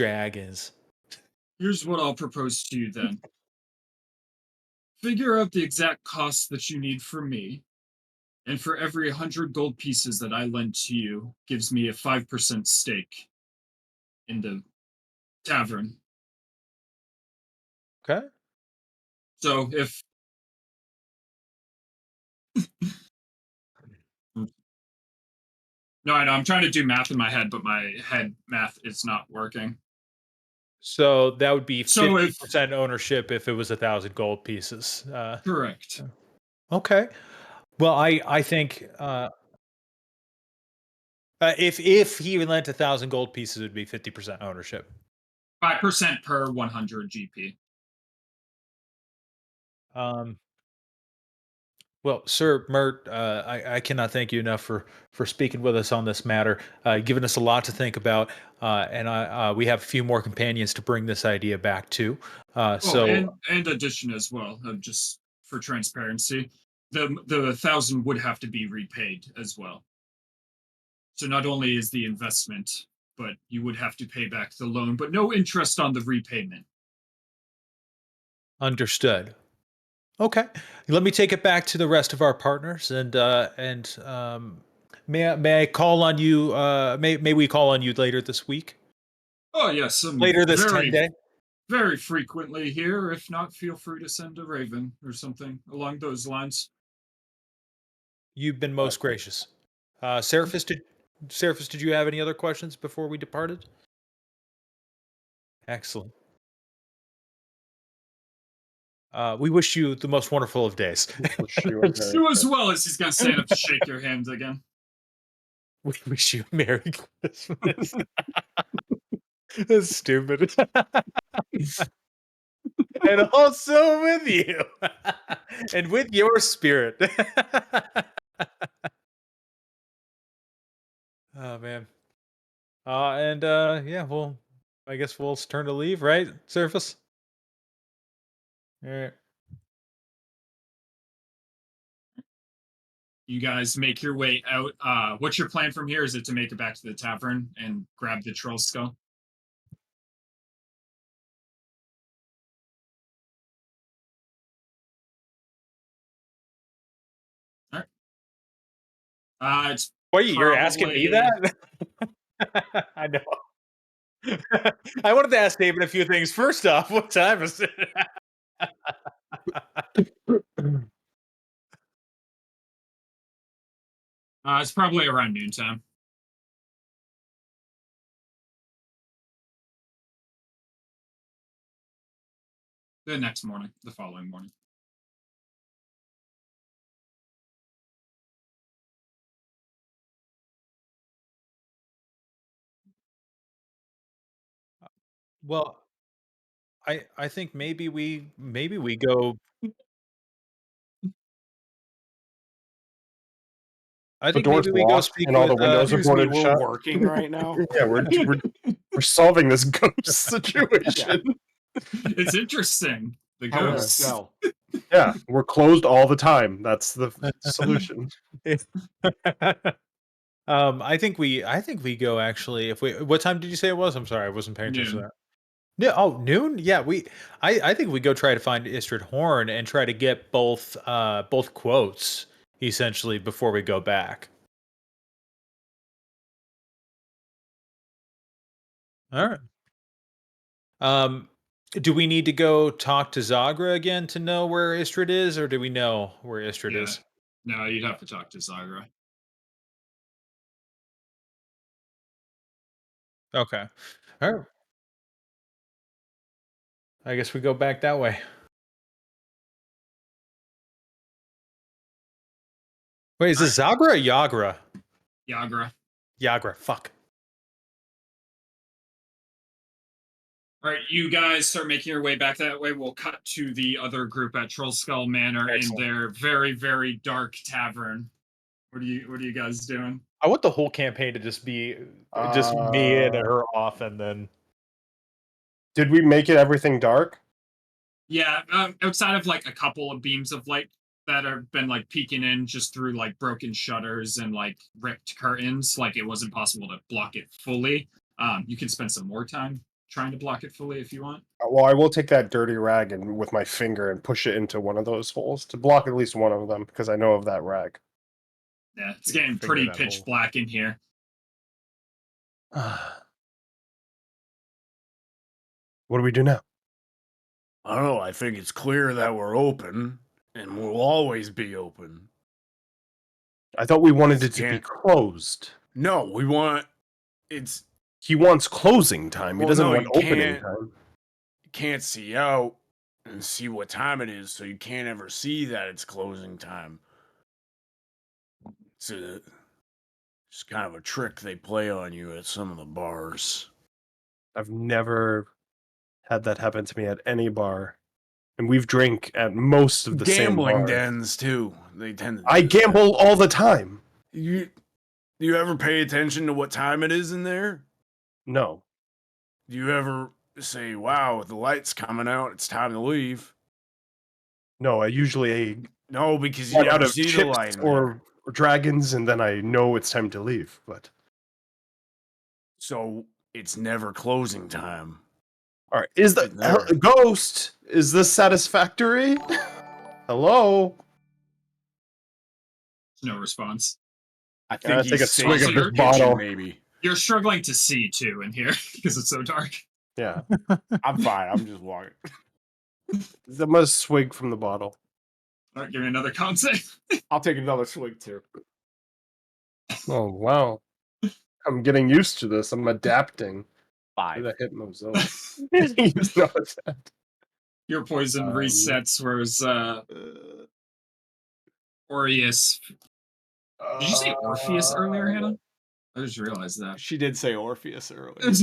Speaker 4: Here's what I'll propose to you then. Figure out the exact cost that you need from me, and for every 100 gold pieces that I lend to you, gives me a 5% stake in the tavern.
Speaker 1: Okay.
Speaker 4: So if No, I know I'm trying to do math in my head, but my head math is not working.
Speaker 1: So that would be
Speaker 4: So if
Speaker 1: 50% ownership if it was 1,000 gold pieces.
Speaker 4: correct,
Speaker 1: Okay. Well, I think if he lent 1,000 gold pieces, it would be 50% ownership.
Speaker 4: 5% per 100 GP.
Speaker 1: Well, Sir Mert, I cannot thank you enough for speaking with us on this matter, giving us a lot to think about, and we have a few more companions to bring this idea back to.
Speaker 4: And addition as well, just for transparency, the 1,000 would have to be repaid as well. So not only is the investment, but you would have to pay back the loan, but no interest on the repayment.
Speaker 1: Understood. Okay, let me take it back to the rest of our partners, and may I call on you? May we call on you later this week?
Speaker 4: Oh yes,
Speaker 1: Later this 10-day.
Speaker 4: Very frequently here. If not, feel free to send a raven or something along those lines.
Speaker 1: You've been most gracious. Seraphis, did you have any other questions before we departed? Excellent. We wish you the most wonderful of days.
Speaker 4: You as well, as he's gonna stand up to shake your hand again.
Speaker 1: We wish you a Merry Christmas. That's stupid. And also with you. And with your spirit. Oh man. Yeah, well, I guess we'll turn to leave, right? Surface? All right.
Speaker 4: You guys make your way out. What's your plan from here? Is it to make it back to the tavern and grab the Trollskull? All right. It's
Speaker 1: Wait, you're asking me that? I know. I wanted to ask David a few things. First off, what time is it?
Speaker 4: It's probably around noontime. The next morning, the following morning.
Speaker 1: Well, I think maybe we go. I
Speaker 5: The
Speaker 1: think
Speaker 5: door's
Speaker 1: maybe we go
Speaker 5: locked
Speaker 1: speak
Speaker 5: and all the
Speaker 1: with.
Speaker 5: windows are
Speaker 3: Excuse me,
Speaker 5: boarded
Speaker 3: we're
Speaker 5: shut.
Speaker 3: working right now.
Speaker 5: Yeah, we're solving this ghost situation.
Speaker 4: It's interesting. The
Speaker 3: How would I
Speaker 4: ghosts.
Speaker 3: sell?
Speaker 5: Yeah, we're closed all the time. That's the solution.
Speaker 1: I think we go actually. If we, what time did you say it was? I'm sorry, I wasn't paying attention to
Speaker 4: Noon.
Speaker 1: that. Yeah. Oh, noon. Yeah. I think we go try to find Istrid Horn and try to get both quotes essentially before we go back. All right. Do we need to go talk to Zagra again to know where Istrid is, or do we know where Istrid is?
Speaker 4: No, you'd have to talk to Zagra.
Speaker 1: Okay. All right. I guess we go back that way. Wait, is this Zagra or Yagra?
Speaker 4: Yagra.
Speaker 1: Yagra. Fuck.
Speaker 4: All right, you guys start making your way back that way. We'll cut to the other group at Trollskull Manor in their very, very dark tavern. What are you guys doing?
Speaker 1: I want the whole campaign to just be just me and her off, and then.
Speaker 5: Did we make it everything dark?
Speaker 4: Yeah, outside of like a couple of beams of light that have been like peeking in just through like broken shutters and like ripped curtains, like it wasn't possible to block it fully. You can spend some more time trying to block it fully if you want.
Speaker 5: Well, I will take that dirty rag and with my finger and push it into one of those holes to block at least one of them because I know of that rag.
Speaker 4: Yeah, it's getting pretty pitch black in here.
Speaker 5: What do we do now?
Speaker 3: I don't know. I think it's clear that we're open, and we'll always be open.
Speaker 5: I thought we wanted it to be closed.
Speaker 3: No, we want it's.
Speaker 5: He wants closing time. He doesn't want opening time.
Speaker 3: You can't see out and see what time it is, so you can't ever see that it's closing time. It's kind of a trick they play on you at some of the bars.
Speaker 5: I've never had that happen to me at any bar. And we've drank at most of the
Speaker 3: gambling dens too. They tend to
Speaker 5: I gamble all the time.
Speaker 3: You ever pay attention to what time it is in there?
Speaker 5: No.
Speaker 3: Do you ever say, "Wow, the light's coming out, it's time to leave"?
Speaker 5: No, I usually
Speaker 3: no, because you
Speaker 5: out
Speaker 3: never
Speaker 5: of
Speaker 3: see
Speaker 5: chips
Speaker 3: the light
Speaker 5: or dragons, and then I know it's time to leave. But
Speaker 3: so it's never closing time.
Speaker 5: All right, is the ghost? Is this satisfactory? Hello.
Speaker 4: No response.
Speaker 3: I think
Speaker 5: take a swig of this bottle. Maybe
Speaker 4: you're struggling to see too in here because it's so dark.
Speaker 5: Yeah,
Speaker 3: I'm fine. I'm just walking.
Speaker 5: I'm gonna swig from the bottle.
Speaker 4: All right, give me another con save.
Speaker 3: I'll take another swig too.
Speaker 5: Oh wow, I'm getting used to this. I'm adapting.
Speaker 3: 5.
Speaker 5: The hypno.
Speaker 4: Your poison resets, whereas Orpheus. Did you say Orpheus earlier, Hannah? I just realized that.
Speaker 3: She did say Orpheus earlier.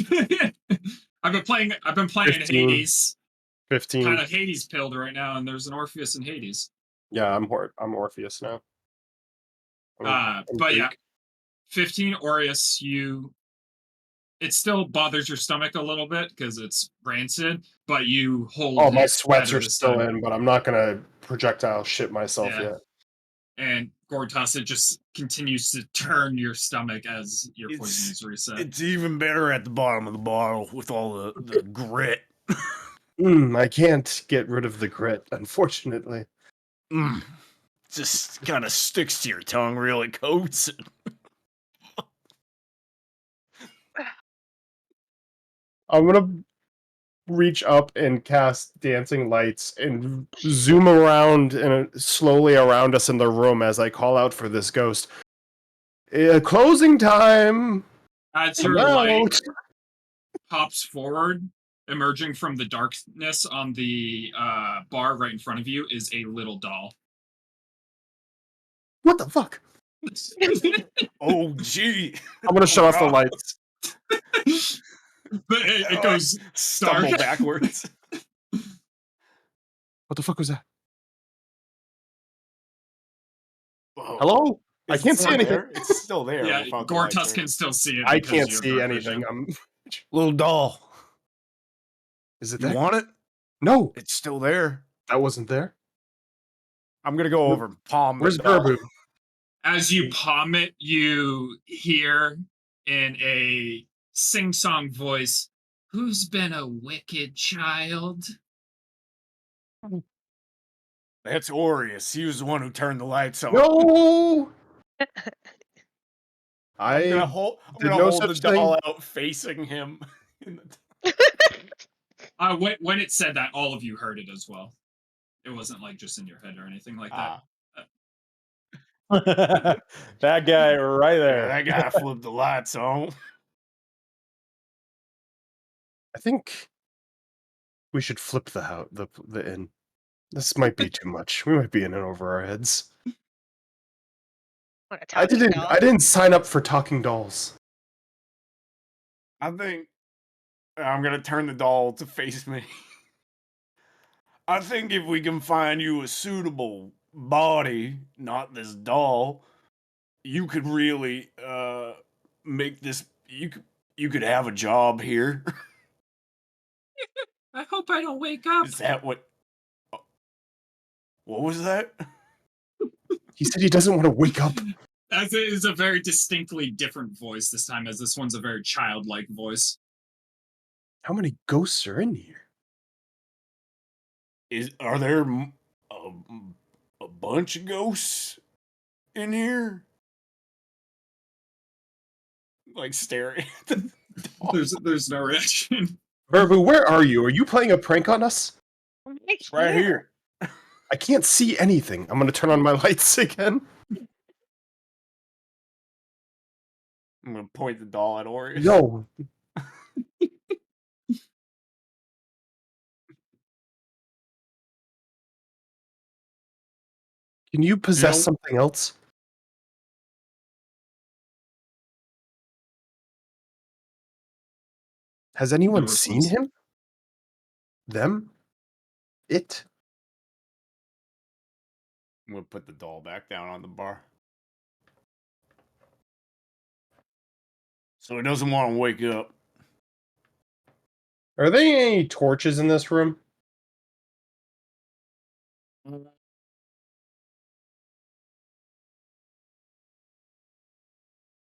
Speaker 4: I've been playing 15. Hades.
Speaker 5: 15.
Speaker 4: Kind of Hades pilled right now, and there's an Orpheus in Hades.
Speaker 5: Yeah, I'm Orpheus now.
Speaker 4: I'm but yeah, 15 Aureus, it still bothers your stomach a little bit because it's rancid, but you hold.
Speaker 5: Oh, my sweats are still in, but I'm not gonna projectile shit myself yet.
Speaker 4: And Gortas, it just continues to turn your stomach as your poison is reset.
Speaker 3: It's even better at the bottom of the bottle with all the grit.
Speaker 5: I can't get rid of the grit, unfortunately.
Speaker 3: Just kind of sticks to your tongue, really coats it.
Speaker 5: I'm gonna reach up and cast dancing lights and zoom around and slowly around us in the room as I call out for this ghost. Closing time.
Speaker 4: As your light pops forward, emerging from the darkness on the bar right in front of you is a little doll.
Speaker 5: What the fuck?
Speaker 3: Oh, gee.
Speaker 5: I'm gonna shut off the lights.
Speaker 4: But it goes
Speaker 3: stumble
Speaker 4: dark.
Speaker 3: backwards.
Speaker 5: What the fuck was that?
Speaker 3: Whoa.
Speaker 5: Hello? I can't see anything.
Speaker 3: There? It's still there.
Speaker 4: Yeah, Gortas can still see it.
Speaker 5: I can't see anything. I'm
Speaker 3: little doll.
Speaker 5: Is it
Speaker 3: you
Speaker 5: there?
Speaker 3: Want it?
Speaker 5: No.
Speaker 3: It's still there.
Speaker 5: That wasn't there.
Speaker 3: I'm gonna go over and palm.
Speaker 5: Where's Verbu?
Speaker 4: As you palm it, you hear in a sing-song voice, "Who's been a wicked child?"
Speaker 3: That's Aureus. He was the one who turned the lights on.
Speaker 5: No.
Speaker 3: I'm gonna hold the doll out facing him.
Speaker 4: When it said that, all of you heard it as well. It wasn't like just in your head or anything like that.
Speaker 1: That guy right there.
Speaker 3: Yeah, that guy flipped the lights on.
Speaker 5: I think we should flip the inn. This might be too much. We might be in and over our heads. I didn't sign up for talking dolls.
Speaker 3: I think I'm gonna turn the doll to face me. I think if we can find you a suitable body, not this doll, you could really make this. You could have a job here.
Speaker 4: I hope I don't wake up.
Speaker 3: Is that what? What was that?
Speaker 5: He said he doesn't want to wake up.
Speaker 4: As it is a very distinctly different voice this time, as this one's a very childlike voice.
Speaker 5: How many ghosts are in here?
Speaker 3: Are there a bunch of ghosts in here? Like staring at the doll.
Speaker 4: There's no reaction.
Speaker 5: Verbu, where are you? Are you playing a prank on us?
Speaker 3: It's right here.
Speaker 5: I can't see anything. I'm gonna turn on my lights again.
Speaker 3: I'm gonna point the doll at Orius.
Speaker 5: No. Can you possess something else? Has anyone seen him? Them? It?
Speaker 3: I'm gonna put the doll back down on the bar. So he doesn't want to wake up.
Speaker 5: Are there any torches in this room?
Speaker 4: I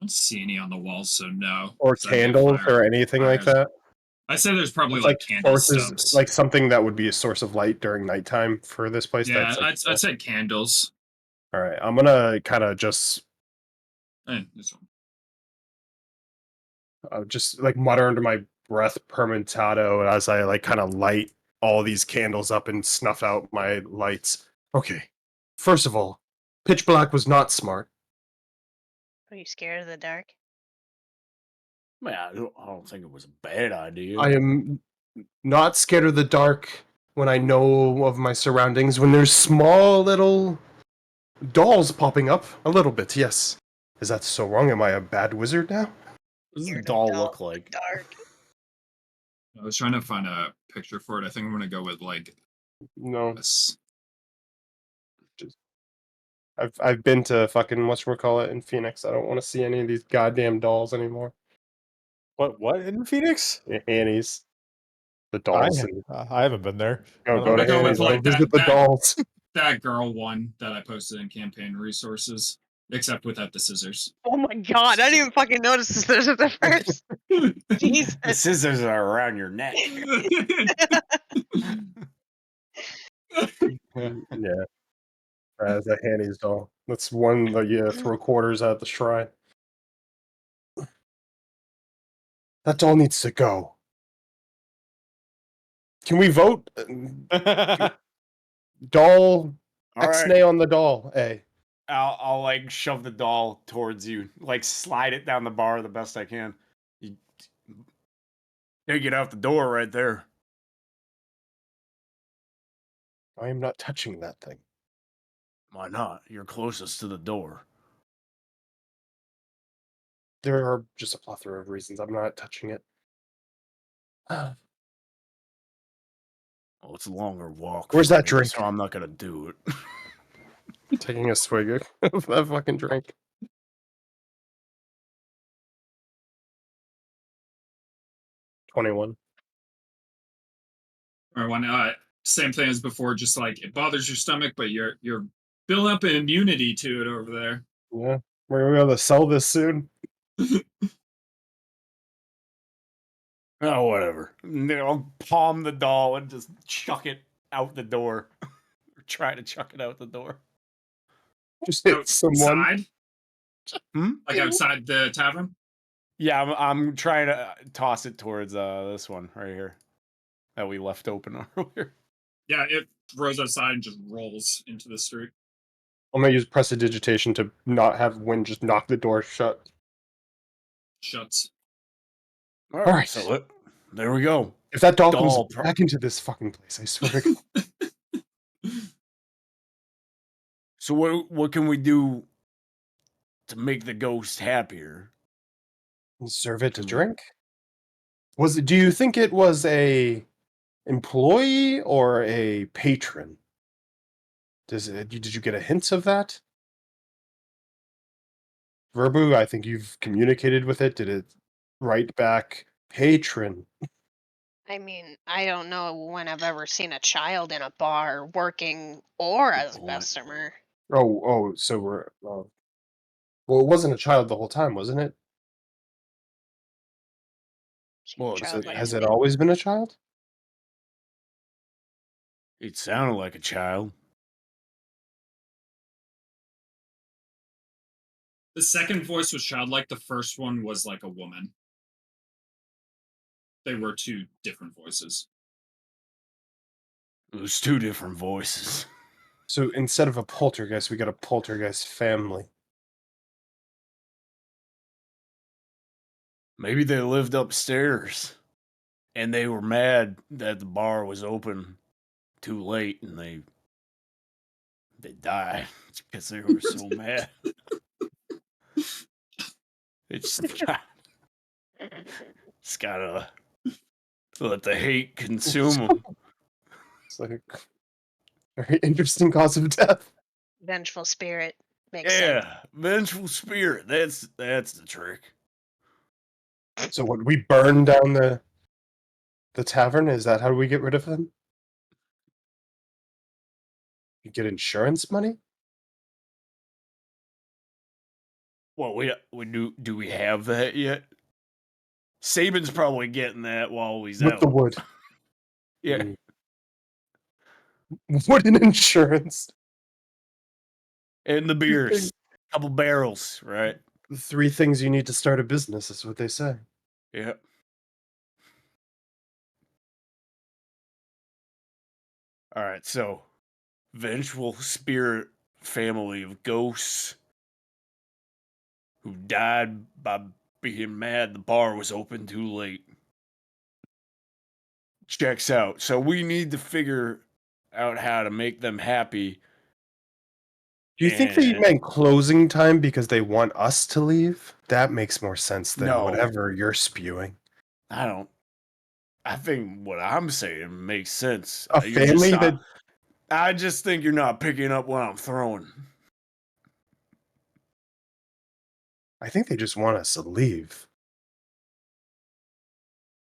Speaker 4: don't see any on the walls, so no.
Speaker 5: Or candles or anything like that?
Speaker 4: I say there's probably
Speaker 5: It's
Speaker 4: like candle
Speaker 5: sources,
Speaker 4: stubs.
Speaker 5: like something that would be a source of light during nighttime for this place.
Speaker 4: Yeah,
Speaker 5: that's
Speaker 4: I'd say candles.
Speaker 5: All right, I'm gonna kind of just
Speaker 4: This one.
Speaker 5: just like mutter under my breath permentato as I like kind of light all these candles up and snuff out my lights. Okay, first of all, pitch black was not smart.
Speaker 2: Are you scared of the dark?
Speaker 3: Man, I don't think it was a bad idea.
Speaker 5: I am not scared of the dark when I know of my surroundings. When there's small little dolls popping up, a little bit, yes. Is that so wrong? Am I a bad wizard now?
Speaker 3: What does the doll look like?
Speaker 2: Dark.
Speaker 4: I was trying to find a picture for it. I think I'm gonna go with like
Speaker 5: No.
Speaker 4: this.
Speaker 5: I've been to fucking whatchamacallit in Phoenix. I don't want to see any of these goddamn dolls anymore.
Speaker 1: What in Phoenix?
Speaker 5: Annie's. The dolls.
Speaker 1: I haven't been there.
Speaker 5: Go
Speaker 1: I don't
Speaker 5: to
Speaker 1: know.
Speaker 5: Annie's.
Speaker 4: like
Speaker 5: Go visit the dolls.
Speaker 4: That girl one that I posted in campaign resources, except without the scissors.
Speaker 2: Oh my god, I didn't even fucking notice the scissors at first. Jesus.
Speaker 3: The scissors are around your neck.
Speaker 5: Yeah. As a Annie's doll. That's one that you throw quarters at the shrine. That doll needs to go. Can we vote? Doll. X-nay on the doll. A.
Speaker 3: I'll like shove the doll towards you, like slide it down the bar the best I can. You take it out the door right there.
Speaker 5: I am not touching that thing.
Speaker 3: Why not? You're closest to the door.
Speaker 5: There are just a plethora of reasons I'm not touching it.
Speaker 3: Well, it's a longer walk.
Speaker 5: Where's
Speaker 3: for
Speaker 5: that
Speaker 3: me,
Speaker 5: drink?
Speaker 3: So I'm not gonna do it.
Speaker 5: Taking a swig of that fucking drink. $21.
Speaker 4: Or one, same thing as before. Just like it bothers your stomach, but you're building up an immunity to it over there.
Speaker 5: Yeah, we're gonna be able to sell this soon.
Speaker 3: Oh, whatever. I'll palm the doll and just chuck it out the door. Or try to chuck it out the door.
Speaker 5: Just hit someone.
Speaker 4: Outside? Like outside the tavern?
Speaker 3: Yeah, I'm trying to toss it towards this one right here that we left open earlier.
Speaker 4: Yeah, it throws outside and just rolls into the street.
Speaker 5: I'm gonna use prestidigitation to not have wind just knock the door shut.
Speaker 4: Shuts.
Speaker 3: All right, so there we go.
Speaker 5: If that doll comes back into this fucking place, I swear to God.
Speaker 3: So what can we do to make the ghost happier?
Speaker 5: Serve it to drink. Do you think it was a employee or a patron? Did you get a hint of that? Verbu, I think you've communicated with it. Did it write back patron?
Speaker 2: I mean, I don't know when I've ever seen a child in a bar working or as a customer.
Speaker 5: So we're well, it wasn't a child the whole time, wasn't it?
Speaker 3: Well,
Speaker 2: Childlike
Speaker 5: Has
Speaker 2: to
Speaker 5: it
Speaker 2: me.
Speaker 5: always been a child?
Speaker 3: it sounded like a child.
Speaker 4: The second voice was childlike. The first one was like a woman. They were two different voices.
Speaker 3: It was two different voices.
Speaker 5: So instead of a poltergeist, we got a poltergeist family.
Speaker 3: Maybe they lived upstairs, and they were mad that the bar was open too late, and they died because they were so mad. It's gotta let the hate consume them.
Speaker 5: It's like a very interesting cause of death.
Speaker 2: Vengeful spirit makes sense.
Speaker 3: Yeah, vengeful spirit. That's the trick.
Speaker 5: So what? We burn down the tavern? Is that how we get rid of them? You get insurance money?
Speaker 3: Well, we do we have that yet? Saban's probably getting that while he's
Speaker 5: With
Speaker 3: out.
Speaker 5: the wood.
Speaker 3: Yeah,
Speaker 5: Wooden insurance.
Speaker 3: and the beers, couple barrels, right?
Speaker 5: The 3 things you need to start a business is what they say.
Speaker 3: Yeah. All right, so vengeful spirit family of ghosts who died by being mad the bar was open too late. Checks out. So we need to figure out how to make them happy.
Speaker 5: Do you think they meant closing time because they want us to leave? That makes more sense than whatever you're spewing.
Speaker 3: I think what I'm saying makes sense.
Speaker 5: A family that
Speaker 3: I just think you're not picking up what I'm throwing.
Speaker 5: I think they just want us to leave.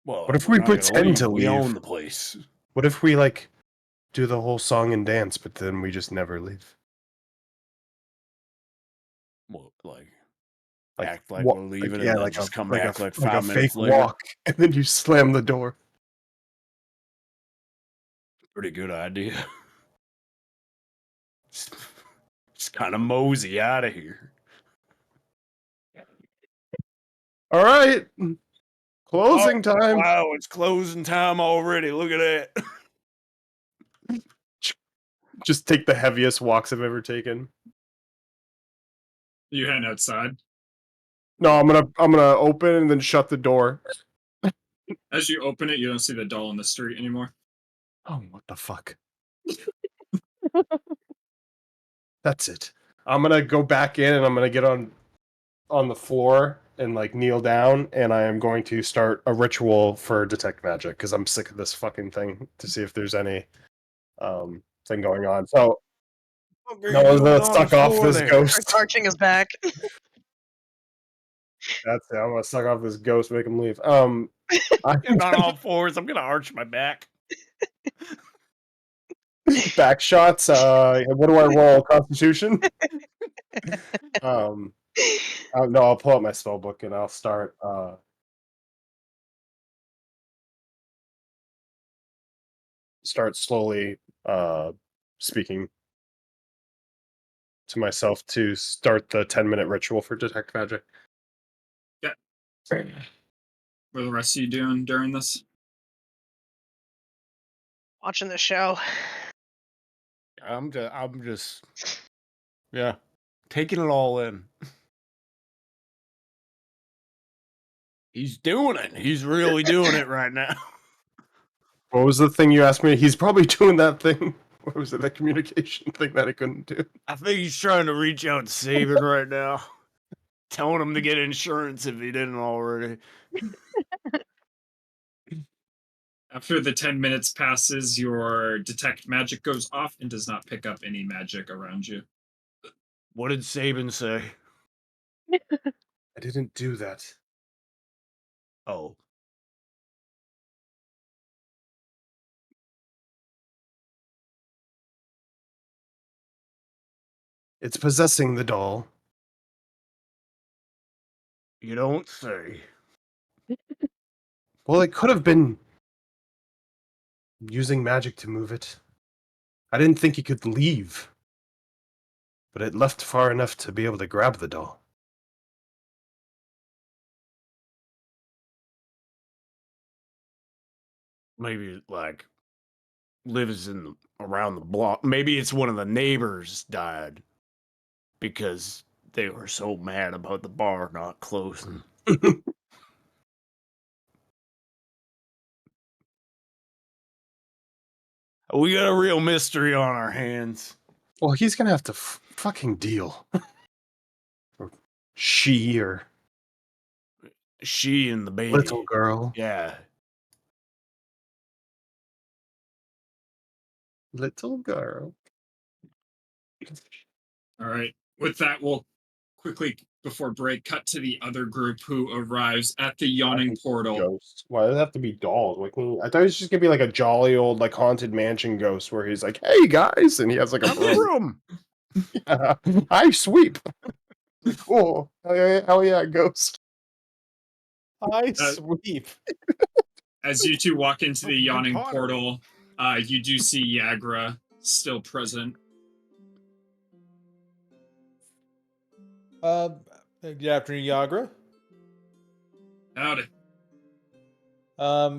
Speaker 3: Well,
Speaker 5: What if we pretend to
Speaker 3: we
Speaker 5: leave?
Speaker 3: own the place.
Speaker 5: What if we like do the whole song and dance, but then we just never leave?
Speaker 3: Well, like
Speaker 5: Like
Speaker 3: act like we're leaving and then just come back like 5 minutes
Speaker 5: fake
Speaker 3: later.
Speaker 5: walk, and then you slam the door.
Speaker 3: Pretty good idea. Just kind of mosey out of here.
Speaker 5: All right, closing time.
Speaker 3: Wow, it's closing time already. Look at that.
Speaker 5: Just take the heaviest walks I've ever taken.
Speaker 4: You heading outside?
Speaker 5: No, I'm gonna open and then shut the door.
Speaker 4: As you open it, you don't see the doll in the street anymore.
Speaker 5: Oh, what the fuck? That's it. I'm gonna go back in and I'm gonna get on the floor and like kneel down, and I am going to start a ritual for detect magic because I'm sick of this fucking thing to see if there's any thing going on. So no one's gonna suck off this ghost.
Speaker 2: Arching his back.
Speaker 5: That's it. I'm gonna suck off this ghost, make him leave.
Speaker 3: I'm on all fours. I'm gonna arch my back.
Speaker 5: Back shots. What do I roll? Constitution. No, I'll pull up my spell book and I'll start. Start slowly speaking to myself to start the 10-minute ritual for detect magic.
Speaker 4: Yeah. What are the rest of you doing during this?
Speaker 2: Watching the show.
Speaker 3: I'm just yeah, taking it all in. He's doing it. He's really doing it right now.
Speaker 5: What was the thing you asked me? He's probably doing that thing. What was it? That communication thing that I couldn't do.
Speaker 3: I think he's trying to reach out to Saban right now, telling him to get insurance if he didn't already.
Speaker 4: After the 10 minutes passes, your detect magic goes off and does not pick up any magic around you.
Speaker 3: What did Saban say?
Speaker 5: I didn't do that.
Speaker 3: Oh.
Speaker 5: It's possessing the doll.
Speaker 3: You don't say.
Speaker 5: Well, it could have been using magic to move it. I didn't think it could leave. But it left far enough to be able to grab the doll.
Speaker 3: Maybe it, like, lives around the block. Maybe it's one of the neighbors died because they were so mad about the bar not closing. We got a real mystery on our hands.
Speaker 5: Well, he's gonna have to fucking deal. Or she or
Speaker 3: She and the baby.
Speaker 5: little girl.
Speaker 3: Yeah.
Speaker 5: Little girl.
Speaker 4: All right. With that, we'll quickly, before break, cut to the other group who arrives at the yawning portal.
Speaker 5: Ghosts. Why does it have to be dolls? Like, I thought it was just gonna be like a jolly old like haunted mansion ghost where he's like, "Hey guys," and he has like a
Speaker 3: Have a
Speaker 5: broom.
Speaker 3: room.
Speaker 5: I sweep. Cool. Hell yeah, ghost.
Speaker 1: I sweep.
Speaker 4: As you two walk into the
Speaker 3: Good
Speaker 4: yawning
Speaker 3: pottery.
Speaker 4: portal, you do see Yagra still present.
Speaker 1: Good afternoon, Yagra.
Speaker 4: Howdy.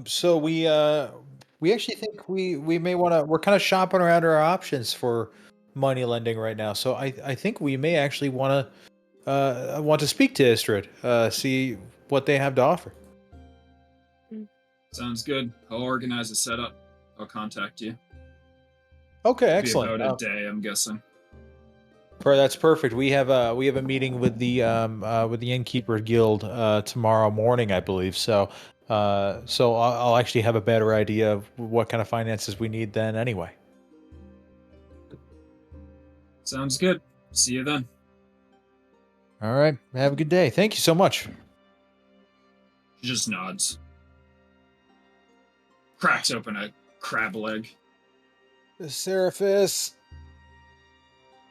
Speaker 1: So we actually think we may want to. We're kind of shopping around our options for money lending right now. So I think we may actually want to speak to Istrid, see what they have to offer.
Speaker 4: Sounds good. I'll organize a setup. I'll contact you.
Speaker 1: Okay,
Speaker 4: Be
Speaker 1: excellent.
Speaker 4: about a day, I'm guessing.
Speaker 1: That's perfect. We have a meeting with the Innkeeper Guild tomorrow morning, I believe. So I'll actually have a better idea of what kind of finances we need then anyway.
Speaker 4: Sounds good. See you then.
Speaker 1: All right. Have a good day. Thank you so much.
Speaker 4: She just nods. Cracks open a crab leg.
Speaker 1: Seraphis,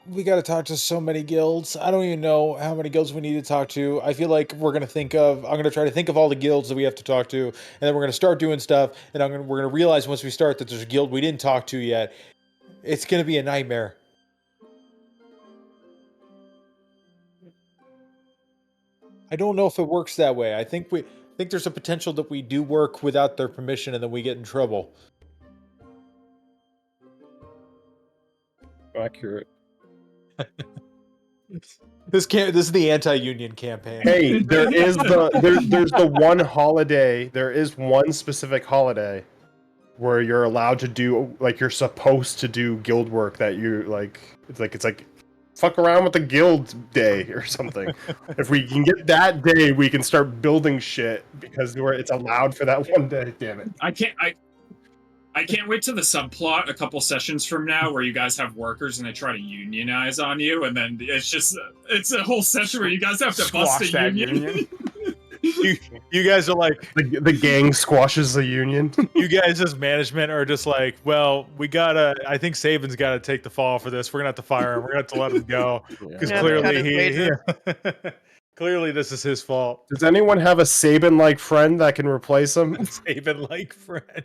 Speaker 1: we got to talk to so many guilds. I don't even know how many guilds we need to talk to. I feel like I'm going to try to think of all the guilds that we have to talk to, and then we're going to start doing stuff, and we're going to realize once we start that there's a guild we didn't talk to yet. It's going to be a nightmare. I don't know if it works that way. I think there's a potential that we do work without their permission and then we get in trouble.
Speaker 5: Accurate.
Speaker 1: This is the anti-union campaign.
Speaker 5: Hey, there's the one holiday. There is one specific holiday where you're allowed to do, like, you're supposed to do guild work that you like. It's like fuck around with the guild day or something. If we can get that day, we can start building shit because it's allowed for that one day. Damn it!
Speaker 4: I can't wait to the subplot a couple sessions from now where you guys have workers and they try to unionize on you, and then it's a whole session where you guys have to bust a union.
Speaker 1: You guys are like
Speaker 5: the gang squashes the union.
Speaker 1: You guys as management are just like, well, I think Saban's gotta take the fall for this. We're gonna have to fire him. We're gonna have to let him go. Because clearly this is his fault.
Speaker 5: Does anyone have a Saban-like friend that can replace him?
Speaker 1: Saban-like friend.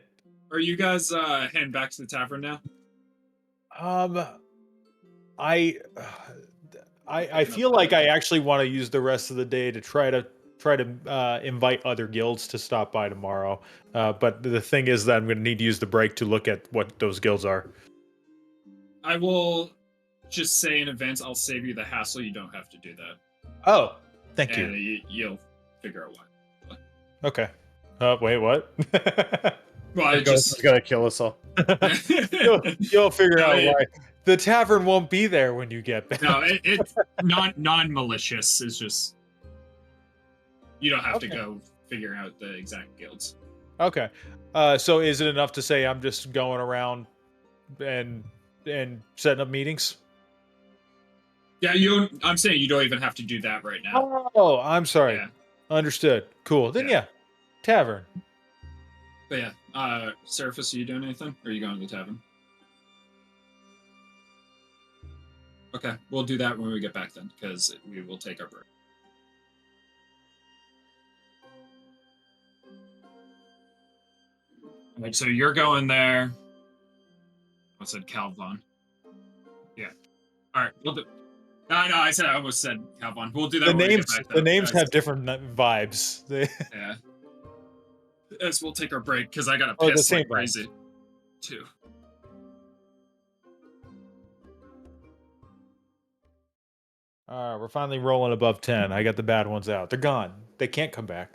Speaker 4: Are you guys heading back to the tavern now?
Speaker 1: I feel like I actually want to use the rest of the day to try to invite other guilds to stop by tomorrow. But the thing is that I'm going to need to use the break to look at what those guilds are.
Speaker 4: I will just say in advance, I'll save you the hassle. You don't have to do that.
Speaker 1: Oh, thank you.
Speaker 4: And you'll figure out why.
Speaker 1: Okay. Wait, what?
Speaker 4: Well, I
Speaker 5: Ghost is gonna kill us all.
Speaker 1: You'll figure out why. The tavern won't be there when you get back.
Speaker 4: No, it's non-malicious. It's just you don't have to go figure out the exact guilds.
Speaker 1: Okay. So is it enough to say I'm just going around and setting up meetings?
Speaker 4: Yeah, you don't. I'm saying you don't even have to do that right now.
Speaker 1: Oh, I'm sorry.
Speaker 4: Yeah,
Speaker 1: Understood. Cool. Then
Speaker 4: yeah.
Speaker 1: yeah, tavern.
Speaker 4: But yeah, Seraphis, are you doing anything? Or are you going to the tavern? Okay, we'll do that when we get back then, because we will take our break. All right, so you're going there. I said Calvon. Yeah. All right, we'll do. No, I said I almost said Calvon. We'll do that when we get back.
Speaker 1: The
Speaker 4: Though.
Speaker 1: names have different vibes.
Speaker 4: Yeah. Yes, we'll take our break because I gotta
Speaker 1: Or the
Speaker 4: piss
Speaker 1: same
Speaker 4: like crazy, too.
Speaker 1: We're finally rolling above 10. I got the bad ones out. They're gone. They can't come back.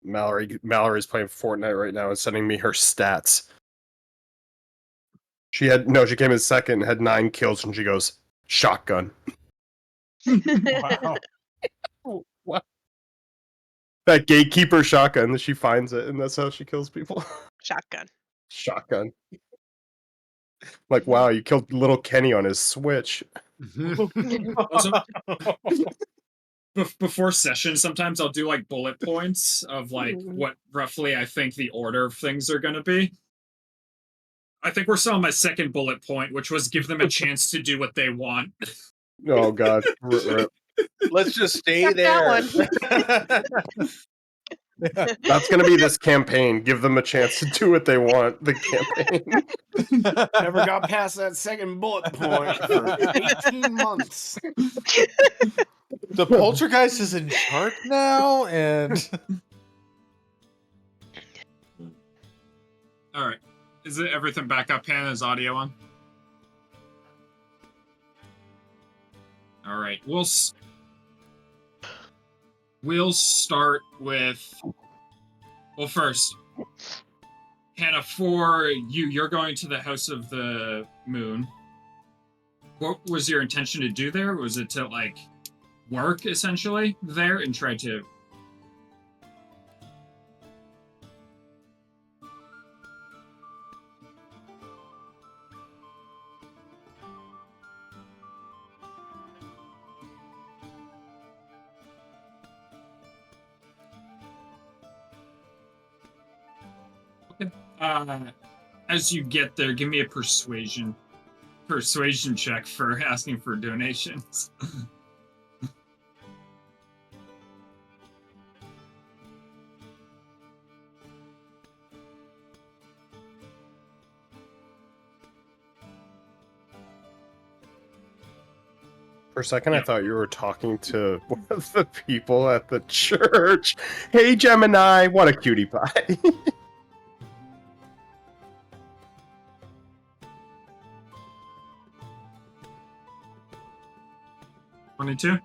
Speaker 5: Mallory's playing Fortnite right now and sending me her stats. She came in second, had 9 kills, and she goes, shotgun.
Speaker 1: Wow.
Speaker 5: What? That gatekeeper shotgun, she finds it, and that's how she kills people.
Speaker 2: Shotgun.
Speaker 5: Shotgun. Like, wow, you killed little Kenny on his Switch.
Speaker 4: Also, before session, sometimes I'll do like bullet points of like what roughly I think the order of things are going to be. I think we're still on my second bullet point, which was give them a chance to do what they want.
Speaker 5: Oh, God.
Speaker 1: Let's just stay
Speaker 2: Got
Speaker 1: there.
Speaker 2: that
Speaker 5: That's going to be this campaign. Give them a chance to do what they want. The campaign.
Speaker 3: Never got past that second bullet point for 18 months.
Speaker 1: The poltergeist is in charge now, and
Speaker 4: All right. Is it everything back up? Hannah's audio on? All right. We'll start with... Well, first, Hannah, for you're going to the House of the Moon. What was your intention to do there? Was it to, like, work, essentially, there and try to... As you get there, give me a persuasion check for asking for donations.
Speaker 5: For a second, I thought you were talking to one of the people at the church. Hey, Gemini, what a cutie pie.
Speaker 4: 22.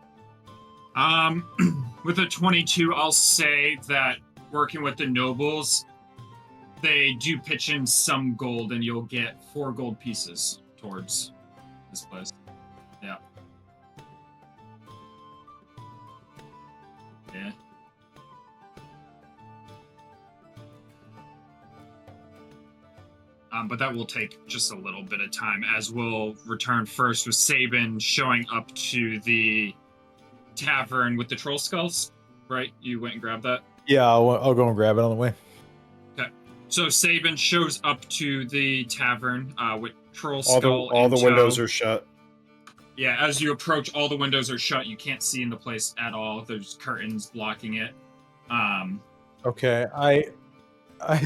Speaker 4: With a 22, I'll say that working with the nobles, they do pitch in some gold, and you'll get 4 gold pieces towards this place. Yeah. Yeah. But that will take just a little bit of time, as we'll return first with Sabin showing up to the tavern with the Trollskulls, right? You went and grabbed that?
Speaker 1: yeah, I'll go and grab it on the way.
Speaker 4: Okay. So Sabin shows up to the tavern with Trollskull.
Speaker 5: All the windows are shut.
Speaker 4: Yeah, as you approach, all the windows are shut. You can't see in the place at all. There's curtains blocking it.
Speaker 1: Okay, I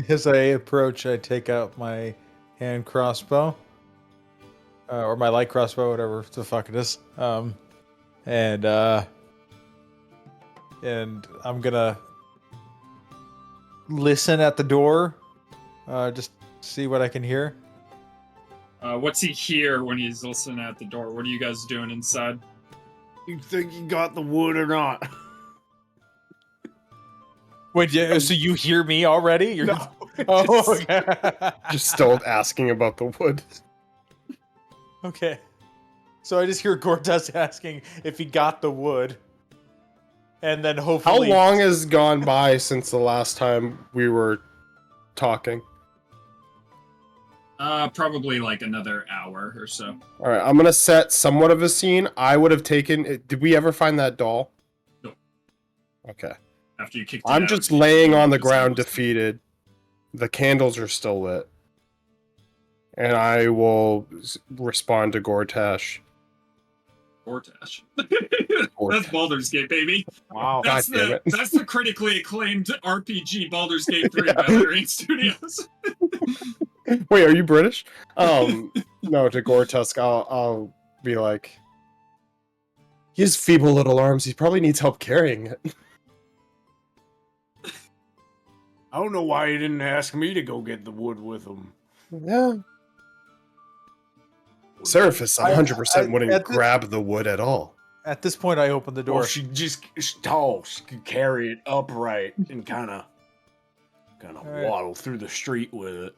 Speaker 1: as I approach, I take out my hand crossbow, or my light crossbow, whatever the fuck it is, and I'm gonna listen at the door, just see what I can hear.
Speaker 4: What's he hear when he's listening at the door? What are you guys doing inside?
Speaker 3: You think you got the wood or not?
Speaker 1: Wait, yeah, so you hear me already? You're...
Speaker 5: No.
Speaker 1: Oh, okay.
Speaker 5: Just still asking about the wood.
Speaker 1: Okay. So I just hear Gortaz asking if he got the wood. And then hopefully...
Speaker 5: How long has gone by since the last time we were talking?
Speaker 4: Probably like another hour or so.
Speaker 5: Alright, I'm gonna set somewhat of a scene. I would have taken... Did we ever find that doll?
Speaker 4: No.
Speaker 5: Okay.
Speaker 4: After you kicked it
Speaker 5: I'm
Speaker 4: out,
Speaker 5: just laying on the ground defeated. The candles are still lit. And I will respond to Gortash.
Speaker 4: Gortash. That's Baldur's Gate, baby.
Speaker 3: Wow.
Speaker 4: That's the critically acclaimed RPG Baldur's Gate 3 by Larian Studios.
Speaker 5: Wait, are you British? No, to Gortusk, I'll be like, he has feeble little arms. He probably needs help carrying it.
Speaker 3: I don't know why he didn't ask me to go get the wood with him.
Speaker 5: Yeah. Seraphis 100% wouldn't grab the wood at all.
Speaker 1: At this point, I open the door.
Speaker 3: Well, she could carry it upright and kind of Kind of
Speaker 1: right.
Speaker 3: waddle through the street with it.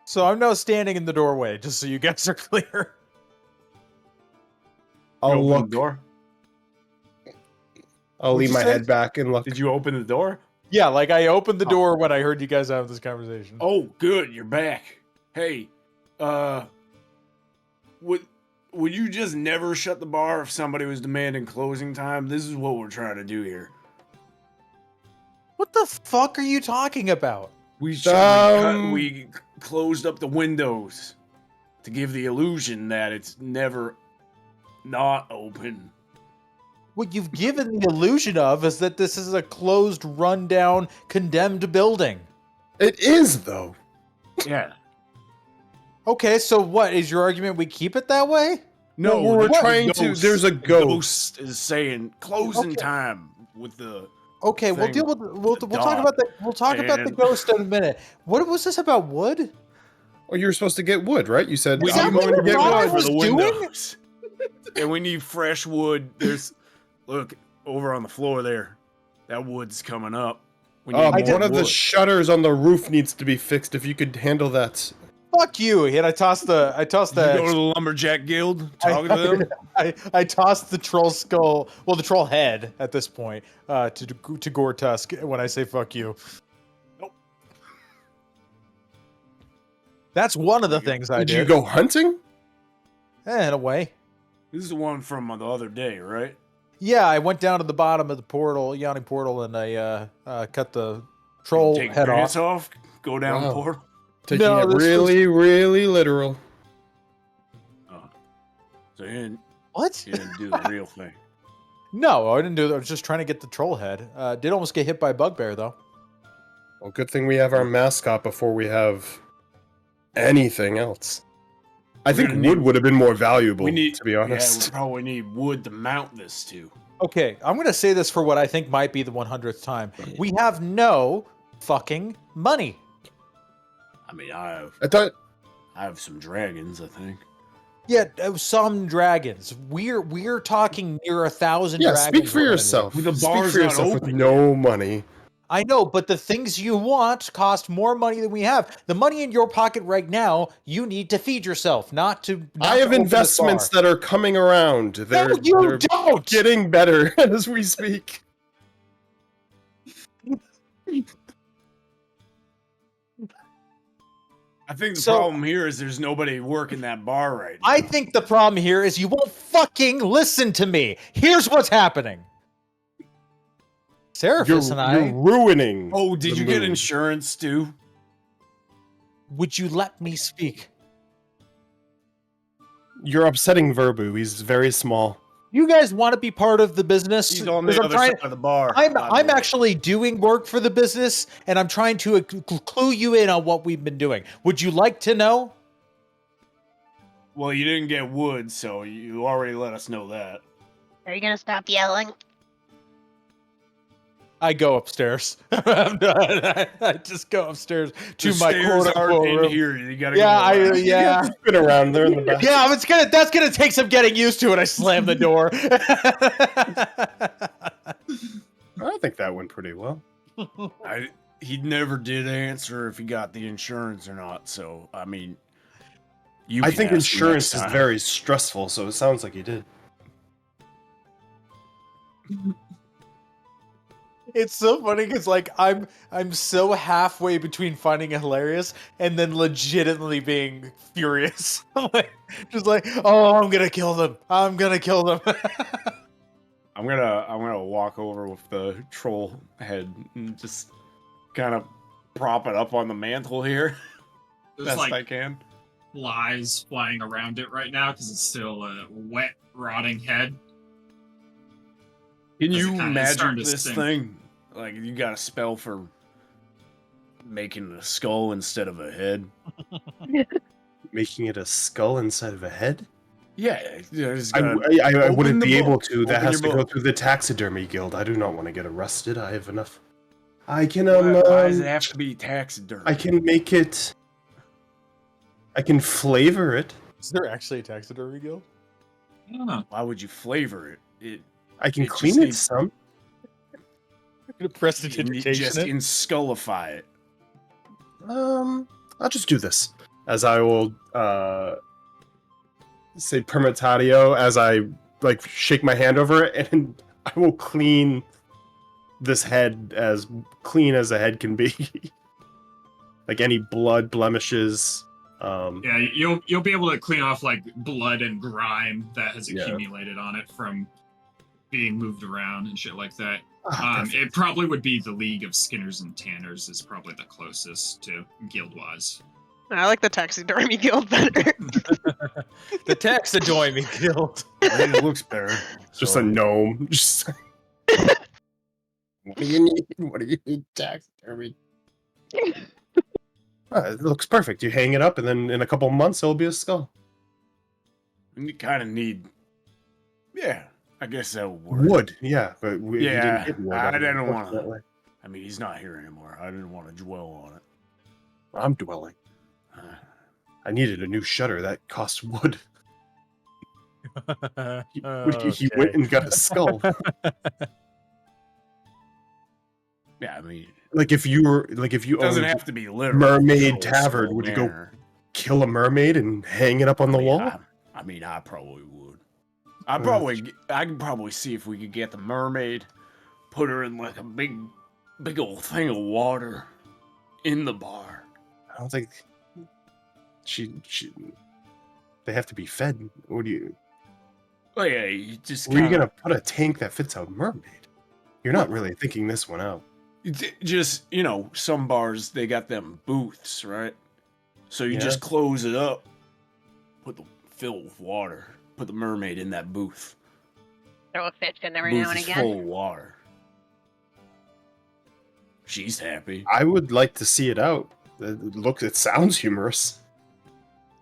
Speaker 1: So I'm now standing in the doorway, just so you guys are clear.
Speaker 3: You
Speaker 5: I'll
Speaker 3: open
Speaker 5: look.
Speaker 3: the door.
Speaker 5: I'll
Speaker 1: What'd
Speaker 5: lean
Speaker 1: you
Speaker 5: my
Speaker 1: say?
Speaker 5: head back and look.
Speaker 3: Did you open the door?
Speaker 1: Yeah, like I opened the
Speaker 3: Oh.
Speaker 1: door when I heard you guys have this conversation.
Speaker 3: Oh, good, you're back. Hey, would you just never shut the bar if somebody was demanding closing time? This is what we're trying to do here.
Speaker 1: What the fuck are you talking about?
Speaker 3: We
Speaker 5: Um,
Speaker 3: closed up the windows to give the illusion that it's never not open.
Speaker 1: What you've given the illusion of is that this is a closed, rundown, condemned building.
Speaker 5: It is though.
Speaker 3: Yeah.
Speaker 1: Okay, so what is your argument? We keep it that way?
Speaker 3: No,
Speaker 5: Well, we're
Speaker 3: the
Speaker 5: trying to- there's a
Speaker 3: the
Speaker 5: ghost.
Speaker 3: is saying closing
Speaker 1: Okay.
Speaker 3: time with the.
Speaker 1: Okay, we'll
Speaker 3: Thing,
Speaker 1: deal with we'll talk
Speaker 3: dog,
Speaker 1: about the
Speaker 3: and-
Speaker 1: ghost in a minute. What was this about wood?
Speaker 5: Well, you were supposed to get wood, right? You said
Speaker 3: We
Speaker 1: Is that
Speaker 5: I'm
Speaker 1: what
Speaker 5: going to
Speaker 1: you
Speaker 5: get
Speaker 1: thought I
Speaker 5: wood.
Speaker 1: was doing?
Speaker 3: windows. And we need fresh wood. There's look over on the floor there. That wood's coming up. We need
Speaker 5: One
Speaker 3: more
Speaker 5: of the
Speaker 3: wood.
Speaker 5: shutters on the roof needs to be fixed. If you could handle that.
Speaker 1: Fuck you! And I tossed the
Speaker 3: Did you go to
Speaker 1: the
Speaker 3: the lumberjack guild. Talk to them.
Speaker 1: I tossed the troll skull, well, the troll head at this point, to Gore Tusk when I say fuck you.
Speaker 3: Nope.
Speaker 1: That's one of the things I
Speaker 5: Did
Speaker 1: did.
Speaker 5: you go hunting?
Speaker 1: In a way.
Speaker 3: This is the one from the other day, right?
Speaker 1: Yeah, I went down to the bottom of the portal, yawning portal, and I cut the troll
Speaker 3: Take
Speaker 1: head
Speaker 3: your pants
Speaker 1: off.
Speaker 3: off. Go down
Speaker 5: Wow.
Speaker 3: portal.
Speaker 5: Taking
Speaker 1: No,
Speaker 5: it
Speaker 1: this
Speaker 5: really literal.
Speaker 3: So you
Speaker 1: What?
Speaker 3: didn't do the real thing.
Speaker 1: No, I didn't do that. I was just trying to get the troll head. Did almost get hit by a bugbear, though.
Speaker 5: Well, good thing we have our mascot before we have anything else. I think
Speaker 3: gonna
Speaker 5: wood
Speaker 3: need-
Speaker 5: would have been more valuable,
Speaker 3: We need
Speaker 5: to be
Speaker 3: Yeah,
Speaker 5: honest.
Speaker 3: we probably need wood to mount this to.
Speaker 1: Okay, I'm going to say this for what I think might be the 100th time. We have no fucking money.
Speaker 3: I mean, I
Speaker 5: I thought
Speaker 3: have some dragons, I think.
Speaker 1: Yeah, some dragons. We're talking near 1,000
Speaker 5: yeah,
Speaker 1: dragons.
Speaker 5: speak for
Speaker 1: we're gonna
Speaker 5: yourself.
Speaker 3: Well, the
Speaker 5: Speak
Speaker 3: bar's
Speaker 5: for
Speaker 3: not
Speaker 5: yourself with
Speaker 3: open
Speaker 5: no money.
Speaker 1: need. I know, but the things you want cost more money than we have. The money in your pocket right now, you need to feed yourself, not to. Not
Speaker 5: I
Speaker 1: to
Speaker 5: have
Speaker 1: open this
Speaker 5: investments
Speaker 1: bar.
Speaker 5: that are coming around. They're,
Speaker 1: No, you
Speaker 5: they're
Speaker 1: don't.
Speaker 5: getting better as we speak.
Speaker 3: I think the
Speaker 1: So-
Speaker 3: problem here is there's nobody working that bar right now.
Speaker 1: I think the problem here is you won't fucking listen to me. Here's what's happening. Seraphis and I.
Speaker 5: You're ruining.
Speaker 3: Oh, did
Speaker 5: the
Speaker 3: you get
Speaker 5: mood.
Speaker 3: insurance too?
Speaker 1: Would you let me speak?
Speaker 5: You're upsetting Verbu. He's very small.
Speaker 1: You guys want to be part of the business?
Speaker 3: He's on
Speaker 1: 'Cause
Speaker 3: the
Speaker 1: I'm
Speaker 3: other
Speaker 1: trying-
Speaker 3: side of the bar.
Speaker 1: I'm
Speaker 3: by the
Speaker 1: I'm
Speaker 3: way.
Speaker 1: actually doing work for the business, and I'm trying to clue you in on what we've been doing. Would you like to know?
Speaker 3: Well, you didn't get wood, so you already let us know that.
Speaker 2: Are you gonna stop yelling?
Speaker 1: I go upstairs. I'm done. I just go upstairs to
Speaker 3: The
Speaker 1: my
Speaker 3: stairs
Speaker 1: quote
Speaker 3: aren't
Speaker 1: unquote
Speaker 3: in
Speaker 1: room.
Speaker 3: here. You gotta
Speaker 1: Yeah,
Speaker 3: go. around.
Speaker 1: yeah.
Speaker 5: Been around there in the back.
Speaker 1: Yeah, that's gonna take some getting used to, and I slam the door.
Speaker 5: I think that went pretty well.
Speaker 3: He never did answer if he got the insurance or not. So I mean, you.
Speaker 5: I
Speaker 3: can
Speaker 5: think
Speaker 3: ask him
Speaker 5: insurance
Speaker 3: next
Speaker 5: is
Speaker 3: time.
Speaker 5: very stressful, so it sounds like he did.
Speaker 1: It's so funny because like I'm so halfway between finding it hilarious and then legitimately being furious. I'm like, just like, oh, I'm gonna kill them. I'm gonna kill them.
Speaker 3: I'm gonna walk over with the troll head and just kind of prop it up on the mantle here
Speaker 4: There's
Speaker 3: best
Speaker 4: like
Speaker 3: I can.
Speaker 4: flies flying around it right now because it's still a wet, rotting head.
Speaker 3: Can
Speaker 4: Does it
Speaker 3: you
Speaker 4: kinda
Speaker 3: magic
Speaker 4: start to
Speaker 3: this
Speaker 4: stink?
Speaker 3: thing? Like you got a spell for making a skull instead of a head?
Speaker 5: Making it a skull inside of a head?
Speaker 3: Yeah, it's
Speaker 5: I
Speaker 3: gotta
Speaker 5: wouldn't
Speaker 3: open the
Speaker 5: be able
Speaker 3: book.
Speaker 5: to. That
Speaker 3: Open
Speaker 5: has
Speaker 3: your
Speaker 5: to go
Speaker 3: book.
Speaker 5: through the taxidermy guild. I do not want to get arrested. I have enough. I can
Speaker 3: why does it have to be taxidermy?
Speaker 5: I can make it. I can flavor it.
Speaker 1: Is there actually a taxidermy guild?
Speaker 4: I don't know.
Speaker 3: Why would you flavor it?
Speaker 5: I can
Speaker 3: It just
Speaker 5: clean it
Speaker 3: needs-
Speaker 5: some.
Speaker 1: I'm gonna press the
Speaker 3: You need-
Speaker 1: digitation.
Speaker 3: just inskullify it.
Speaker 5: I'll just do this. As I will say permitatio as I like shake my hand over it, and I will clean this head as clean as a head can be. Like any blood blemishes.
Speaker 4: Yeah, you'll be able to clean off like blood and grime that has accumulated on it from being moved around and shit like that. It probably would be the League of Skinners and Tanners is probably the closest to guild-wise.
Speaker 2: I like the taxidermy guild better.
Speaker 1: The taxidermy guild.
Speaker 3: It looks better.
Speaker 5: Just a gnome. Just what do you need? What do you need, taxidermy? It looks perfect. You hang it up, and then in a couple of months, it'll be a skull.
Speaker 3: You kind of need... Yeah, I guess that would work.
Speaker 5: Wood, yeah. But you didn't get wood.
Speaker 3: I didn't want to... I mean, he's not here anymore. I didn't want to dwell on it.
Speaker 5: I'm dwelling. I needed a new shutter. That cost wood. He went and got a skull.
Speaker 3: Yeah, I mean...
Speaker 5: Like if you
Speaker 3: doesn't have to be literal.
Speaker 5: Mermaid Tavern, would you go kill a mermaid and hang it up on the wall?
Speaker 3: I mean, I probably would. I could probably see if we could get the mermaid, put her in like a big old thing of water in the bar.
Speaker 5: I don't think she they have to be fed. What do you?
Speaker 3: Oh yeah, you just.
Speaker 5: Where are you gonna put a tank that fits a mermaid? You're not really thinking this one out.
Speaker 3: Just, some bars, they got them booths, right? So you just close it up, fill with water, put the mermaid in that booth.
Speaker 2: Throw a fish in every now and again.
Speaker 3: Full of water. She's happy.
Speaker 5: I would like to see it out. It sounds humorous.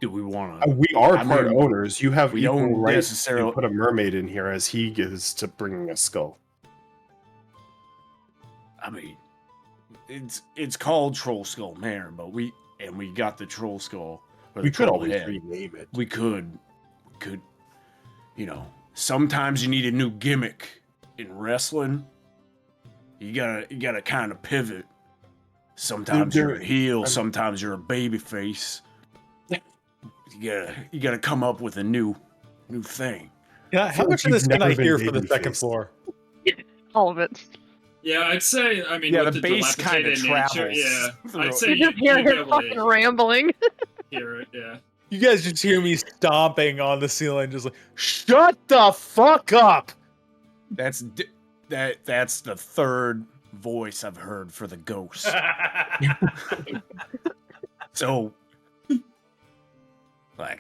Speaker 3: Do we want to?
Speaker 5: We are part owners. You have equal rights
Speaker 3: necessarily
Speaker 5: to put a mermaid in here as he is to bringing a skull.
Speaker 3: I mean, it's called Trollskull Manor, but we got the Trollskull.
Speaker 5: We could always rename it.
Speaker 3: We could, sometimes you need a new gimmick in wrestling. You gotta kind of pivot. Sometimes you're a heel, sometimes you're a baby face. You gotta come up with a new thing.
Speaker 1: Yeah, how much of this can I hear for the second floor?
Speaker 2: All of it.
Speaker 4: Yeah, I'd say. I mean,
Speaker 3: with
Speaker 4: the
Speaker 3: bass kind of travels.
Speaker 4: Yeah, I'd say
Speaker 2: you just hear him fucking rambling.
Speaker 4: Hear it, yeah.
Speaker 1: You guys just hear me stomping on the ceiling, just like, shut the fuck up.
Speaker 3: That's the third voice I've heard for the ghost. So,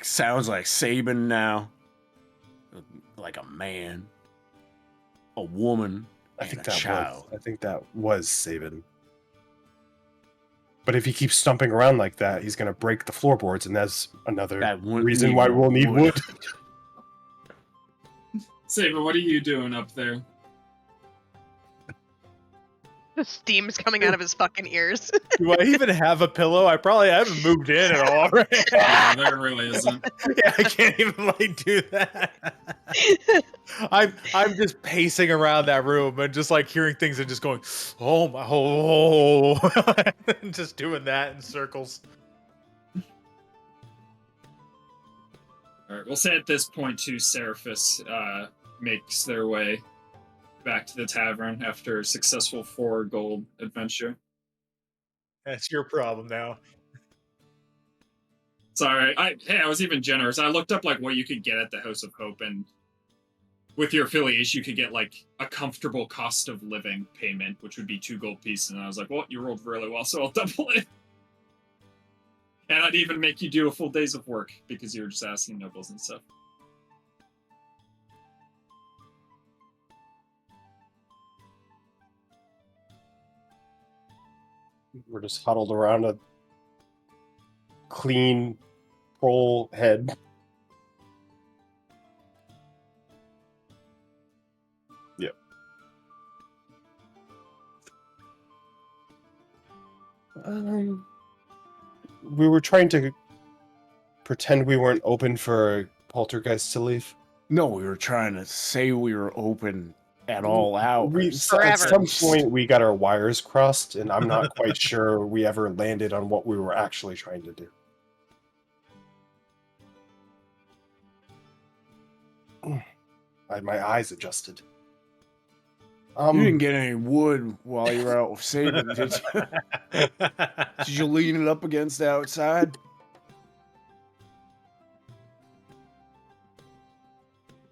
Speaker 3: sounds like Sabin now, like a man, a woman. I think
Speaker 5: that was Sabin. But if he keeps stomping around like that, he's going to break the floorboards, and that's another reason why we'll need wood.
Speaker 4: Sabin, what are you doing up there?
Speaker 2: The steam's coming out of his fucking ears.
Speaker 1: Do I even have a pillow? I haven't moved in at all. Right?
Speaker 4: Yeah, there really isn't.
Speaker 1: Yeah, I can't even do that. I'm just pacing around that room and just hearing things and just going, oh my, just doing that in circles.
Speaker 4: All right, we'll say at this point too, Seraphis makes their way back to the tavern after a successful 4 gold adventure.
Speaker 1: That's your problem now.
Speaker 4: Sorry, I was even generous. I looked up what you could get at the House of Hope, and with your affiliation, you could get a comfortable cost of living payment, which would be 2 gold pieces. And I was like, well, you rolled really well, so I'll double it. And I'd even make you do a full days of work because you were just asking nobles and stuff.
Speaker 5: We're just huddled around a clean troll head. Yep. We were trying to pretend we weren't open for Poltergeist to leave.
Speaker 3: No, we were trying to say we were open at all hours.
Speaker 5: At
Speaker 2: Forever.
Speaker 5: some point, we got our wires crossed, and I'm not quite sure we ever landed on what we were actually trying to do. My eyes adjusted.
Speaker 3: You didn't get any wood while you were out with Saban, did you? Did you lean it up against the outside?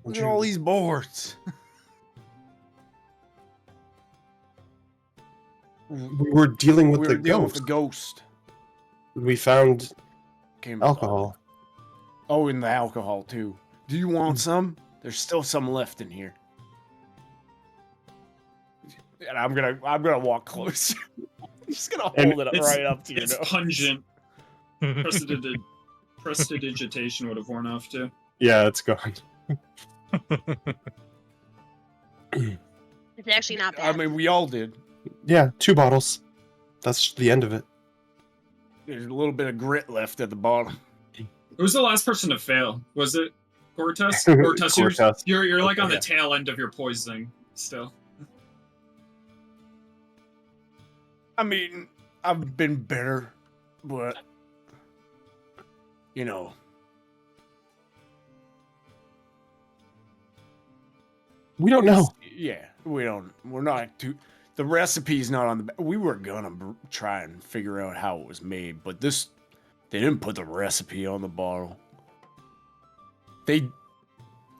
Speaker 3: Look at all these boards.
Speaker 5: We were dealing with the
Speaker 3: ghost.
Speaker 5: We found
Speaker 3: Came
Speaker 5: alcohol.
Speaker 3: Oh, and the alcohol too. Do you want some? There's still some left in here. And I'm gonna walk close. I'm just gonna hold it up right up to your nose.
Speaker 4: It's pungent. Prestidigitation would have worn off too.
Speaker 5: Yeah, it's gone.
Speaker 2: It's actually not bad.
Speaker 3: I mean, we all did.
Speaker 5: Yeah, 2 bottles. That's the end of it.
Speaker 3: There's a little bit of grit left at the bottom.
Speaker 4: Who was the last person to fail? Was it Gortas? Gortas, you're like on the tail end of your poisoning still.
Speaker 3: I mean, I've been better, but you know.
Speaker 5: We don't know.
Speaker 3: Yeah, we don't. We're not too. The recipe's not on the. We were gonna try and figure out how it was made, but they didn't put the recipe on the bottle.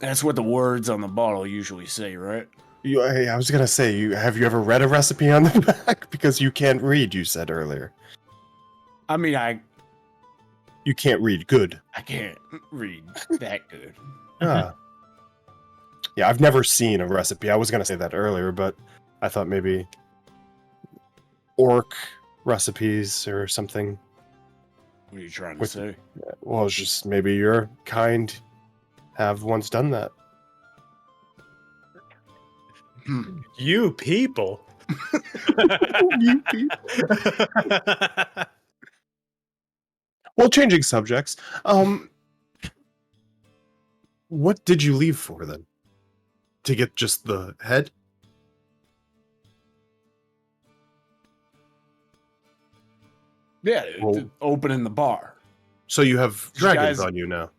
Speaker 3: That's what the words on the bottle usually say, right?
Speaker 5: I was gonna say, have you ever read a recipe on the back? Because you can't read, you said earlier.
Speaker 3: I mean,
Speaker 5: You can't read good.
Speaker 3: I can't read that good.
Speaker 5: Ah. Yeah, I've never seen a recipe. I was gonna say that earlier, but I thought maybe orc recipes or something.
Speaker 3: What are you trying to say?
Speaker 5: Well, it's just maybe your kind have once done that.
Speaker 1: You people.
Speaker 5: You people. Well, changing subjects. What did you leave for then? To get just the head?
Speaker 3: Yeah, opening the bar.
Speaker 5: So you have dragons on you now.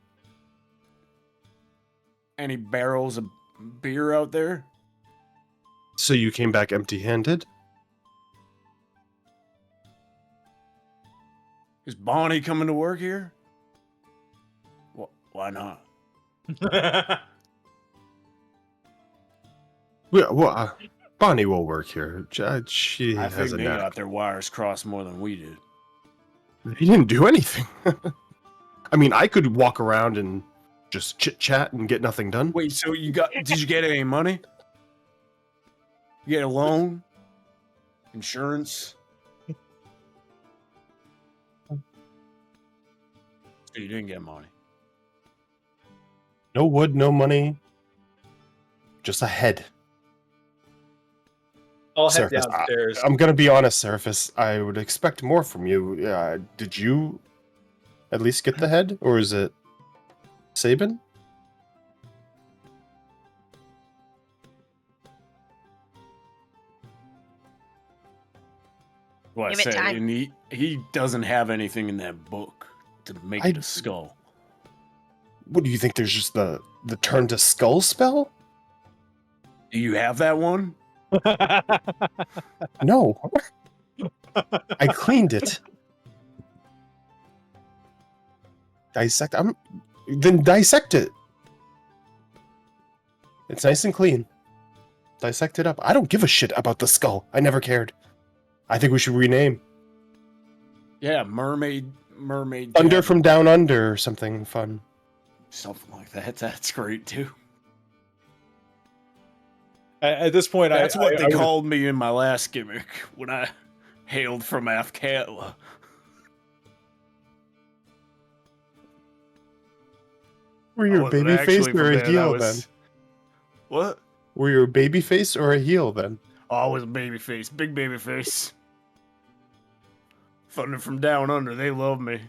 Speaker 3: Any barrels of beer out there?
Speaker 5: So you came back empty-handed?
Speaker 3: Is Bonnie coming to work here? Why not?
Speaker 5: Well, Bonnie will work here. She
Speaker 3: I
Speaker 5: has
Speaker 3: think
Speaker 5: a
Speaker 3: they
Speaker 5: knack.
Speaker 3: got their wires crossed more than we did.
Speaker 5: He didn't do anything. I mean, I could walk around and just chit-chat and get nothing done.
Speaker 3: Wait, so did you get any money? You get a loan? Insurance? So you didn't get money.
Speaker 5: No wood, no money. Just a head.
Speaker 1: I'll head
Speaker 5: Surface.
Speaker 1: downstairs.
Speaker 5: I'm gonna be honest, Surface. I would expect more from you. Did you at least get the head? Or is it Saban?
Speaker 3: Well, I
Speaker 2: Give it
Speaker 3: said,
Speaker 2: time.
Speaker 3: and he doesn't have anything in that book to make it a skull.
Speaker 5: What do you think? There's just the turn to skull spell?
Speaker 3: Do you have that one?
Speaker 5: No. I cleaned it. Dissect. Then dissect it. It's nice and clean. Dissect it up. I don't give a shit about the skull. I never cared. I think we should rename.
Speaker 3: Yeah, mermaid.
Speaker 5: Thunder
Speaker 3: Dad.
Speaker 5: from Down Under or something fun.
Speaker 3: Something like that. That's great too.
Speaker 1: At this point,
Speaker 3: That's what they called me in my last gimmick when I hailed from Afkatla.
Speaker 5: Were you a baby face or a heel then?
Speaker 3: What?
Speaker 5: Were you a baby face or a heel then?
Speaker 3: Always a baby face. Big baby face. Thunder from Down Under. They love me.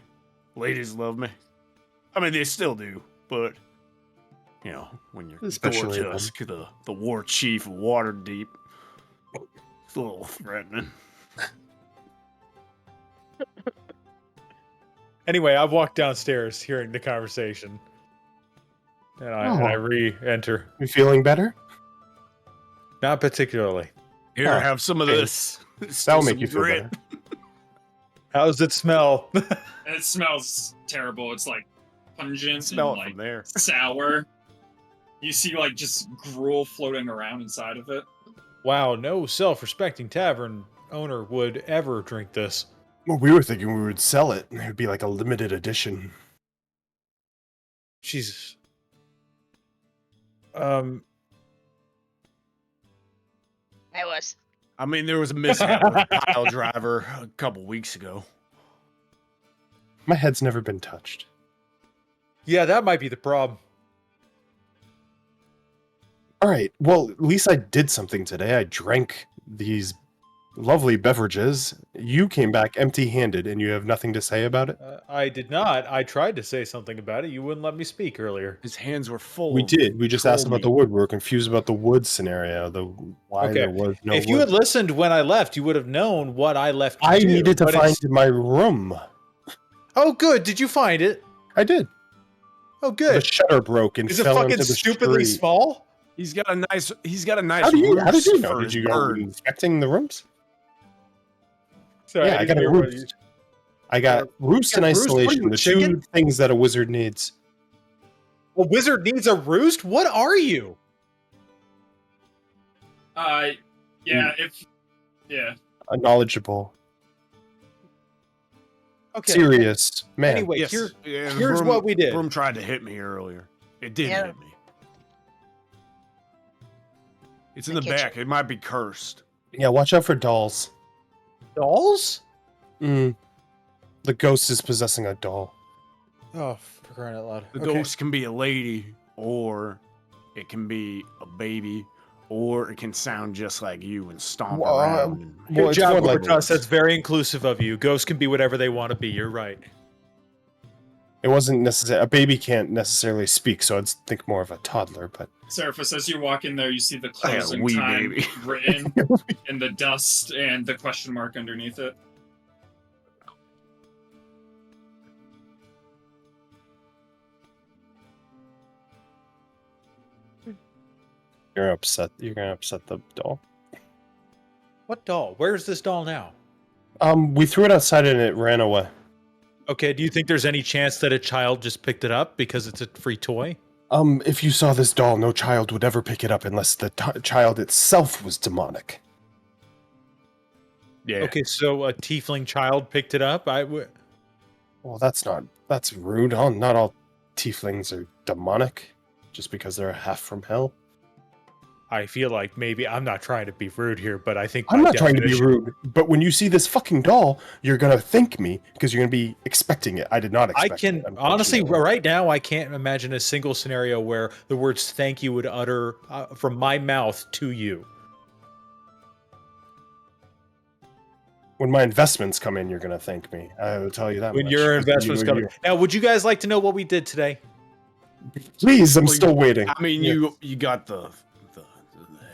Speaker 3: Ladies love me. I mean, they still do, but You know, when you're
Speaker 5: Especially
Speaker 3: Dortusk, the war chief of Waterdeep. It's a little threatening.
Speaker 1: Anyway, I've walked downstairs hearing the conversation. And I re-enter.
Speaker 5: You feeling better?
Speaker 1: Not particularly.
Speaker 3: Here,
Speaker 5: Oh,
Speaker 3: have some of
Speaker 5: okay.
Speaker 3: this.
Speaker 5: That'll make you feel better.
Speaker 1: How does it smell?
Speaker 4: It smells terrible. It's like pungent
Speaker 3: Smell
Speaker 4: and
Speaker 3: it
Speaker 4: like
Speaker 3: from there.
Speaker 4: sour. You see like just gruel floating around inside of it.
Speaker 1: Wow, no self-respecting tavern owner would ever drink this.
Speaker 5: Well, we were thinking we would sell it. It would be like a limited edition.
Speaker 1: Jesus.
Speaker 2: I was.
Speaker 3: I mean, there was a mishap with a pile driver a couple weeks ago.
Speaker 5: My head's never been touched.
Speaker 1: Yeah, that might be the problem.
Speaker 5: All right. Well, at least I did something today. I drank these lovely beverages. You came back empty-handed, and you have nothing to say about it?
Speaker 1: I did not. I tried to say something about it. You wouldn't let me speak earlier.
Speaker 3: His hands were full.
Speaker 5: We
Speaker 3: of
Speaker 5: did. We just
Speaker 3: troll
Speaker 5: asked about the
Speaker 3: meat.
Speaker 5: wood. We were confused about the wood scenario. Why there was no
Speaker 1: if
Speaker 5: wood.
Speaker 1: you had listened when I left, you would have known what I left to
Speaker 5: I
Speaker 1: do,
Speaker 5: needed to
Speaker 1: but
Speaker 5: find
Speaker 1: it's-
Speaker 5: my room.
Speaker 1: Oh, good. Did you find it?
Speaker 5: I did.
Speaker 1: Oh,
Speaker 5: The
Speaker 1: good.
Speaker 5: shutter broke and
Speaker 1: Is it
Speaker 5: fell
Speaker 1: fucking
Speaker 5: into the
Speaker 1: stupidly
Speaker 5: street.
Speaker 1: small?
Speaker 3: He's got a nice.
Speaker 5: How did you
Speaker 3: roost
Speaker 5: know?
Speaker 3: for
Speaker 5: Did
Speaker 3: his
Speaker 5: you go
Speaker 3: bird.
Speaker 5: inspecting the rooms?
Speaker 1: Sorry,
Speaker 5: Yeah, I got
Speaker 1: didn't
Speaker 5: a
Speaker 1: hear what
Speaker 5: roost. I got roost
Speaker 1: got
Speaker 5: and
Speaker 1: a roost? What are
Speaker 5: isolation,
Speaker 1: you, a
Speaker 5: the
Speaker 1: chicken?
Speaker 5: two things that a wizard needs.
Speaker 1: A wizard needs a roost? What are you?
Speaker 4: Yeah, yeah.
Speaker 5: A knowledgeable,
Speaker 1: Okay.
Speaker 5: serious man.
Speaker 1: Anyway,
Speaker 3: Yes.
Speaker 1: here,
Speaker 3: Yeah,
Speaker 1: here's what we did.
Speaker 3: Broom tried to hit me earlier. It did
Speaker 2: Yeah.
Speaker 3: hit me. It's in
Speaker 2: The
Speaker 3: the
Speaker 2: kitchen.
Speaker 3: back. It might be cursed.
Speaker 5: Yeah, watch out for dolls.
Speaker 1: Dolls?
Speaker 5: The ghost is possessing a doll.
Speaker 1: Oh, for crying out loud.
Speaker 3: The
Speaker 1: Okay.
Speaker 3: ghost can be a lady, or it can be a baby, or it can sound just like you and stomp
Speaker 5: Well,
Speaker 3: around. And...
Speaker 1: Good
Speaker 5: Well, it's
Speaker 1: job,
Speaker 5: more like
Speaker 1: Overtoss. That's very inclusive of you. Ghosts can be whatever they want to be. You're right.
Speaker 5: It wasn't necessary. A baby can't necessarily speak, so I'd think more of a toddler. But
Speaker 4: Seraphis, as you walk in there, you see the
Speaker 3: I had a
Speaker 4: closing
Speaker 3: wee
Speaker 4: time
Speaker 3: baby.
Speaker 4: written in the dust and the question mark underneath it.
Speaker 5: you're upset. You're gonna upset the doll.
Speaker 1: What doll? Where's this doll now?
Speaker 5: We threw it outside and it ran away.
Speaker 1: Okay, do you think there's any chance that a child just picked it up because it's a free toy?
Speaker 5: If you saw this doll, no child would ever pick it up unless the child itself was demonic.
Speaker 3: Yeah.
Speaker 1: Okay, so a tiefling child picked it up?
Speaker 5: Well, that's rude. Not all tieflings are demonic, just because they're half from hell.
Speaker 1: I feel like maybe I'm not trying to be rude here, but I think
Speaker 5: I'm
Speaker 1: by
Speaker 5: not trying to be
Speaker 1: definition-
Speaker 5: rude, but when you see this fucking doll, you're gonna thank me because you're gonna be expecting it. I did not
Speaker 1: I
Speaker 5: expect
Speaker 1: can
Speaker 5: it,
Speaker 1: honestly,
Speaker 5: unfortunately.
Speaker 1: right now, I can't imagine a single scenario where the words "thank you" would utter from my mouth to you.
Speaker 5: When my investments come in, you're gonna thank me. I will tell you that.
Speaker 1: When
Speaker 5: much.
Speaker 1: your
Speaker 5: Because
Speaker 1: investments
Speaker 5: you-
Speaker 1: come. Now, would you guys like to know what we did today?
Speaker 5: Please, I'm
Speaker 3: Well,
Speaker 5: still waiting.
Speaker 3: I mean,
Speaker 5: Yeah.
Speaker 3: you got the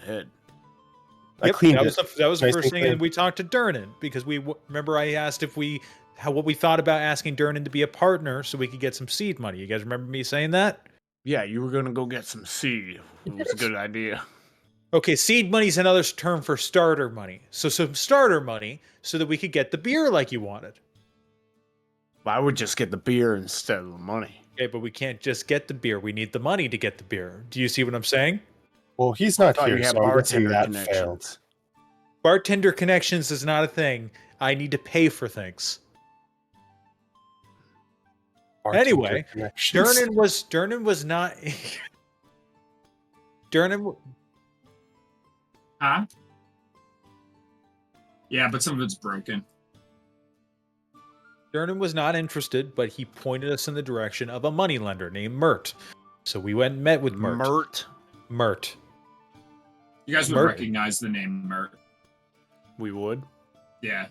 Speaker 3: head.
Speaker 5: I cleaned
Speaker 1: that
Speaker 5: it.
Speaker 1: was that was the
Speaker 5: Nice
Speaker 1: first
Speaker 5: and
Speaker 1: thing,
Speaker 5: clean.
Speaker 1: and we talked to Durnan because remember I asked if what we thought about asking Durnan to be a partner so we could get some seed money. You guys remember me saying that?
Speaker 3: Yeah, you were gonna go get some seed. It was a good idea.
Speaker 1: Okay, seed money's another term for starter money. So some starter money so that we could get the beer like you wanted.
Speaker 3: I would just get the beer instead of the money.
Speaker 1: Okay, but we can't just get the beer. We need the money to get the beer. Do you see what I'm saying?
Speaker 5: Well, he's not
Speaker 3: Thought
Speaker 5: here,
Speaker 3: you had
Speaker 5: so I'm guessing
Speaker 3: bartender
Speaker 5: that
Speaker 3: connections.
Speaker 5: failed.
Speaker 1: Bartender connections is not a thing. I need to pay for things.
Speaker 5: Bartender
Speaker 1: Anyway,
Speaker 5: connections.
Speaker 1: Durnan was not Durnan
Speaker 4: Huh? Yeah, but some of it's broken.
Speaker 1: Durnan was not interested, but he pointed us in the direction of a moneylender named Mert. So we went and met with Mert. Mert.
Speaker 4: You guys would
Speaker 1: Mert.
Speaker 4: recognize the name Mert.
Speaker 3: We would.
Speaker 4: Yeah.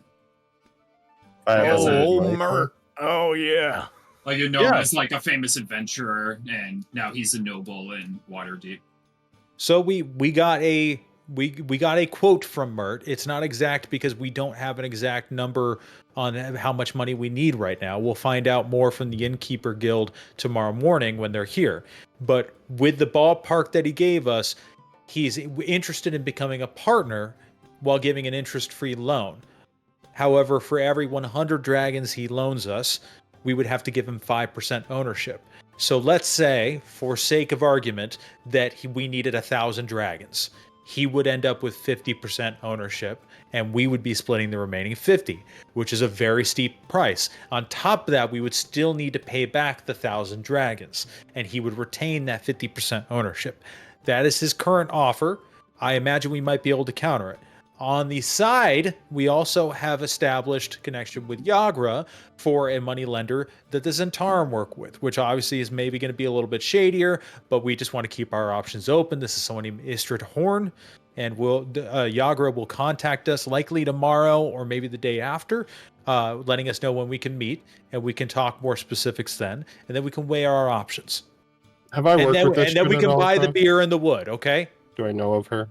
Speaker 5: I have a
Speaker 3: Oh,
Speaker 5: light.
Speaker 3: Mert. Oh yeah.
Speaker 4: Like you know him as like a famous adventurer, and now he's a noble in Waterdeep.
Speaker 1: So we got a quote from Mert. It's not exact because we don't have an exact number on how much money we need right now. We'll find out more from the Innkeeper Guild tomorrow morning when they're here. But with the ballpark that he gave us, he's interested in becoming a partner while giving an interest-free loan. However, for every 100 dragons he loans us, we would have to give him 5% ownership. So let's say, for sake of argument, that we needed 1,000 dragons. He would end up with 50% ownership, and we would be splitting the remaining 50, which is a very steep price. On top of that, we would still need to pay back the 1,000 dragons, and he would retain that 50% ownership. That is his current offer. I imagine we might be able to counter it. On the side, we also have established connection with Yagra for a money lender that the Zentarum work with, which obviously is maybe going to be a little bit shadier, but we just want to keep our options open. This is someone named Istrid Horn, and Yagra will contact us likely tomorrow or maybe the day after, letting us know when we can meet, and we can talk more specifics then, and then we can weigh our options.
Speaker 5: Have I worked with
Speaker 1: and then we can buy the beer and the wood, okay?
Speaker 5: Do I know of her?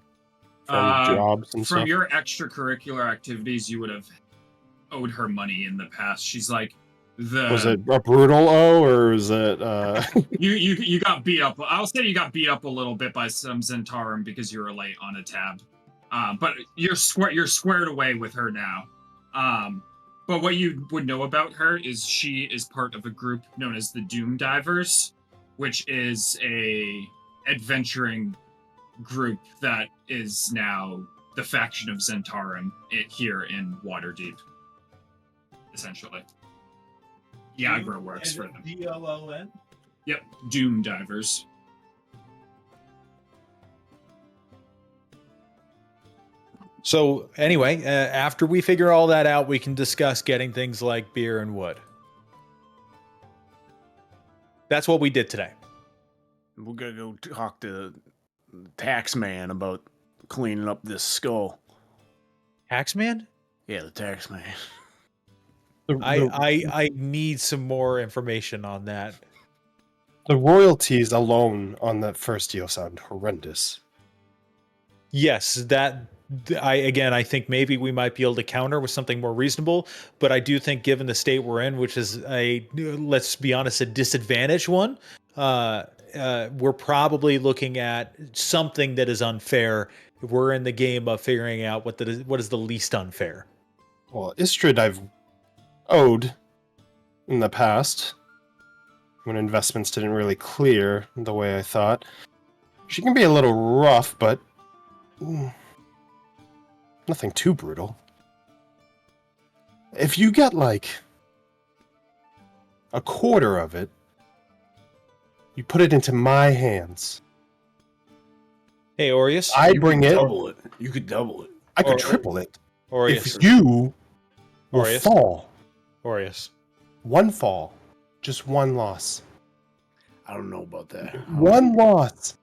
Speaker 5: From jobs and
Speaker 4: from
Speaker 5: stuff?
Speaker 4: your extracurricular activities, you would have owed her money in the past. She's like
Speaker 5: Was it a brutal O, or was it
Speaker 4: you got beat up? I'll say you got beat up a little bit by some Zentarum because you were late on a tab. But you're squared away with her now. But what you would know about her is she is part of a group known as the Doom Divers, which is a adventuring group that is now the faction of Zentarum here in Waterdeep, essentially. Yagra works for them.
Speaker 1: DOLN?
Speaker 4: Yep, Doom Divers.
Speaker 1: So anyway, after we figure all that out, we can discuss getting things like beer and wood. That's what we did today.
Speaker 3: We're gonna go talk to the tax man about cleaning up this skull.
Speaker 1: Taxman?
Speaker 3: Yeah, the tax man.
Speaker 1: I need some more information on that.
Speaker 5: The royalties alone on that first deal sound horrendous.
Speaker 1: Yes, that I think maybe we might be able to counter with something more reasonable, but I do think given the state we're in, which is let's be honest, a disadvantaged one, we're probably looking at something that is unfair. We're in the game of figuring out what is the least unfair.
Speaker 5: Well, Istrid I've owed in the past when investments didn't really clear the way I thought. She can be a little rough, but nothing too brutal. If you get like a quarter of it, you put it into my hands.
Speaker 1: Hey, Aureus.
Speaker 5: I bring it.
Speaker 3: Double it. You could double it.
Speaker 5: I could triple it.
Speaker 1: Aureus.
Speaker 5: If you will
Speaker 1: Aureus.
Speaker 5: fall.
Speaker 1: Aureus.
Speaker 5: One fall. Just one loss.
Speaker 3: I don't know about that.
Speaker 5: One loss.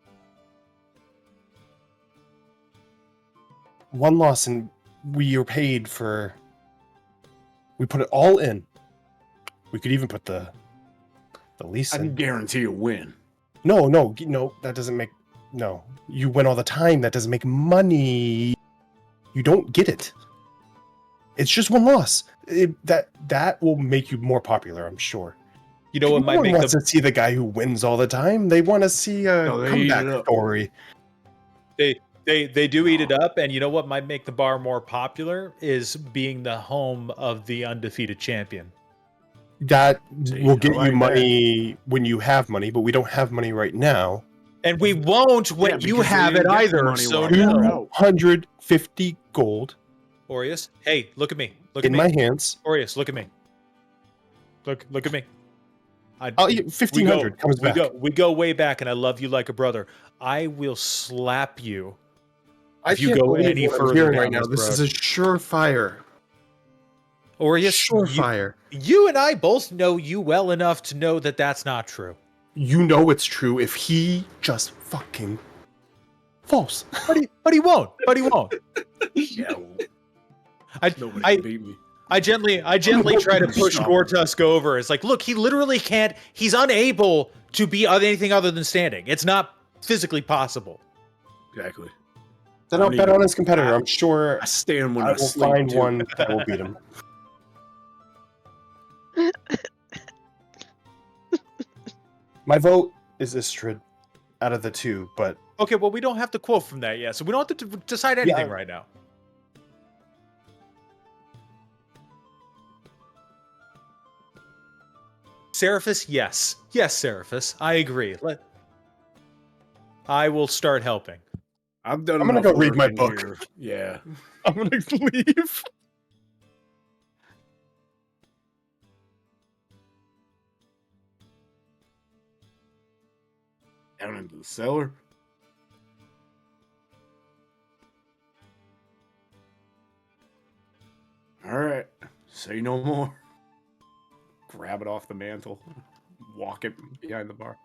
Speaker 5: One loss, and we are paid for. We put it all in. We could even put the lease
Speaker 3: I
Speaker 5: in.
Speaker 3: can guarantee a win.
Speaker 5: No, that doesn't make. No, you win all the time. That doesn't make money. You don't get it. It's just one loss. That will make you more popular, I'm sure.
Speaker 1: You know what might make
Speaker 5: wants to see the guy who wins all the time. They want to see a comeback story.
Speaker 1: They do eat it up, and you know what might make the bar more popular is being the home of the undefeated champion.
Speaker 5: That will get you money when you have money, but we don't have money right now.
Speaker 1: And we won't when you have it either. So
Speaker 5: 250 gold.
Speaker 1: Aureus, hey, look at me. Look
Speaker 5: in
Speaker 1: at me.
Speaker 5: my hands.
Speaker 1: Aureus, look at me. Look at me.
Speaker 5: 1,500 comes back.
Speaker 1: We go way back, and I love you like a brother. I will slap you if you go any further down
Speaker 5: right now. This is a surefire.
Speaker 1: Aureus,
Speaker 5: surefire.
Speaker 1: You and I both know you well enough to know that that's not true.
Speaker 5: You know it's true if he just fucking falls.
Speaker 1: But he won't. But he won't.
Speaker 3: Yeah. Nobody can beat me.
Speaker 1: I gently try to push Gortusk over. It's like, look, he literally can't. He's unable to be anything other than standing. It's not physically possible.
Speaker 3: Exactly.
Speaker 5: Then I'll bet on his competitor. I'm sure
Speaker 3: I stand when
Speaker 5: I
Speaker 3: I
Speaker 5: will
Speaker 3: sleep,
Speaker 5: find
Speaker 3: too.
Speaker 5: one that will beat him. My vote is Istrid out of the two, but...
Speaker 1: Okay, well, we don't have to quote from that yet, so we don't have to decide anything right now. Seraphis, yes. Yes, Seraphis. I agree. I will start helping.
Speaker 3: I'm done.
Speaker 5: I'm gonna go read my book.
Speaker 3: Here. Yeah.
Speaker 5: I'm gonna leave.
Speaker 3: Down into the cellar. All right. Say no more. Grab it off the mantle. Walk it behind the bar.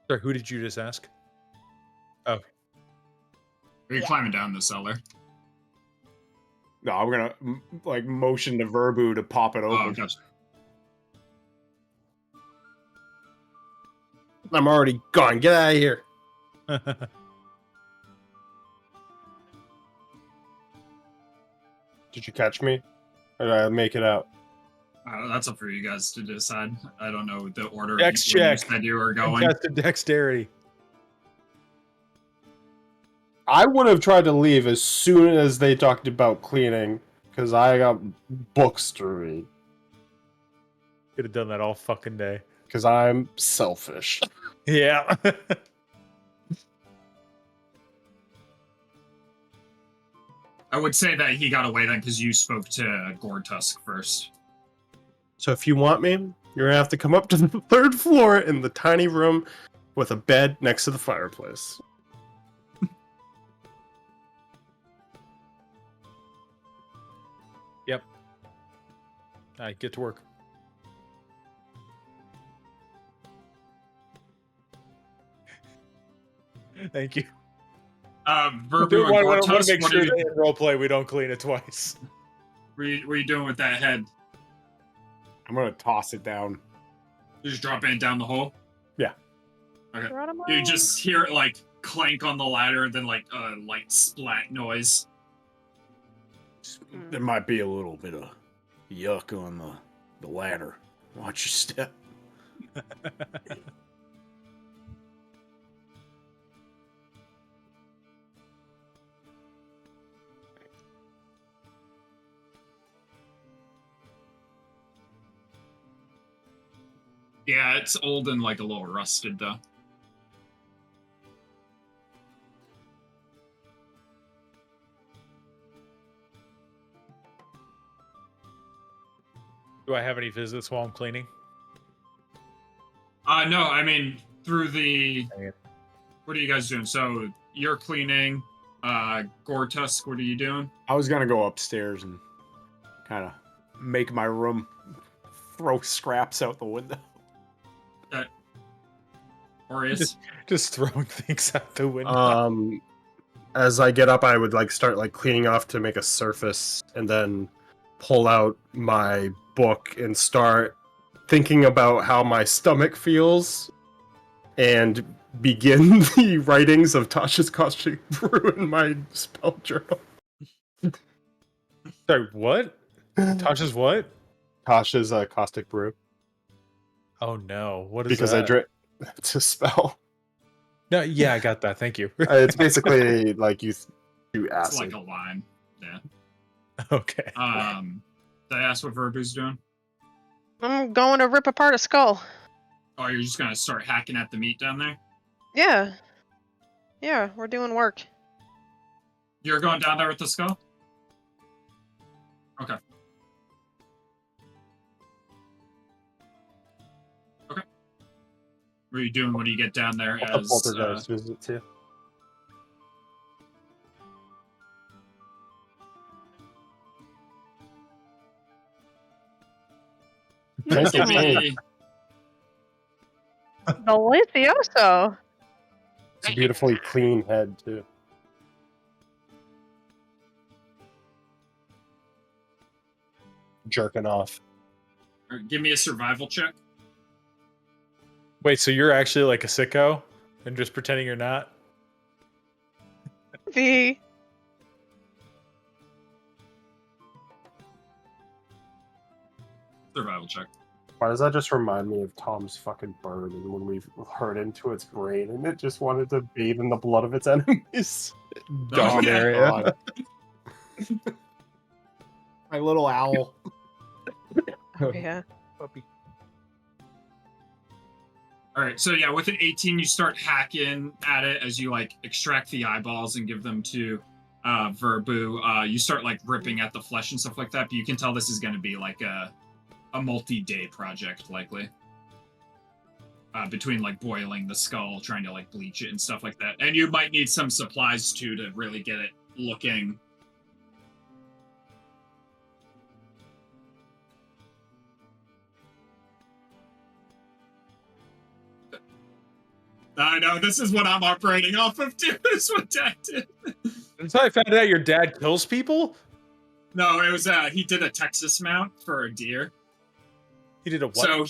Speaker 1: Sorry, who did you just ask? Oh.
Speaker 4: Are you climbing down the cellar?
Speaker 3: No, I'm gonna like motion to Verbu to pop it open.
Speaker 4: Oh, gotcha.
Speaker 5: I'm already gone. Get out of here. Did you catch me? Or did I make it out?
Speaker 4: That's up for you guys to decide. I don't know the order
Speaker 1: Dex
Speaker 4: when you
Speaker 1: check.
Speaker 4: said you were going.
Speaker 1: Contested dexterity.
Speaker 5: I would have tried to leave as soon as they talked about cleaning, because I got books to read.
Speaker 1: Could have done that all fucking day.
Speaker 5: Because I'm selfish.
Speaker 1: Yeah.
Speaker 4: I would say that he got away then because you spoke to Gortusk first.
Speaker 5: So if you want me, you're gonna have to come up to the 3rd floor in the tiny room with a bed next to the fireplace.
Speaker 1: Yep. All right, get to work. Thank you.
Speaker 4: Verbu and
Speaker 1: want to
Speaker 4: Gortusk,
Speaker 1: make sure that in roleplay we don't clean it twice.
Speaker 4: what are you doing with that head?
Speaker 3: I'm gonna toss it down.
Speaker 4: You just dropping it down the hole?
Speaker 3: Yeah.
Speaker 4: Okay. You just hear it like clank on the ladder and then like a light splat noise.
Speaker 3: There might be a little bit of yuck on the ladder. Watch your step.
Speaker 4: Yeah, it's old and like a little rusted though.
Speaker 1: Do I have any visits while I'm cleaning?
Speaker 4: No, I mean through the.
Speaker 1: Dang it.
Speaker 4: What are you guys doing? So you're cleaning. Gortusk, what are you doing?
Speaker 3: I was gonna go upstairs and kind of make my room, throw scraps out the window.
Speaker 4: Orius?
Speaker 1: Just throwing things out the window.
Speaker 5: As I get up, I would like start like cleaning off to make a surface, and then pull out my book and start thinking about how my stomach feels, and begin the writings of Tasha's Caustic Brew in my spell journal.
Speaker 1: Sorry, what? Tasha's what?
Speaker 5: Tasha's Caustic Brew.
Speaker 1: Oh no, what is
Speaker 5: Because
Speaker 1: that?
Speaker 5: I drink. It's a spell.
Speaker 1: No, yeah, I got that. Thank you.
Speaker 5: It's basically like you do
Speaker 4: It's
Speaker 5: acid.
Speaker 4: like a lime. Yeah.
Speaker 1: Okay.
Speaker 4: Did I ask what Verbu's doing?
Speaker 2: I'm going to rip apart a skull.
Speaker 4: Oh, you're just gonna start hacking at the meat down there?
Speaker 2: Yeah. Yeah, we're doing work.
Speaker 4: You're going down there with the skull? Okay. Okay. What are you doing when you get down there
Speaker 5: A
Speaker 4: as
Speaker 5: poltergeist visit too. Nice
Speaker 4: give
Speaker 5: and clean.
Speaker 4: me
Speaker 2: Delicioso.
Speaker 5: It's a beautifully clean head too. jerking off.
Speaker 4: All right, give me a survival check.
Speaker 1: Wait, so you're actually like a sicko and just pretending you're not?
Speaker 2: V.
Speaker 4: Survival check.
Speaker 5: Why does that just remind me of Tom's fucking bird and when we hurt into its brain and it just wanted to bathe in the blood of its enemies? Dawn
Speaker 4: yeah.
Speaker 5: area.
Speaker 3: My little owl.
Speaker 2: Oh, yeah.
Speaker 3: Puppy.
Speaker 4: All right, so yeah, with an 18, you start hacking at it as you like extract the eyeballs and give them to Verbu. You start like ripping at the flesh and stuff like that, but you can tell this is going to be like a multi-day project, likely. Between like boiling the skull, trying to like bleach it and stuff like that. And you might need some supplies too to really get it looking. I know, this is what I'm operating off of too. This is what Dad did.
Speaker 1: That's how I found out your dad kills people?
Speaker 4: No, it was he did a Texas mount for a deer.
Speaker 1: He did a what?
Speaker 4: So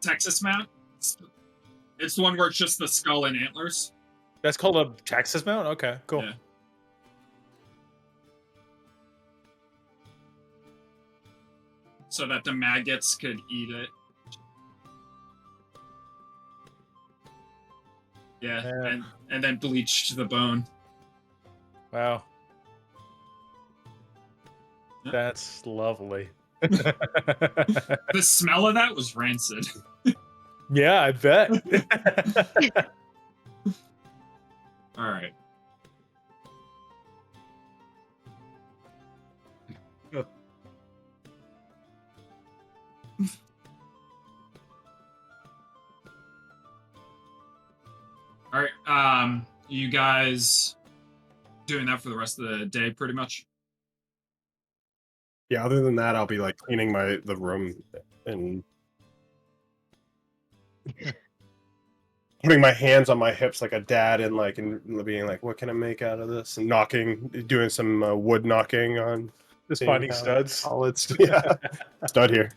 Speaker 4: Texas mount. It's the one where it's just the skull and antlers.
Speaker 1: That's called a Texas mount? Okay, cool.
Speaker 4: Yeah. So that the maggots could eat it. Yeah, and then bleach the bone.
Speaker 1: Wow.
Speaker 4: Yep.
Speaker 1: That's lovely.
Speaker 4: The smell of that was rancid.
Speaker 1: Yeah, I bet.
Speaker 4: All right. All right. You guys doing that for the rest of the day, pretty much?
Speaker 5: Yeah, other than that, I'll be like cleaning the room and putting my hands on my hips like a dad and being like, what can I make out of this? And doing some wood knocking on.
Speaker 1: Just finding studs.
Speaker 5: Yeah, stud here.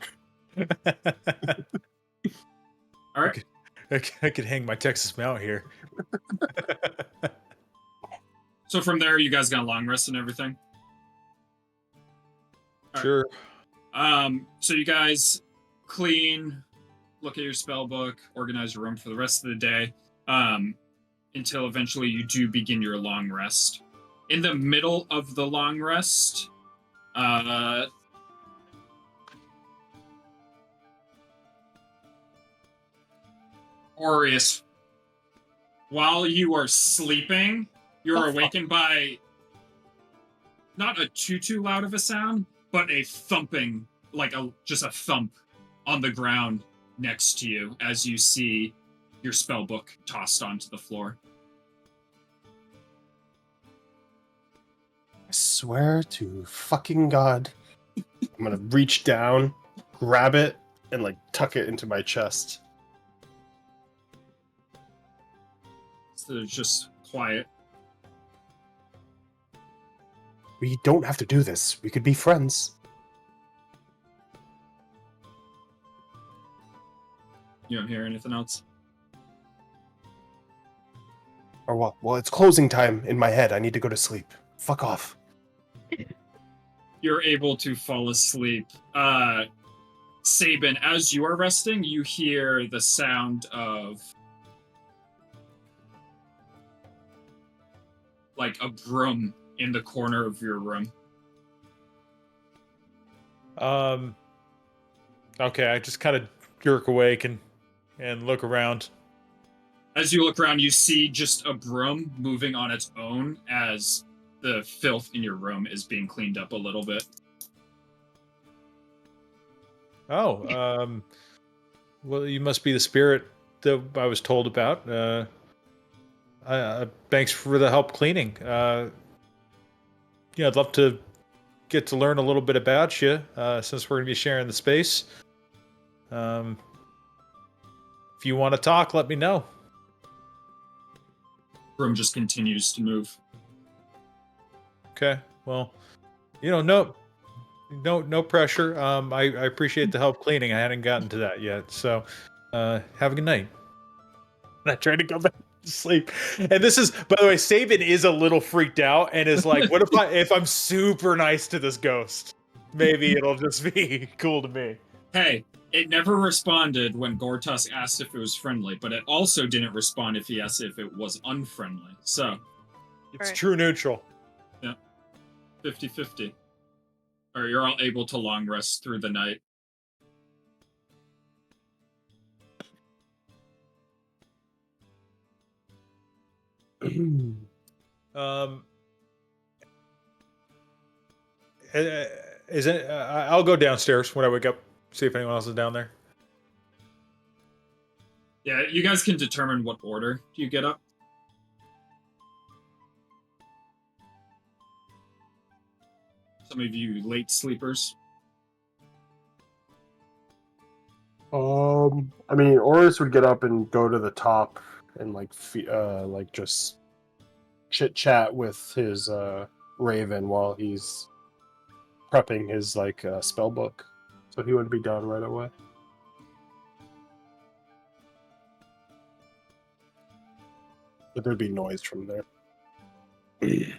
Speaker 4: All right.
Speaker 1: I could hang my Texas mount here.
Speaker 4: So from there, you guys got a long rest and everything? All
Speaker 1: Sure.
Speaker 4: right. So you guys clean, look at your spell book, organize your room for the rest of the day, until eventually you do begin your long rest. In the middle of the long rest, Aureus, while you are sleeping, you're awakened by not a too loud of a sound, but a thumping, just a thump on the ground next to you as you see your spell book tossed onto the floor.
Speaker 5: I swear to fucking God, I'm gonna reach down, grab it, and tuck it into my chest.
Speaker 4: So it's just quiet.
Speaker 5: We don't have to do this. We could be friends.
Speaker 4: You don't hear anything else?
Speaker 5: Or what? Well, it's closing time in my head. I need to go to sleep. Fuck off.
Speaker 4: You're able to fall asleep. Sabin, as you are resting, you hear the sound of a broom in the corner of your room.
Speaker 1: Okay, I just kind of jerk awake and look around.
Speaker 4: As you look around, you see just a broom moving on its own as the filth in your room is being cleaned up a little bit.
Speaker 1: Oh, well, you must be the spirit that I was told about. Thanks for the help cleaning. I'd love to get to learn a little bit about you, since we're going to be sharing the space. If you want to talk, let me know.
Speaker 4: Room just continues to move.
Speaker 1: Okay, well, no no pressure. I appreciate the help cleaning. I hadn't gotten to that yet. So, have a good night. And I tried to go back to sleep. And this is, by the way, Saban is a little freaked out and is like, what if I'm super nice to this ghost? Maybe it'll just be cool to me.
Speaker 4: Hey, it never responded when Gortusk asked if it was friendly, but it also didn't respond if he asked if it was unfriendly. So
Speaker 1: it's true neutral.
Speaker 4: Yeah. 50-50. Or you're all able to long rest through the night.
Speaker 1: Is it? I'll go downstairs when I wake up. See if anyone else is down there.
Speaker 4: Yeah, you guys can determine what order you get up. Some of you late sleepers.
Speaker 5: I mean, Oris would get up and go to the top and like just chit chat with his Raven while he's prepping his spell book, so he wouldn't be done right away. But there'd be noise from there.
Speaker 4: Okay.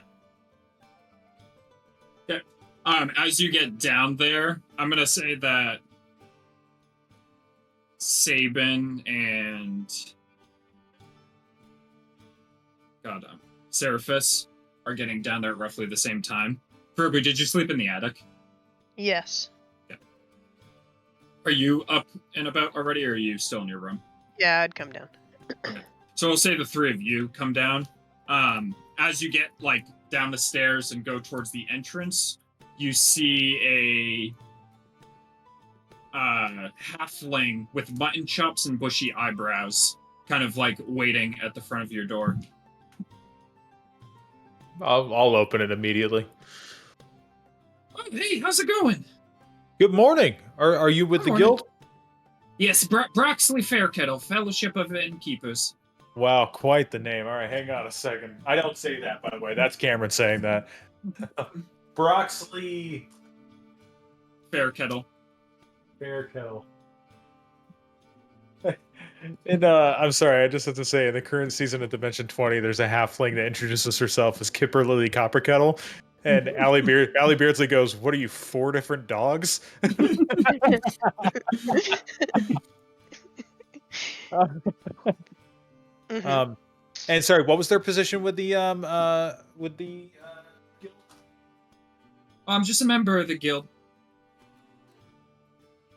Speaker 4: As you get down there, I'm gonna say that Sabin and Seraphis are getting down there at roughly the same time. Kirby, did you sleep in the attic?
Speaker 2: Yes.
Speaker 4: Yeah. Are you up and about already, or are you still in your room?
Speaker 2: Yeah, I'd come down.
Speaker 4: Okay. So we'll say the three of you come down. As you get down the stairs and go towards the entrance, you see a halfling with mutton chops and bushy eyebrows, kind of waiting at the front of your door.
Speaker 1: I'll open it immediately.
Speaker 4: Oh, hey, how's it going?
Speaker 1: Good morning. Are you with the guild?
Speaker 4: Yes, Broxley Fairkettle, Fellowship of Innkeepers.
Speaker 1: Wow, quite the name. All right, hang on a second. I don't say that, by the way. That's Cameron saying that. Broxley
Speaker 4: Fairkettle.
Speaker 1: And I'm sorry, I just have to say, in the current season of Dimension 20, there's a halfling that introduces herself as Kipper Lily Copperkettle, and Allie Beardsley goes, "What are you, 4 different dogs?" And sorry, what was their position with the guild?
Speaker 4: I'm just a member of the guild.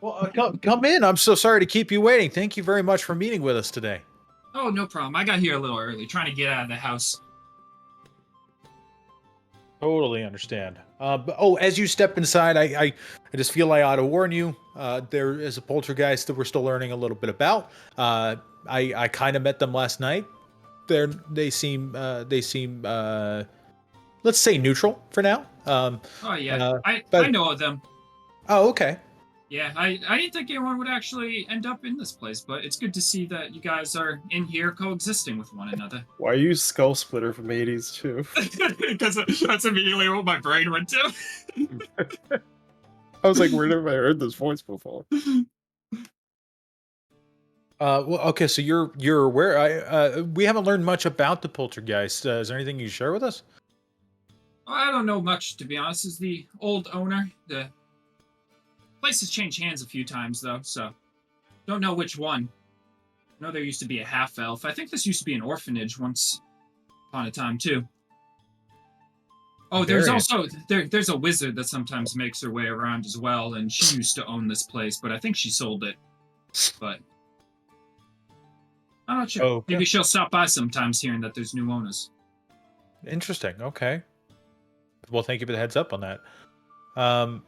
Speaker 1: Well, come in. I'm so sorry to keep you waiting. Thank you very much for meeting with us today.
Speaker 4: Oh, no problem. I got here a little early, trying to get out of the house.
Speaker 1: Totally understand. But, as you step inside, I just feel I ought to warn you. There is a poltergeist that we're still learning a little bit about. I kind of met them last night. They seem let's say neutral for now.
Speaker 4: I know of them.
Speaker 1: Oh, okay.
Speaker 4: Yeah, I didn't think anyone would actually end up in this place, but it's good to see that you guys are in here coexisting with one another.
Speaker 5: Why are you Skull Splitter from '80s too?
Speaker 4: Because that's immediately what my brain went to.
Speaker 5: I was like, where have I heard this voice before?
Speaker 1: Well, okay, so you're aware. We haven't learned much about the poltergeist. Is there anything you share with us?
Speaker 4: I don't know much, to be honest. Is the old owner. The place has changed hands a few times, though, so don't know which one. I know there used to be a half-elf. I think this used to be an orphanage once upon a time, too. Oh, there's also there's a wizard that sometimes makes her way around as well, and she used to own this place, but I think she sold it. But I'm not sure. Okay. Maybe she'll stop by sometimes, hearing that there's new owners.
Speaker 1: Interesting. Okay. Well, thank you for the heads up on that. Yeah.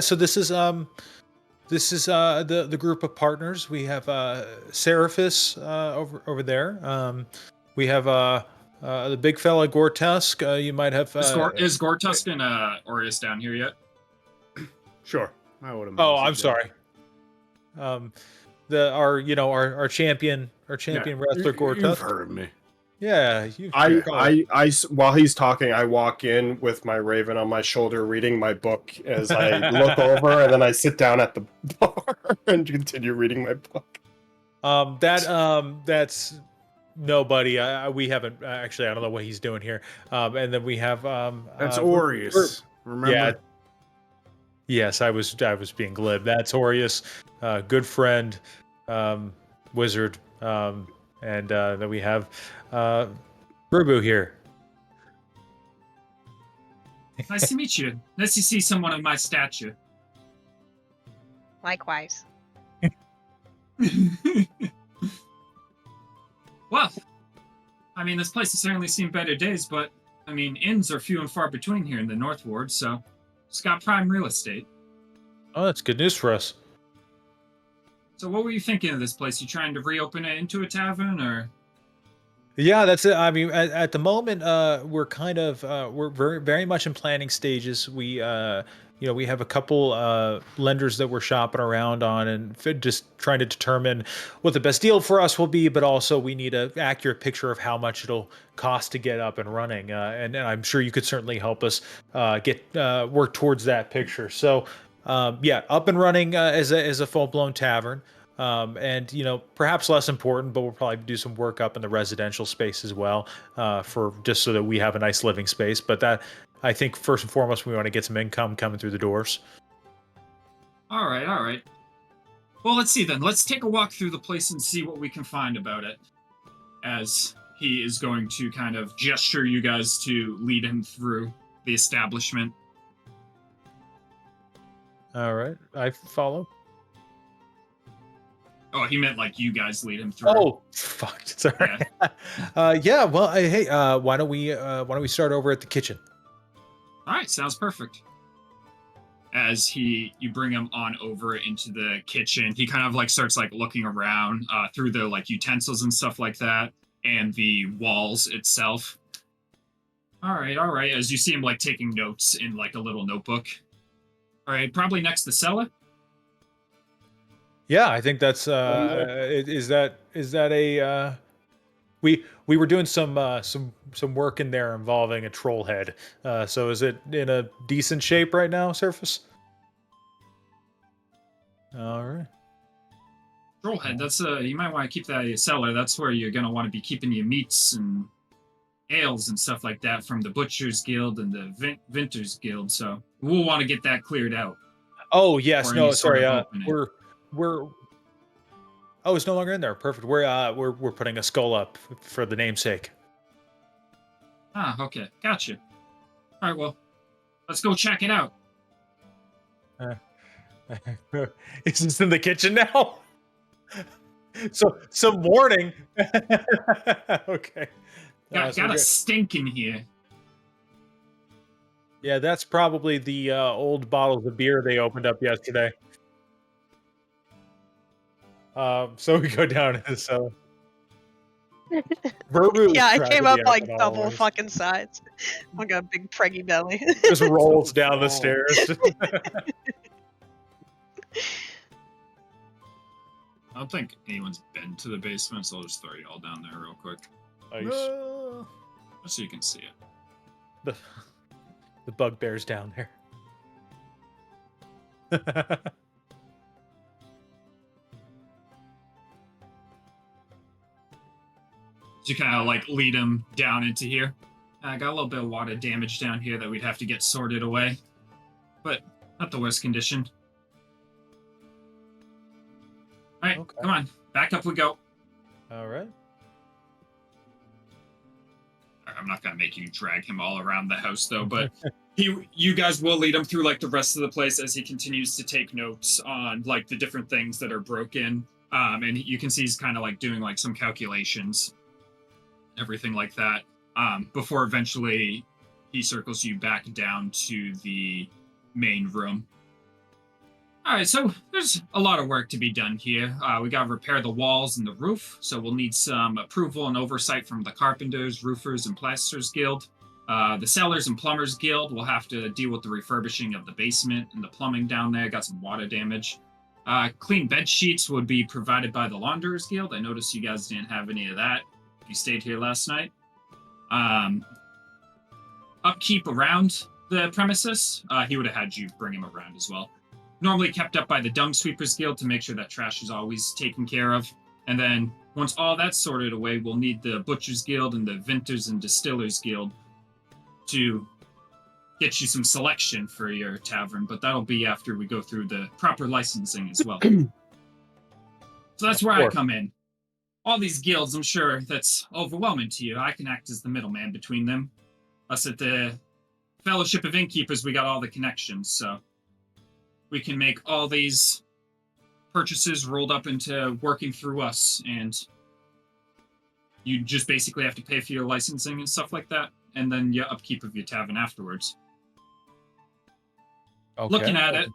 Speaker 1: So this is the group of partners. We have Seraphis over there. We have the big fella Gortusk. You might have.
Speaker 4: Is Gortusk and Aureus down here yet?
Speaker 3: Sure. I would have.
Speaker 1: Oh, I'm sorry. Our champion wrestler Gortusk.
Speaker 3: You've heard of me.
Speaker 1: Yeah, you
Speaker 5: while he's talking, I walk in with my raven on my shoulder, reading my book as I look over, and then I sit down at the bar and continue reading my book.
Speaker 1: That's nobody. We haven't actually. I don't know what he's doing here. And then we have
Speaker 3: That's Aureus. Remember?
Speaker 1: Yeah. Yes, I was being glib. That's Aureus, good friend, wizard, and then we have Rubu here.
Speaker 4: Nice to meet you. Nice to see someone of my stature.
Speaker 2: Likewise.
Speaker 4: Well, I mean, this place has certainly seen better days, but I mean, inns are few and far between here in the North Ward, so it's got prime real estate.
Speaker 1: Oh, that's good news for us.
Speaker 4: So what were you thinking of this place? You trying to reopen it into a tavern, or?
Speaker 1: Yeah, that's it. I mean, at the moment, we're kind of we're very much in planning stages. We we have a couple lenders that we're shopping around on and just trying to determine what the best deal for us will be, but also we need an accurate picture of how much it'll cost to get up and running. And I'm sure you could certainly help us get work towards that picture. So yeah, up and running as a full-blown tavern. And perhaps less important, but we'll probably do some work up in the residential space as well, for just so that we have a nice living space. But that, I think, first and foremost, we want to get some income coming through the doors.
Speaker 4: All right. Well, let's see then. Let's take a walk through the place and see what we can find about it. As he is going to kind of gesture you guys to lead him through the establishment.
Speaker 1: All right, I follow.
Speaker 4: Oh, he meant like you guys lead him through.
Speaker 1: Oh, fuck! Sorry. Yeah. Well, hey, why don't we start over at the kitchen?
Speaker 4: All right, sounds perfect. As you bring him on over into the kitchen, he kind of like starts like looking around through the like utensils and stuff like that, and the walls itself. All right. As you see him like taking notes in like a little notebook. All right, probably next to cellar.
Speaker 1: Yeah, I think that's is that a we were doing some work in there involving a troll head. So is it in a decent shape right now, Surface? All right.
Speaker 4: Troll head, that's you might want to keep that in your cellar. That's where you're gonna want to be keeping your meats and ales and stuff like that from the Butcher's Guild and the Vinters Guild. So we'll want to get that cleared out.
Speaker 1: Oh yes, no, sorry. We're oh, it's no longer in there. Perfect. We're putting a skull up for the namesake.
Speaker 4: Ah, okay, gotcha. All right, well, let's go check it out.
Speaker 1: Is this in the kitchen now? So some warning. Okay.
Speaker 4: Got a stink in here.
Speaker 1: Yeah, that's probably the old bottles of beer they opened up yesterday. So we go down to the cellar.
Speaker 2: Yeah, I came up like double fucking sides. I got a big preggy belly.
Speaker 1: Just rolls down the stairs.
Speaker 4: I don't think anyone's been to the basement, so I'll just throw you all down there real quick.
Speaker 1: Nice.
Speaker 4: Just so you can see it.
Speaker 1: The bugbear's down there.
Speaker 4: You kind of like lead him down into here. I got a little bit of water damage down here that we'd have to get sorted away, but not the worst condition. All right, okay. Come on, back up we go.
Speaker 1: All right.
Speaker 4: I'm not gonna make you drag him all around the house though, but you guys will lead him through like the rest of the place as he continues to take notes on like the different things that are broken. And you can see he's kind of like doing like some calculations, everything like that, before eventually he circles you back down to the main room. All right, so there's a lot of work to be done here. We got to repair the walls and the roof, so we'll need some approval and oversight from the Carpenters, Roofers, and Plasterers Guild. The Cellars and Plumbers Guild will have to deal with the refurbishing of the basement and the plumbing down there. Got some water damage. Clean bed sheets would be provided by the Launderers Guild. I noticed you guys didn't have any of that. you stayed here last night. Upkeep around the premises, he would have had you bring him around as well. Normally kept up by the Dung Sweepers Guild to make sure that trash is always taken care of. And then once all that's sorted away, we'll need the Butchers Guild and the Vintners and Distillers Guild to get you some selection for your tavern, but that'll be after we go through the proper licensing as well. So that's where I come in. All these guilds, I'm sure that's overwhelming to you. I can act as the middleman between them. Us at the Fellowship of Innkeepers, we got all the connections, so we can make all these purchases rolled up into working through us, and you just basically have to pay for your licensing and stuff like that, and then your upkeep of your tavern afterwards.
Speaker 1: Okay.
Speaker 4: Looking at it,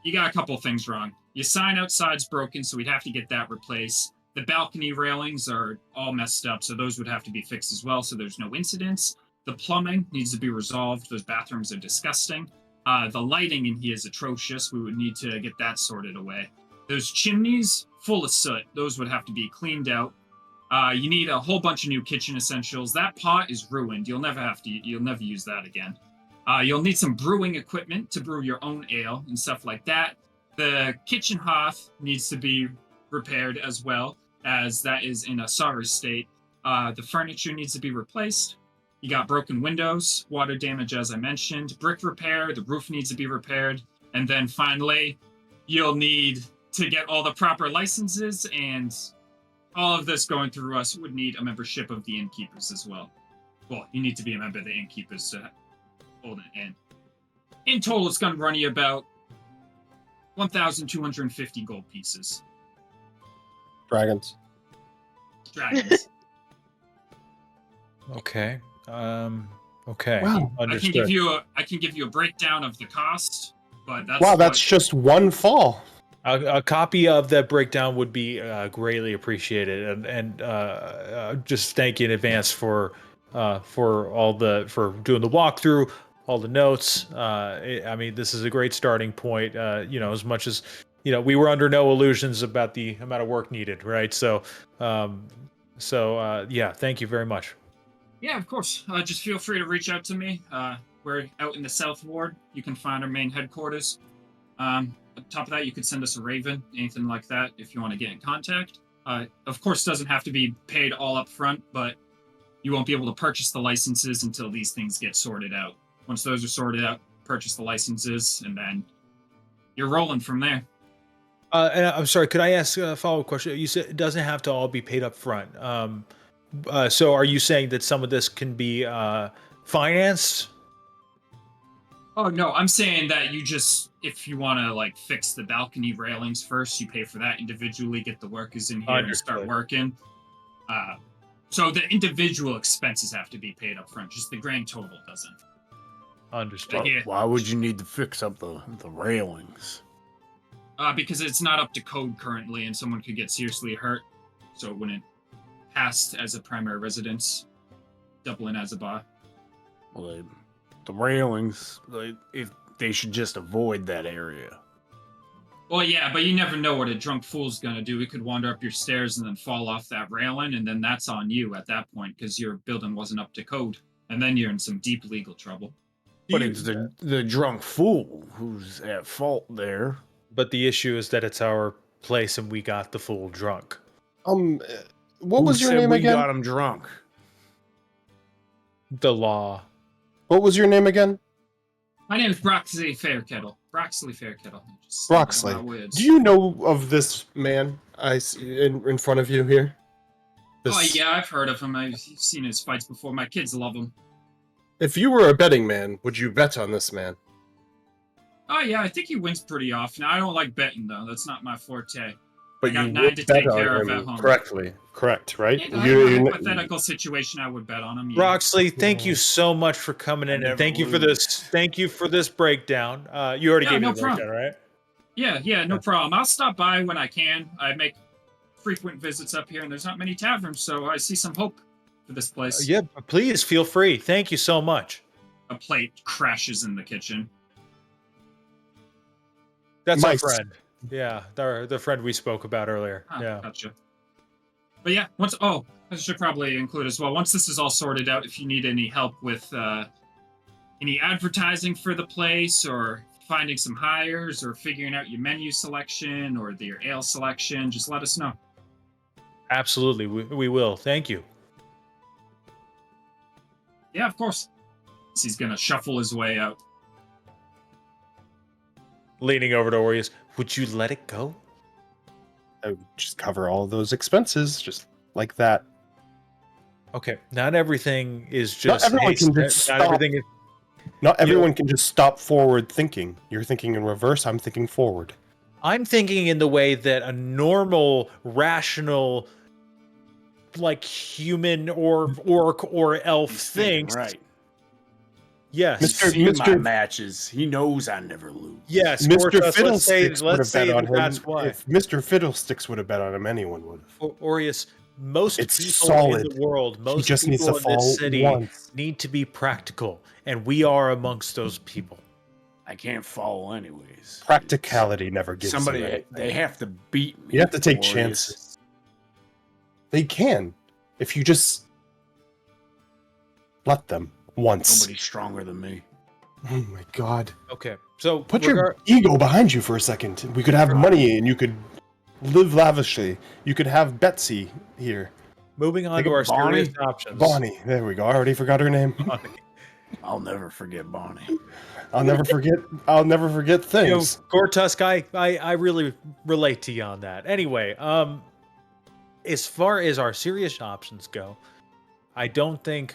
Speaker 4: you got a couple things wrong. Your sign outside's broken, so we'd have to get that replaced. The balcony railings are all messed up, so those would have to be fixed as well, so there's no incidents. The plumbing needs to be resolved. Those bathrooms are disgusting. The lighting in here is atrocious. We would need to get that sorted away. Those chimneys, full of soot. Those would have to be cleaned out. You need a whole bunch of new kitchen essentials. That pot is ruined. You'll never use that again. You'll need some brewing equipment to brew your own ale and stuff like that. The kitchen hearth needs to be repaired as well, as that is in a sorry state. The furniture needs to be replaced. You got broken windows, water damage, as I mentioned, brick repair, the roof needs to be repaired. And then finally, you'll need to get all the proper licenses, and all of this going through us would need a membership of the Innkeepers as well. Well, you need to be a member of the Innkeepers to hold it in. In total, it's going to run you about 1,250 gold pieces.
Speaker 5: Dragons.
Speaker 1: Okay. Okay.
Speaker 5: Wow.
Speaker 1: Understood.
Speaker 4: I can give you a breakdown of the cost, but
Speaker 5: that's just one fall.
Speaker 1: A copy of that breakdown would be greatly appreciated, and just thank you in advance for doing the walkthrough, all the notes. I mean, this is a great starting point. As much as we were under no illusions about the amount of work needed, right? So, yeah, thank you very much.
Speaker 4: Yeah, of course. Just feel free to reach out to me. We're out in the South Ward. You can find our main headquarters. On top of that, you could send us a raven, anything like that, if you want to get in contact. Of course, it doesn't have to be paid all up front, but you won't be able to purchase the licenses until these things get sorted out. Once those are sorted out, purchase the licenses, and then you're rolling from there.
Speaker 1: And I'm sorry, could I ask a follow-up question? You said it doesn't have to all be paid up front. So are you saying that some of this can be financed?
Speaker 4: Oh, no, I'm saying that if you want to fix the balcony railings first, you pay for that individually, get the workers in here and start working. So the individual expenses have to be paid up front, just the grand total doesn't.
Speaker 1: Understood.
Speaker 3: Why would you need to fix up the railings?
Speaker 4: Because it's not up to code currently, and someone could get seriously hurt, so it wouldn't pass as a primary residence, doubling as a bar.
Speaker 3: Well, the railings, if they should just avoid that area.
Speaker 4: Well, yeah, but you never know what a drunk fool's gonna do. He could wander up your stairs and then fall off that railing, and then that's on you at that point, because your building wasn't up to code. And then you're in some deep legal trouble.
Speaker 3: But it's the drunk fool who's at fault there.
Speaker 1: But the issue is that it's our place and we got the fool drunk.
Speaker 5: What was your name again?
Speaker 3: We got him drunk.
Speaker 1: The law.
Speaker 5: What was your name again?
Speaker 4: My name is Broxley Fairkettle. Broxley.
Speaker 5: Do you know of this man I see in front of you here?
Speaker 4: Oh, yeah, I've heard of him. I've seen his fights before. My kids love him.
Speaker 5: If you were a betting man, would you bet on this man?
Speaker 4: Oh, yeah, I think he wins pretty often. I don't like betting, though. That's not my forte.
Speaker 5: But
Speaker 4: I got
Speaker 5: you
Speaker 4: 9
Speaker 5: would
Speaker 4: to
Speaker 5: bet
Speaker 4: take care
Speaker 5: on
Speaker 4: of at
Speaker 5: him
Speaker 4: home.
Speaker 5: correctly. Correct, right?
Speaker 4: In a hypothetical situation, I would bet on him. Yeah.
Speaker 1: Roxley, thank you so much for coming in, and thank you for this breakdown. You already gave me the breakdown, right?
Speaker 4: Yeah, no problem. I'll stop by when I can. I make frequent visits up here, and there's not many taverns, so I see some hope for this place.
Speaker 1: Yeah, please feel free. Thank you so much.
Speaker 4: A plate crashes in the kitchen.
Speaker 1: That's my friend. Yeah, the friend we spoke about earlier. Yeah.
Speaker 4: Gotcha. But yeah, I should probably include as well. Once this is all sorted out, if you need any help with any advertising for the place, or finding some hires, or figuring out your menu selection or your ale selection, just let us know.
Speaker 1: Absolutely, we will. Thank you.
Speaker 4: Yeah, of course. He's gonna shuffle his way out.
Speaker 1: Leaning over to Orius, would you let it go?
Speaker 5: I would just cover all those expenses, just like that.
Speaker 1: Okay, not everything is just.
Speaker 5: Not everyone can just
Speaker 1: not
Speaker 5: stop.
Speaker 1: everything is.
Speaker 5: Not everyone can just stop forward thinking. You're thinking in reverse. I'm thinking forward.
Speaker 1: I'm thinking in the way that a normal, rational, like human or orc or elf thinks.
Speaker 3: Right.
Speaker 1: Yes.
Speaker 3: He's seen my matches. He knows I never lose.
Speaker 1: Yes,
Speaker 5: Mr. Fiddlesticks would have bet on him.
Speaker 1: That's why.
Speaker 5: If Mr. Fiddlesticks would have bet on him, anyone would have.
Speaker 1: Orius, most
Speaker 5: It's
Speaker 1: people
Speaker 5: solid.
Speaker 1: in the world, most
Speaker 5: He just
Speaker 1: people
Speaker 5: needs to
Speaker 1: in this
Speaker 5: fall
Speaker 1: city
Speaker 5: once.
Speaker 1: need to be practical, and we are amongst those people.
Speaker 3: I can't fall anyways.
Speaker 5: Practicality never gives
Speaker 3: Somebody.
Speaker 5: you anything.
Speaker 3: They have to beat me.
Speaker 5: You have to take
Speaker 3: Warriors.
Speaker 5: chances. They can, if you just let them once.
Speaker 3: Nobody's stronger than me.
Speaker 5: Oh my god!
Speaker 1: Okay, so
Speaker 5: Put your ego behind you for a second. We could have money, and you could live lavishly. You could have Betsy here.
Speaker 1: moving on
Speaker 3: Think
Speaker 1: to
Speaker 3: of
Speaker 1: our
Speaker 3: Bonnie?
Speaker 1: serious options.
Speaker 5: Bonnie. There we go. I already forgot her name.
Speaker 3: I'll never forget Bonnie.
Speaker 5: I'll never forget. I'll never forget things.
Speaker 1: Gortusk, I really relate to you on that. Anyway, as far as our serious options go, I don't think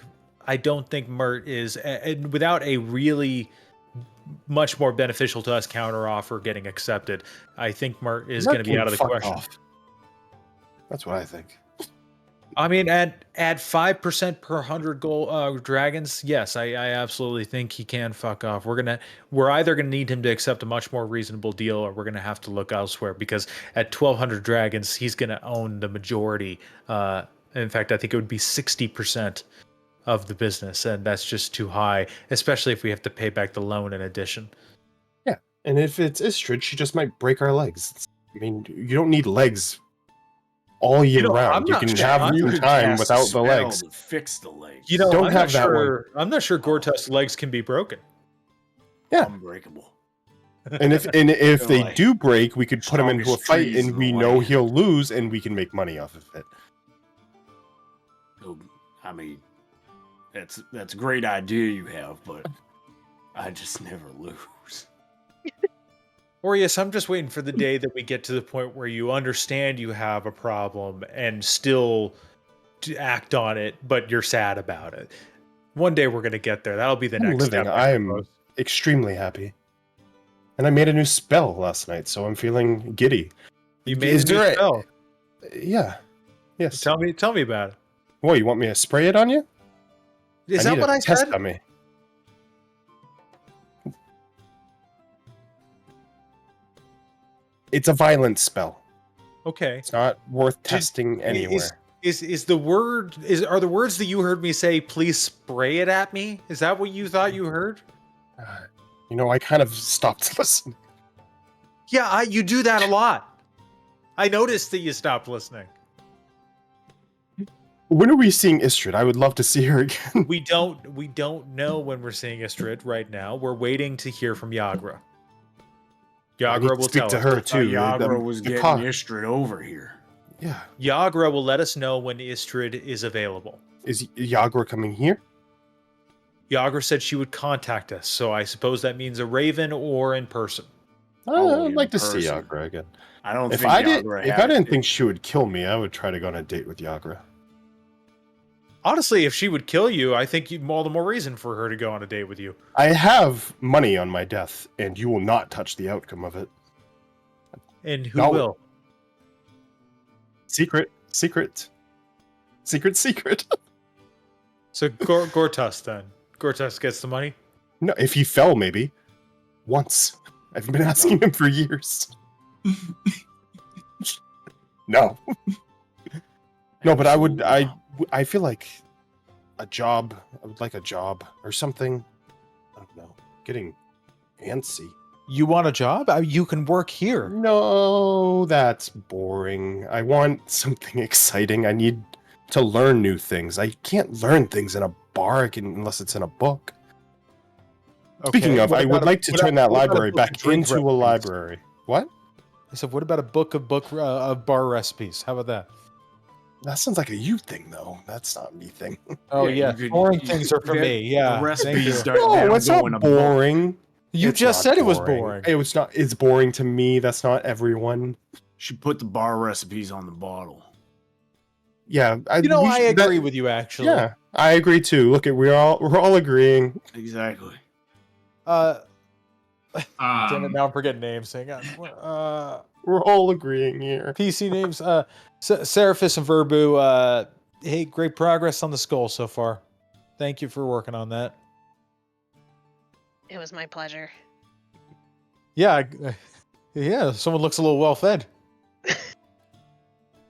Speaker 1: Mert is, and without a really much more beneficial to us counteroffer getting accepted, I think Mert is going to be out of the question.
Speaker 5: Off. That's what I think.
Speaker 1: I mean, at 5% per 100 gold dragons, yes, I absolutely think he can fuck off. We're either gonna need him to accept a much more reasonable deal, or we're gonna have to look elsewhere, because at 1,200 dragons, he's gonna own the majority. In fact, I think it would be 60% of the business, and that's just too high, especially if we have to pay back the loan in addition.
Speaker 5: Yeah, and if it's Istrid, she just might break our legs. I mean, you don't need legs all year round. You can have some time without the legs.
Speaker 3: Fix the legs.
Speaker 1: You know,
Speaker 5: Don't have that one.
Speaker 1: I'm not sure Gortusk's legs can be broken.
Speaker 5: Yeah,
Speaker 3: unbreakable.
Speaker 5: And if they
Speaker 3: like
Speaker 5: do break, we could put him into a
Speaker 3: strongest
Speaker 5: fight,
Speaker 3: trees in
Speaker 5: and
Speaker 3: the
Speaker 5: we know
Speaker 3: land.
Speaker 5: he'll lose, and we can make money off of it.
Speaker 3: I mean, that's a great idea you have, but I just never lose.
Speaker 1: Orius, I'm just waiting for the day that we get to the point where you understand you have a problem and still act on it, but you're sad about it. One day we're going to get there. That'll be the next step.
Speaker 5: I am extremely happy. And I made a new spell last night, so I'm feeling giddy.
Speaker 1: You made a new spell?
Speaker 5: Yeah. Yes.
Speaker 1: Tell me about it.
Speaker 5: What, you want me to spray it on you?
Speaker 1: Is that what I said?
Speaker 5: Test on me. It's a violent spell.
Speaker 1: Okay.
Speaker 5: It's not worth testing anywhere.
Speaker 1: Are the words that you heard me say, please spray it at me? Is that what you thought you heard?
Speaker 5: I kind of stopped listening.
Speaker 1: Yeah, you do that a lot. I noticed that you stopped listening.
Speaker 5: When are we seeing Istrid? I would love to see her again.
Speaker 1: We don't know when we're seeing Istrid right now. We're waiting to hear from Yagra. Yagra will
Speaker 5: speak
Speaker 1: tell
Speaker 5: to
Speaker 1: us.
Speaker 5: her too.
Speaker 3: Yagra was getting Istrid over here.
Speaker 5: Yeah.
Speaker 1: Yagra will let us know when Istrid is available.
Speaker 5: Is Yagra coming here?
Speaker 1: Yagra said she would contact us, so I suppose that means a raven or in person.
Speaker 5: I'd like to see Yagra again.
Speaker 3: I don't
Speaker 5: if
Speaker 3: think
Speaker 5: I didn't think she would kill me, I would try to go on a date with Yagra.
Speaker 1: Honestly, if she would kill you, I think all the more reason for her to go on a date with you.
Speaker 5: I have money on my death, and you will not touch the outcome of it.
Speaker 1: And who will?
Speaker 5: Secret. So
Speaker 1: Gortusk then. Gortusk gets the money?
Speaker 5: No, if he fell, maybe. Once. I've been asking him for years. No. No, but I feel like a job. I would like a job or something. I don't know. Getting antsy.
Speaker 1: You want a job? You can work here.
Speaker 5: No, that's boring. I want something exciting. I need to learn new things. I can't learn things in a bar unless it's in a book.
Speaker 1: Okay.
Speaker 5: Speaking of, I would like to turn that library back into a
Speaker 1: recipes?
Speaker 5: library. What?
Speaker 1: I said, what about a book of bar recipes? How about that?
Speaker 5: That sounds like a you thing, though. That's not me thing.
Speaker 1: Oh yeah, foreign things are for me. Yeah,
Speaker 3: The recipes
Speaker 1: thank you.
Speaker 3: don't, they
Speaker 5: No,
Speaker 3: don't
Speaker 5: it's
Speaker 3: go
Speaker 5: not
Speaker 3: in a book.
Speaker 5: boring.
Speaker 1: You
Speaker 5: It's
Speaker 1: just
Speaker 5: not
Speaker 1: said it was boring.
Speaker 5: It was not. It's boring to me. That's not everyone.
Speaker 3: Should put the bar recipes on the bottle.
Speaker 5: Yeah,
Speaker 1: I agree with you actually.
Speaker 5: Yeah, I agree too. Look, we're all agreeing.
Speaker 3: Exactly.
Speaker 1: Damn it, now I'm forgetting names. Hang on.
Speaker 5: We're all agreeing here.
Speaker 1: PC names. Seraphis and Verbu. Hey, great progress on the skull so far. Thank you for working on that.
Speaker 2: It was my pleasure.
Speaker 1: Yeah, yeah. Someone looks a little well fed.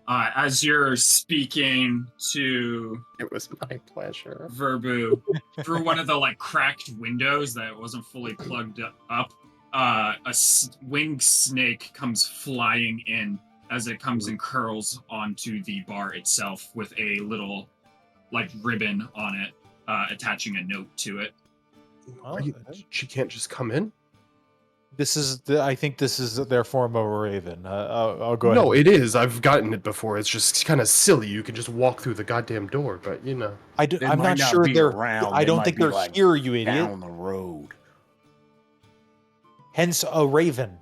Speaker 4: As you're speaking to
Speaker 5: It was my pleasure.
Speaker 4: Verbu through one of the like cracked windows that wasn't fully plugged up, a winged snake comes flying in as it comes and curls onto the bar itself with a little like ribbon on it, attaching a note to it.
Speaker 1: Oh,
Speaker 5: She can't just come in.
Speaker 1: I think this is their form of a raven. I'll go ahead.
Speaker 5: No, it is. I've gotten it before. It's just kind of silly. You can just walk through the goddamn door, but you know.
Speaker 1: I'm not sure they're around. I don't think they're like here, you idiot.
Speaker 3: Down the road.
Speaker 1: Hence a raven.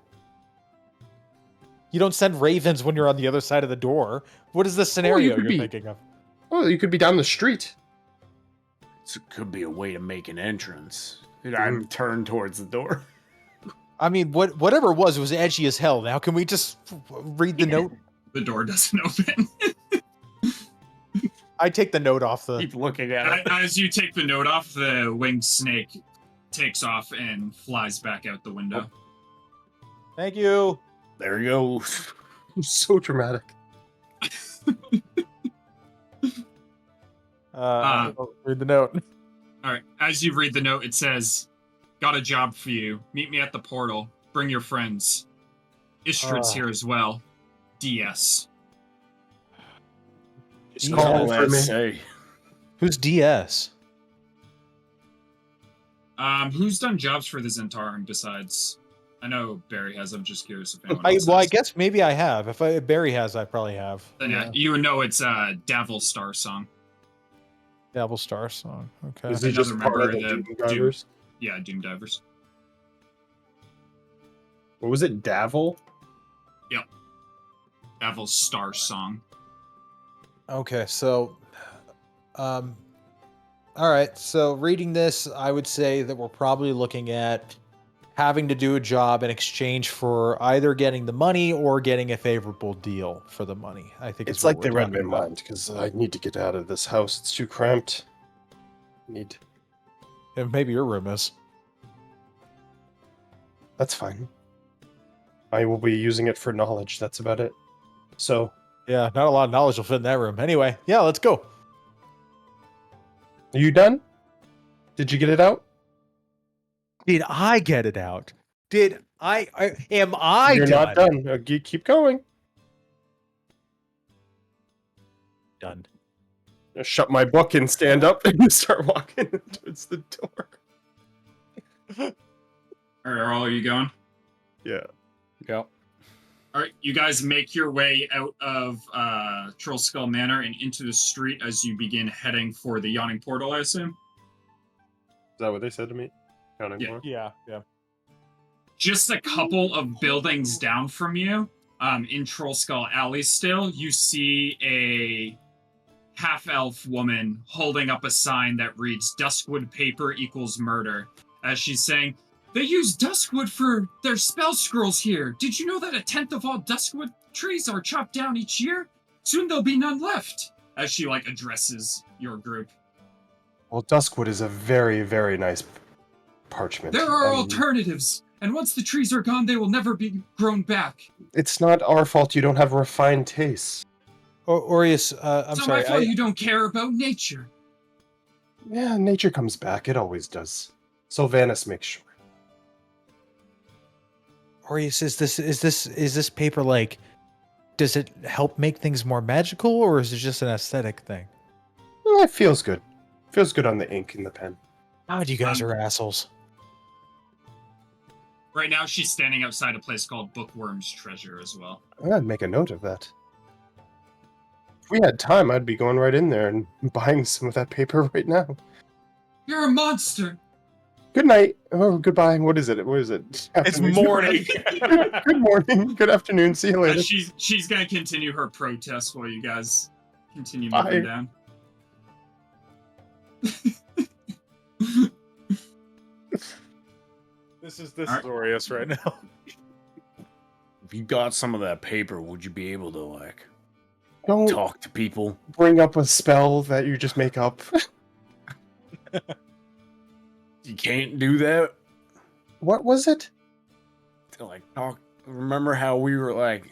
Speaker 1: You don't send ravens when you're on the other side of the door. What is the scenario you're thinking of?
Speaker 5: Well, you could be down the street.
Speaker 3: It could be a way to make an entrance. I'm turned towards the door.
Speaker 1: I mean, whatever it was edgy as hell. Now, can we just read the note?
Speaker 4: The door doesn't open.
Speaker 1: I take the note off the...
Speaker 3: Keep looking at it.
Speaker 4: As you take the note off, the winged snake takes off and flies back out the window.
Speaker 1: Thank you.
Speaker 3: There he goes.
Speaker 5: So dramatic.
Speaker 1: Read the note.
Speaker 4: All right. As you read the note, it says, "Got a job for you. Meet me at the portal. Bring your friends. Istrid's here as well. DS."
Speaker 5: Just call for me.
Speaker 1: Who's DS?
Speaker 4: Who's done jobs for this entire besides? I know Barry has. I'm just curious if anyone else has.
Speaker 1: I guess maybe I have. If Barry has, I probably have.
Speaker 4: Then yeah, you would know it's Davil Star Song.
Speaker 1: Davil Star Song. Okay.
Speaker 5: Is he just part of the Doom Divers?
Speaker 4: Yeah, Doom Divers.
Speaker 5: What was it? Davil?
Speaker 4: Yep. Davil Star Song.
Speaker 1: Okay, so, all right. So reading this, I would say that we're probably looking at having to do a job in exchange for either getting the money or getting a favorable deal for the money. I think
Speaker 5: it's like they read my mind because I need to get out of this house. It's too cramped. And
Speaker 1: maybe your room is.
Speaker 5: That's fine. I will be using it for knowledge. That's about it. So.
Speaker 1: Yeah, not a lot of knowledge will fit in that room. Anyway, yeah, let's go.
Speaker 5: Are you done? Did you get it out?
Speaker 1: Did I get it out? Am I
Speaker 5: You're
Speaker 1: done?
Speaker 5: not done. Keep going.
Speaker 1: Done.
Speaker 5: I shut my book and stand up and start walking towards the door.
Speaker 4: Are all of you going?
Speaker 5: Yeah.
Speaker 1: Yep.
Speaker 4: All right, you guys make your way out of Trollskull Manor and into the street as you begin heading for the Yawning Portal, I assume?
Speaker 5: Is that what they said to me?
Speaker 1: Yeah.
Speaker 4: Just a couple of buildings down from you, in Trollskull Alley still, you see a half-elf woman holding up a sign that reads, "Duskwood paper equals murder," as she's saying, "They use Duskwood for their spell scrolls here. Did you know that 1/10 of all Duskwood trees are chopped down each year? Soon there'll be none left," as she, addresses your group.
Speaker 5: Well, Duskwood is a very, very nice parchment.
Speaker 4: There are alternatives, and once the trees are gone, they will never be grown back.
Speaker 5: It's not our fault you don't have refined tastes.
Speaker 1: Aureus, I'm sorry.
Speaker 4: It's not my fault you don't care about nature.
Speaker 5: Yeah, nature comes back. It always does. Sylvanas makes sure.
Speaker 1: Aureus, is this paper like? Does it help make things more magical, or is it just an aesthetic thing?
Speaker 5: Yeah, it feels good. Feels good on the ink in the pen.
Speaker 1: God, you guys are assholes.
Speaker 4: Right now, she's standing outside a place called Bookworm's Treasure as well.
Speaker 5: I'd make a note of that. If we had time, I'd be going right in there and buying some of that paper right now.
Speaker 4: You're a monster!
Speaker 5: Good night. Oh, goodbye. What is it? What is it?
Speaker 1: It's morning.
Speaker 5: Good morning. Good afternoon. See you later.
Speaker 4: She's gonna continue her protest while you guys continue
Speaker 5: Bye.
Speaker 4: moving down.
Speaker 1: This is Aureus right now.
Speaker 3: If you got some of that paper, would you be able to like
Speaker 5: Don't
Speaker 3: talk to people?
Speaker 5: bring up a spell that you just make up.
Speaker 3: You can't do that.
Speaker 5: What was it?
Speaker 3: To like talk. Remember how we were like,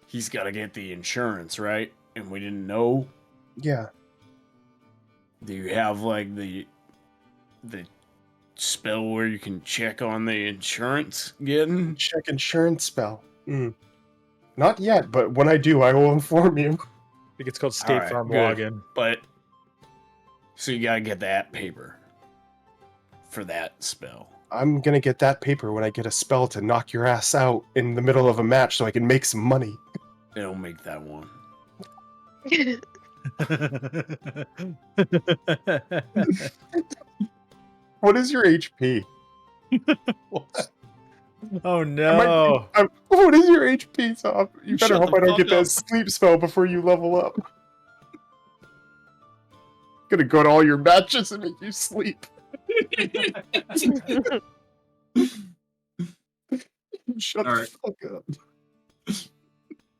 Speaker 3: he's got to get the insurance, right? And we didn't know.
Speaker 5: Yeah.
Speaker 3: Do you have like the spell where you can check on the insurance getting?
Speaker 5: Check insurance spell. Not yet, but when I do, I will inform you.
Speaker 1: I think it's called State
Speaker 3: Alright,
Speaker 1: Farm
Speaker 3: good.
Speaker 1: Login.
Speaker 3: But so you gotta get that paper for that spell.
Speaker 5: I'm gonna get that paper when I get a spell to knock your ass out in the middle of a match so I can make some money.
Speaker 3: It'll make that one.
Speaker 5: What is your HP?
Speaker 1: Oh no!
Speaker 5: What is your HP, Sob? You better
Speaker 4: Shut
Speaker 5: hope
Speaker 4: the
Speaker 5: I don't
Speaker 4: fuck
Speaker 5: get that
Speaker 4: up.
Speaker 5: sleep spell before you level up. Gonna go to all your matches and make you sleep. Shut
Speaker 4: All
Speaker 5: the
Speaker 4: right.
Speaker 5: fuck up.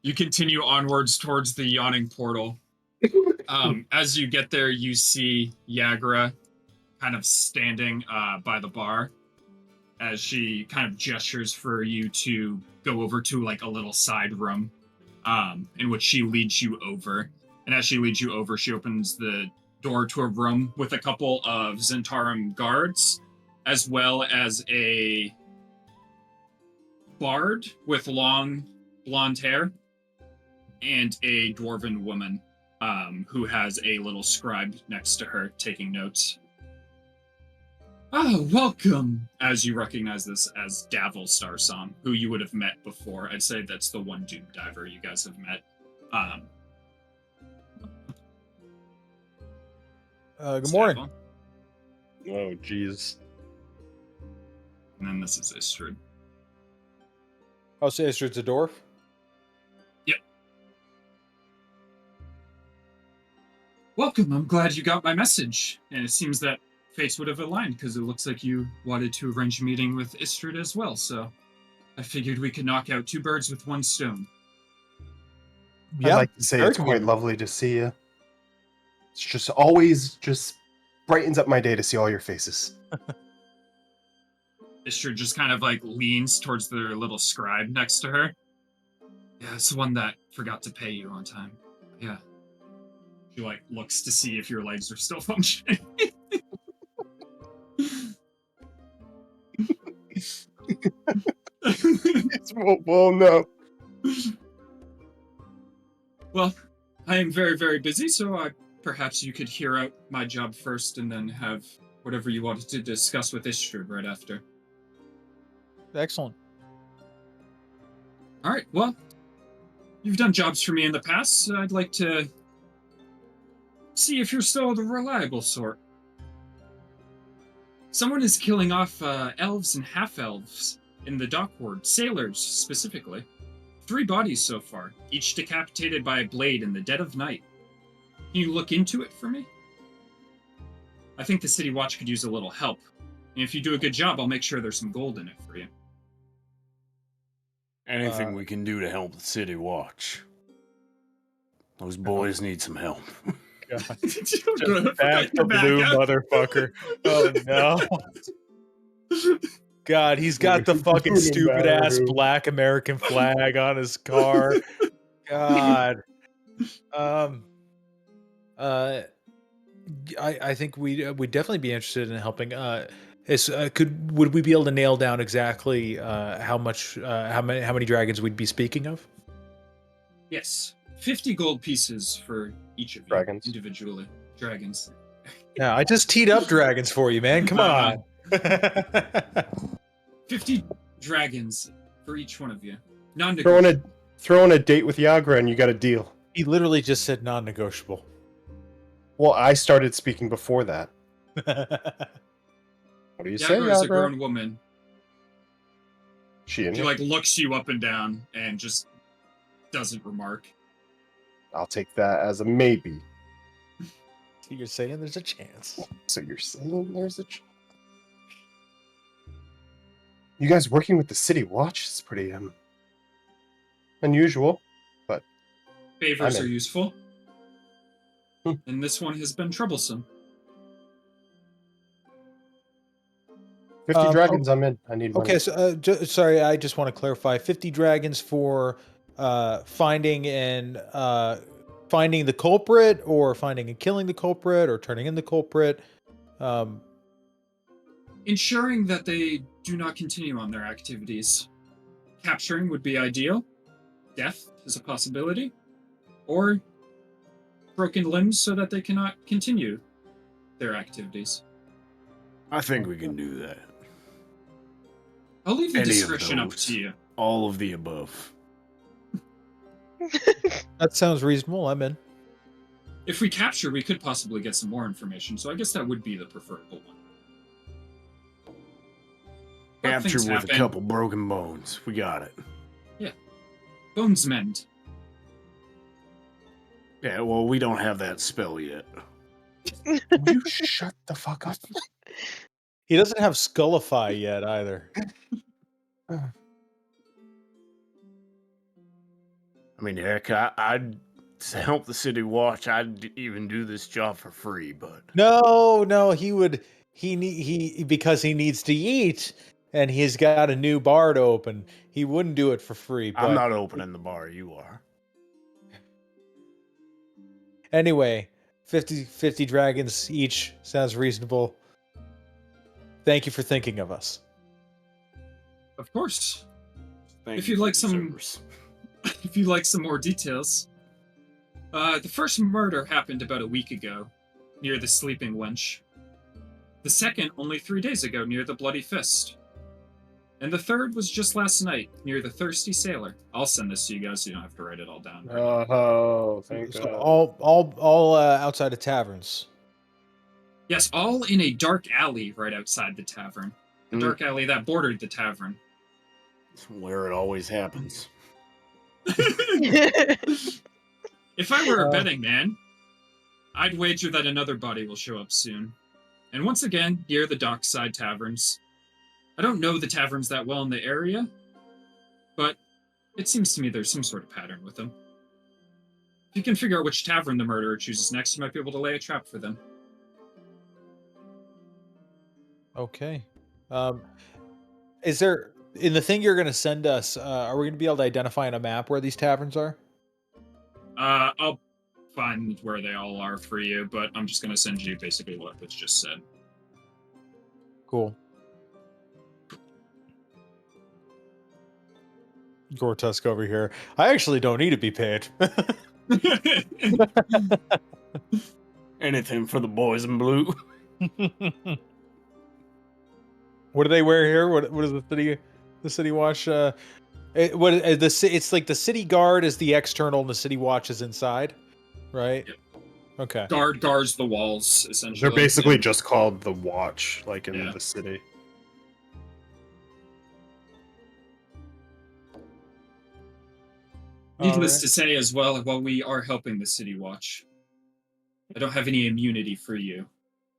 Speaker 4: You continue onwards towards the yawning portal. As you get there, you see Yagra kind of standing by the bar as she kind of gestures for you to go over to like a little side room in which she leads you over. And as she leads you over, she opens the door to a room with a couple of Zentarum guards, as well as a bard with long blonde hair and a dwarven woman who has a little scribe next to her taking notes. Oh, welcome! As you recognize this as Davil Starsong, who you would have met before. I'd say that's the one Doom Diver you guys have met.
Speaker 1: Good morning.
Speaker 5: Oh, jeez.
Speaker 4: And then this is Istrid.
Speaker 1: Oh, so Istrid's a dwarf?
Speaker 4: Yep. Welcome, I'm glad you got my message. And it seems that fates would have aligned, because it looks like you wanted to arrange a meeting with Istrid as well, so I figured we could knock out two birds with one stone.
Speaker 5: I'd like to say
Speaker 1: very
Speaker 5: it's quite
Speaker 1: convenient.
Speaker 5: lovely to see you. It's just always just brightens up my day to see all your faces.
Speaker 4: Istrid just kind of like leans towards their little scribe next to her. Yeah, it's the one that forgot to pay you on time. Yeah. She like looks to see if your legs are still functioning.
Speaker 5: Well, no.
Speaker 4: Well, I am very, very busy, so perhaps you could hear out my job first and then have whatever you wanted to discuss with Istrid right after.
Speaker 1: Excellent.
Speaker 4: All right, well, you've done jobs for me in the past, so I'd like to see if you're still the reliable sort. Someone is killing off elves and half-elves in the dock ward, sailors specifically. 3 bodies so far, each decapitated by a blade in the dead of night. Can you look into it for me? I think the City Watch could use a little help. And if you do a good job, I'll make sure there's some gold in it for you.
Speaker 3: Anything we can do to help the City Watch. Those boys need some help.
Speaker 1: Just back to blue, motherfucker. Oh no. God, he's got the fucking stupid ass black American flag on his car. God. I think we'd definitely be interested in helping. would we be able to nail down exactly how many dragons we'd be speaking of?
Speaker 4: Yes, 50 gold pieces for each of you
Speaker 5: Dragons.
Speaker 4: individually. Dragons.
Speaker 1: Yeah, I just teed up dragons for you, man. Come on.
Speaker 4: 50 dragons for each one of you.
Speaker 5: Throw in a date with Yagra and you got a deal.
Speaker 1: He literally just said non-negotiable.
Speaker 5: Well, I started speaking before that. What do you say,
Speaker 4: Yagra is a
Speaker 5: Yagra?
Speaker 4: grown woman.
Speaker 5: She in
Speaker 4: She
Speaker 5: here?
Speaker 4: looks you up and down and just doesn't remark.
Speaker 5: I'll take that as a maybe.
Speaker 1: So you're saying there's a chance.
Speaker 5: So you're saying there's a chance? You guys working with the City Watch is pretty unusual, but
Speaker 4: Favors are
Speaker 5: in.
Speaker 4: useful. And this one has been troublesome.
Speaker 5: 50 dragons, I'm in. I need money.
Speaker 1: Okay, so sorry, I just want to clarify. 50 dragons for finding the culprit, or finding and killing the culprit, or turning in the culprit.
Speaker 4: Ensuring that they do not continue on their activities. Capturing would be ideal. Death is a possibility. Or broken limbs so that they cannot continue their activities.
Speaker 3: I think we can do that.
Speaker 4: I'll leave the
Speaker 3: Any of
Speaker 4: discretion up
Speaker 3: those.
Speaker 4: to you.
Speaker 3: All of the above.
Speaker 1: That sounds reasonable. I'm in.
Speaker 4: If we capture, we could possibly get some more information, so I guess that would be the preferable one. But
Speaker 3: Capture
Speaker 4: things
Speaker 3: with
Speaker 4: happen.
Speaker 3: a couple broken bones. We got it.
Speaker 4: Yeah. Bones mend.
Speaker 3: Yeah, well, we don't have that spell yet.
Speaker 5: Will you shut the fuck up?
Speaker 1: He doesn't have Skullify yet either.
Speaker 3: I mean, heck, I'd to help the City Watch. I'd even do this job for free, but
Speaker 1: No, he would. He because he needs to eat, and he's got a new bar to open. He wouldn't do it for free. But
Speaker 3: I'm not opening the bar. You are.
Speaker 1: anyway, 50 dragons each sounds reasonable. Thank you for thinking of us.
Speaker 4: Of course.
Speaker 3: Thank
Speaker 4: If
Speaker 3: you
Speaker 4: you'd
Speaker 3: for
Speaker 4: like
Speaker 3: your
Speaker 4: some-
Speaker 3: service.
Speaker 4: If you'd like some more details. The first murder happened about a week ago, near the Sleeping Wench. The second only 3 days ago, near the Bloody Fist. And the third was just last night, near the Thirsty Sailor. I'll send this to you guys so you don't have to write it all down.
Speaker 5: Oh, thank
Speaker 1: So
Speaker 5: God.
Speaker 1: all outside of taverns.
Speaker 4: Yes, all in a dark alley right outside the tavern. The dark alley that bordered the tavern.
Speaker 3: It's where it always happens.
Speaker 4: If I were a betting man, I'd wager that another body will show up soon. And once again, near the dockside taverns. I don't know the taverns that well in the area, but it seems to me there's some sort of pattern with them. If you can figure out which tavern the murderer chooses next, you might be able to lay a trap for them.
Speaker 1: Okay. Is there in the thing you're going to send us? Are we going to be able to identify on a map where these taverns are?
Speaker 4: I'll find where they all are for you, but I'm just going to send you basically what was just said.
Speaker 1: Cool. Gortusk over here. I actually don't need to be paid.
Speaker 3: Anything for the boys in blue.
Speaker 1: What do they wear here? What is the city watch? It's like the city guard is the external and the city watch is inside, right?
Speaker 4: Yep.
Speaker 1: Okay.
Speaker 4: Guards the walls, essentially.
Speaker 5: They're basically just called the Watch, like in the city.
Speaker 4: Needless to say, as well, while we are helping the City Watch, I don't have any immunity for you,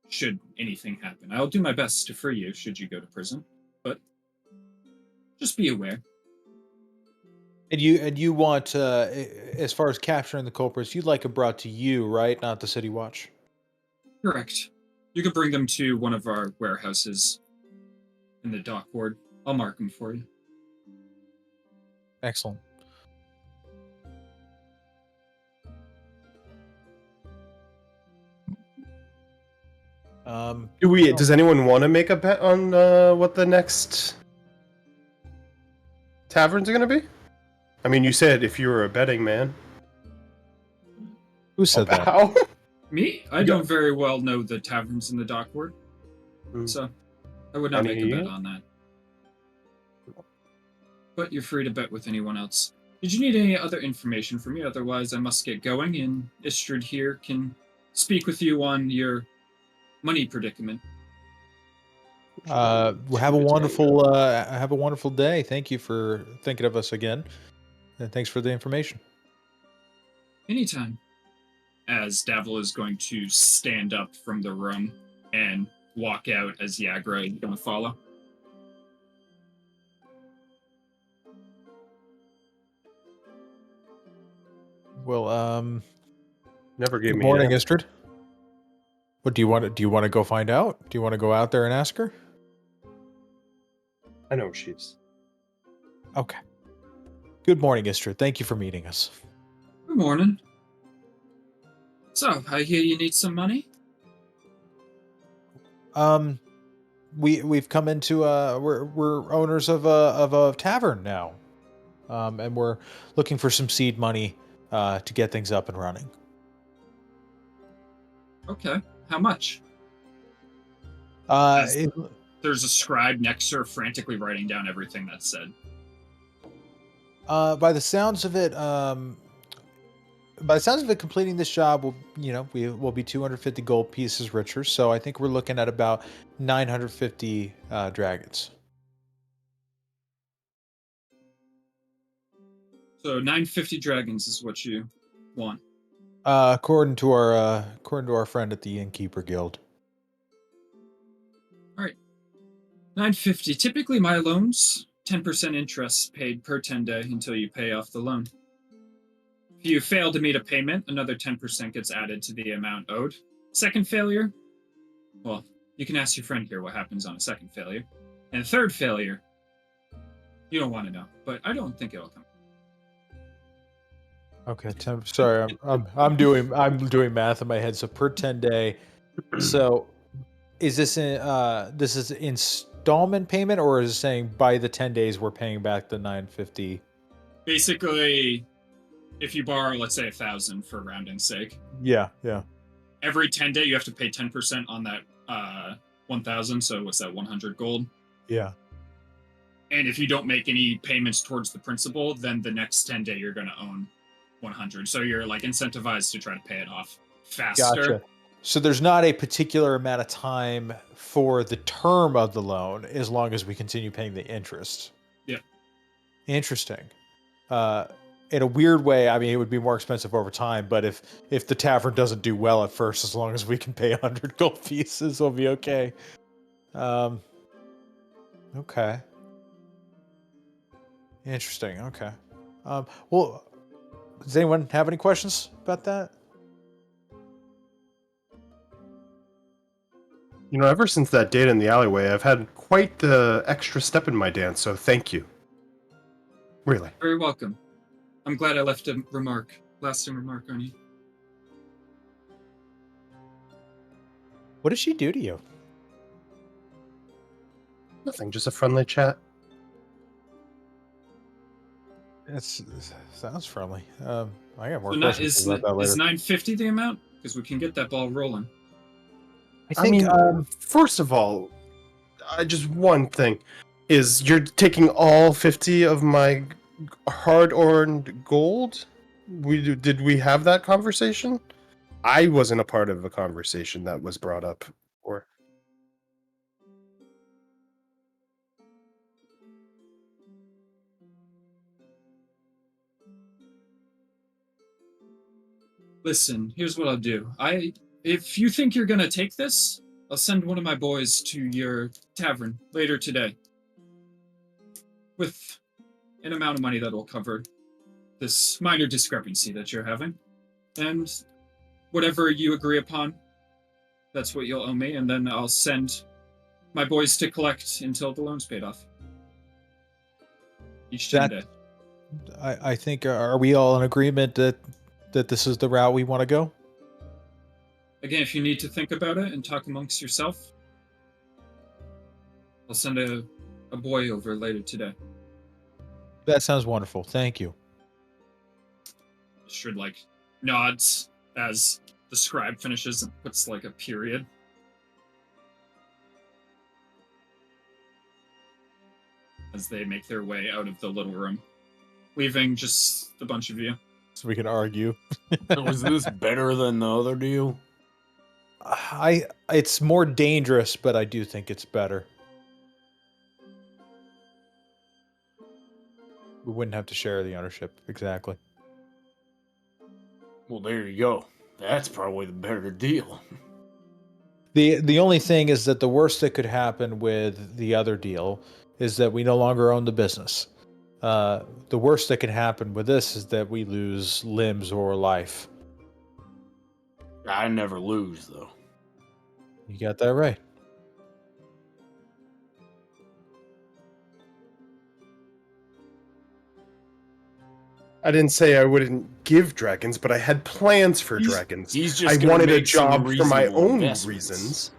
Speaker 4: should anything happen. I'll do my best to free you, should you go to prison, but just be aware.
Speaker 1: And you want, as far as capturing the culprits, you'd like them brought to you, right? Not the City Watch.
Speaker 4: Correct. You can bring them to one of our warehouses in the dock ward. I'll mark them for you.
Speaker 1: Excellent.
Speaker 5: Does anyone want to make a bet on what the next taverns are going to be? I mean, you said if you were a betting man.
Speaker 1: Who said that?
Speaker 4: Me? I don't very well know the taverns in the Dockward, so I would not make a bet on that. But you're free to bet with anyone else. Did you need any other information from me? Otherwise, I must get going, and Istrid here can speak with you on your money predicament.
Speaker 1: Have a wonderful day. Thank you for thinking of us again, and thanks for the information.
Speaker 4: Anytime. As Davil is going to stand up from the room and walk out as Yagra is going to follow.
Speaker 1: Well,
Speaker 5: never gave me.
Speaker 1: Good morning, Istrid. What do you want? Do you want to go find out? Do you want to go out there and ask her?
Speaker 5: I know where she is.
Speaker 1: Okay. Good morning, Istrid. Thank you for meeting us.
Speaker 4: Good morning. So, I hear you need some money?
Speaker 1: We've come into we're owners of a tavern now, and we're looking for some seed money to get things up and running.
Speaker 4: Okay, how much? There's a scribe next to her frantically writing down everything that's said.
Speaker 1: By the sounds of it, completing this job will be 250 gold pieces richer. So I think we're looking at about 950 dragons.
Speaker 4: So 950 dragons is what you want.
Speaker 1: According to our friend at the Innkeeper Guild.
Speaker 4: All right, 950. Typically, my loans 10% interest paid per 10 day until you pay off the loan. If you fail to meet a payment, another 10% gets added to the amount owed. Second failure, well, you can ask your friend here what happens on a second failure. And third failure, you don't want to know, but I don't think it'll come.
Speaker 1: Okay, sorry, I'm doing math in my head. So per 10 day, so is this this is installment payment, or is it saying by the 10 days we're paying back the 950?
Speaker 4: Basically, if you borrow, let's say 1,000 for rounding's sake.
Speaker 1: Yeah.
Speaker 4: Every 10 day you have to pay 10% on that 1,000. So what's that? 100 gold.
Speaker 1: Yeah.
Speaker 4: And if you don't make any payments towards the principal, then the next 10 day you're going to own 100. So you're like incentivized to try to pay it off faster.
Speaker 1: Gotcha. So there's not a particular amount of time for the term of the loan as long as we continue paying the interest.
Speaker 4: Yeah.
Speaker 1: Interesting. In a weird way, I mean, it would be more expensive over time, but if the tavern doesn't do well at first, as long as we can pay 100 gold pieces, we'll be okay. Okay. Interesting. Okay. Well, does anyone have any questions about that?
Speaker 5: You know, ever since that date in the alleyway, I've had quite the extra step in my dance, so thank you. Really.
Speaker 4: Very welcome. I'm glad I left a lasting remark on you.
Speaker 1: What did she do to you?
Speaker 5: Nothing, just a friendly chat.
Speaker 1: It sounds friendly. I got more
Speaker 4: So
Speaker 1: questions about that later.
Speaker 4: Is 950 the amount? Because we can get that ball rolling.
Speaker 5: I think, first of all, just one thing is you're taking all 50 of my hard-earned gold? Did we have that conversation? I wasn't a part of a conversation that was brought up. Or
Speaker 4: Listen, here's what I'll do. If you think you're gonna take this, I'll send one of my boys to your tavern later today with an amount of money that will cover this minor discrepancy that you're having. And whatever you agree upon, that's what you'll owe me, and then I'll send my boys to collect until the loan's paid off. Each 10 day.
Speaker 1: I think, are we all in agreement that this is the route we want to go?
Speaker 4: Again, if you need to think about it and talk amongst yourself, I'll send a boy over later today.
Speaker 1: That sounds wonderful. Thank you.
Speaker 4: Should nods as the scribe finishes and puts a period. As they make their way out of the little room, leaving just a bunch of you.
Speaker 1: So we can argue.
Speaker 3: Was this better than the other deal?
Speaker 1: It's more dangerous, but I do think it's better. We wouldn't have to share the ownership. Exactly.
Speaker 3: Well, there you go. That's probably the better deal.
Speaker 1: The only thing is that the worst that could happen with the other deal is that we no longer own the business. The worst that can happen with this is that we lose limbs or life.
Speaker 3: I never lose, though.
Speaker 1: You got that right.
Speaker 5: I didn't say I wouldn't give dragons, but I had plans for dragons.
Speaker 3: He's just
Speaker 5: I wanted a
Speaker 3: make some
Speaker 5: job for my
Speaker 3: reasonable
Speaker 5: own
Speaker 3: investments.
Speaker 5: reasons.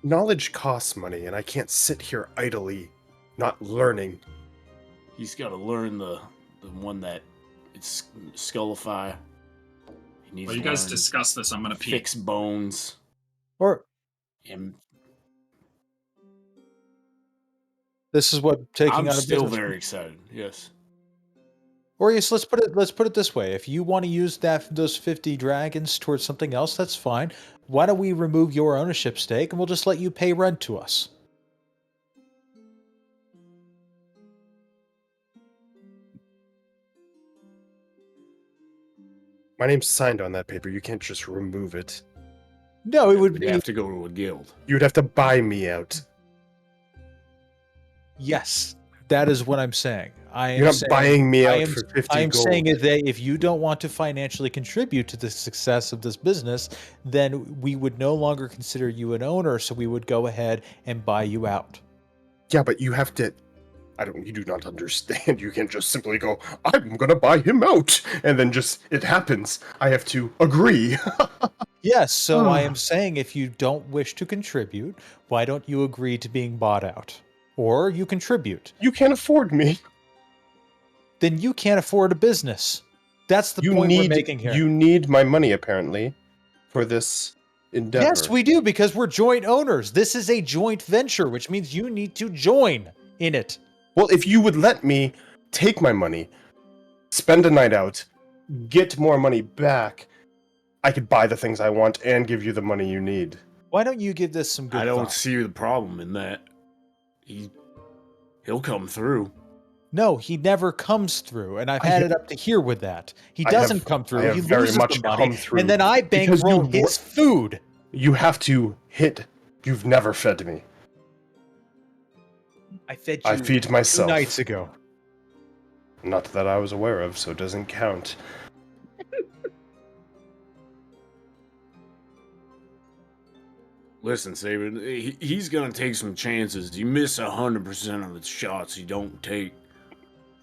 Speaker 5: Knowledge costs money, and I can't sit here idly, not learning.
Speaker 3: He's got to learn the one that it's Skullify. He needs
Speaker 4: Well, you
Speaker 3: to
Speaker 4: guys
Speaker 3: learn
Speaker 4: discuss this. I'm gonna peek.
Speaker 3: fix bones.
Speaker 1: Or
Speaker 3: And
Speaker 1: this is what taking
Speaker 3: I'm
Speaker 1: out a
Speaker 3: still
Speaker 1: business.
Speaker 3: very excited. Yes.
Speaker 1: Or yes, let's put it this way. If you want to use those 50 dragons towards something else, that's fine. Why don't we remove your ownership stake and we'll just let you pay rent to us?
Speaker 5: My name's signed on that paper. You can't just remove it.
Speaker 1: No, it would
Speaker 3: We'd
Speaker 1: be
Speaker 3: have to go to a guild.
Speaker 5: You would have to buy me out.
Speaker 1: yes. That is what I'm saying.
Speaker 5: You're not buying me out for 50
Speaker 1: I'm
Speaker 5: gold.
Speaker 1: saying is that if you don't want to financially contribute to the success of this business, then we would no longer consider you an owner, so we would go ahead and buy you out.
Speaker 5: Yeah, but you have to... You do not understand. You can't just simply go, I'm gonna buy him out, and then just, it happens. I have to agree.
Speaker 1: Yes, so I am saying if you don't wish to contribute, why don't you agree to being bought out? Or you contribute.
Speaker 5: You can't afford me.
Speaker 1: Then you can't afford a business. That's the point we're making here.
Speaker 5: You need my money, apparently, for this endeavor.
Speaker 1: Yes, we do, because we're joint owners. This is a joint venture, which means you need to join in it.
Speaker 5: Well, if you would let me take my money, spend a night out, get more money back, I could buy the things I want and give you the money you need.
Speaker 1: Why don't you give this some good
Speaker 3: I don't
Speaker 1: thought?
Speaker 3: see the problem in that. He'll come through.
Speaker 1: No, he never comes through, and I've had it up to here with that. He doesn't come through.
Speaker 5: I
Speaker 1: He
Speaker 5: have very
Speaker 1: loses
Speaker 5: much
Speaker 1: the money,
Speaker 5: come through
Speaker 1: and then I
Speaker 5: because
Speaker 1: bankroll
Speaker 5: you
Speaker 1: his food.
Speaker 5: You have to hit. You've never fed me.
Speaker 1: I fed you
Speaker 5: I feed myself.
Speaker 1: 2 nights ago.
Speaker 5: Not that I was aware of, so it doesn't count.
Speaker 3: Listen, Saban, he's gonna take some chances. You miss 100% of the shots you don't take.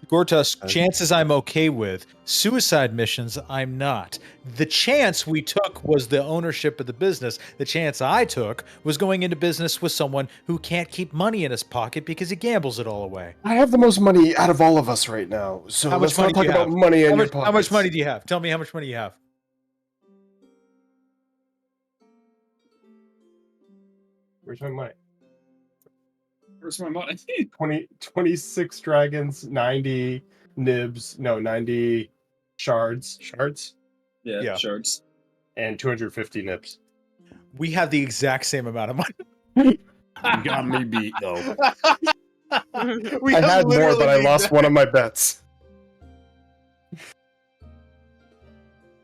Speaker 1: Gortus, chances I'm okay with. Suicide missions, I'm not. The chance we took was the ownership of the business. The chance I took was going into business with someone who can't keep money in his pocket because he gambles it all away.
Speaker 5: I have the most money out of all of us right now, so
Speaker 1: How much
Speaker 5: let's
Speaker 1: money
Speaker 5: not
Speaker 1: do
Speaker 5: talk
Speaker 1: you
Speaker 5: about
Speaker 1: have?
Speaker 5: money in your pockets.
Speaker 1: How much money do you have? Tell me how much money you have.
Speaker 5: Where's my money?
Speaker 4: Where's my money?
Speaker 5: 26 dragons, 90 nibs, no, 90 shards. Shards?
Speaker 1: Yeah.
Speaker 4: Shards.
Speaker 5: And 250 nibs.
Speaker 1: We have the exact same amount of money.
Speaker 3: You got me beat, though.
Speaker 1: We
Speaker 5: I
Speaker 1: have
Speaker 5: had more,
Speaker 1: literally
Speaker 5: but I
Speaker 1: the
Speaker 5: lost
Speaker 1: exact-
Speaker 5: one of my bets.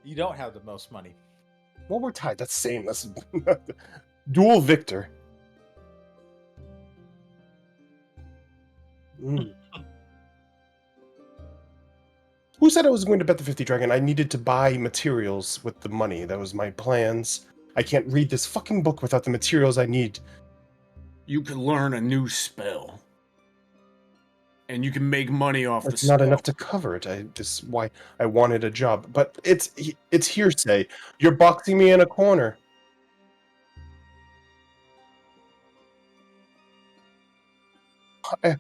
Speaker 1: You don't have the most money.
Speaker 5: Well, we're tied. That's same. That's dual victor. Who said I was going to bet the 50 dragon? I needed to buy materials with the money. That was my plans. I can't read this fucking book without the materials I need.
Speaker 3: You could learn a new spell. and you can make money off
Speaker 5: It's
Speaker 3: the
Speaker 5: not
Speaker 3: spell.
Speaker 5: enough to cover it. This is why I wanted a job. But it's hearsay. You're boxing me in a corner. I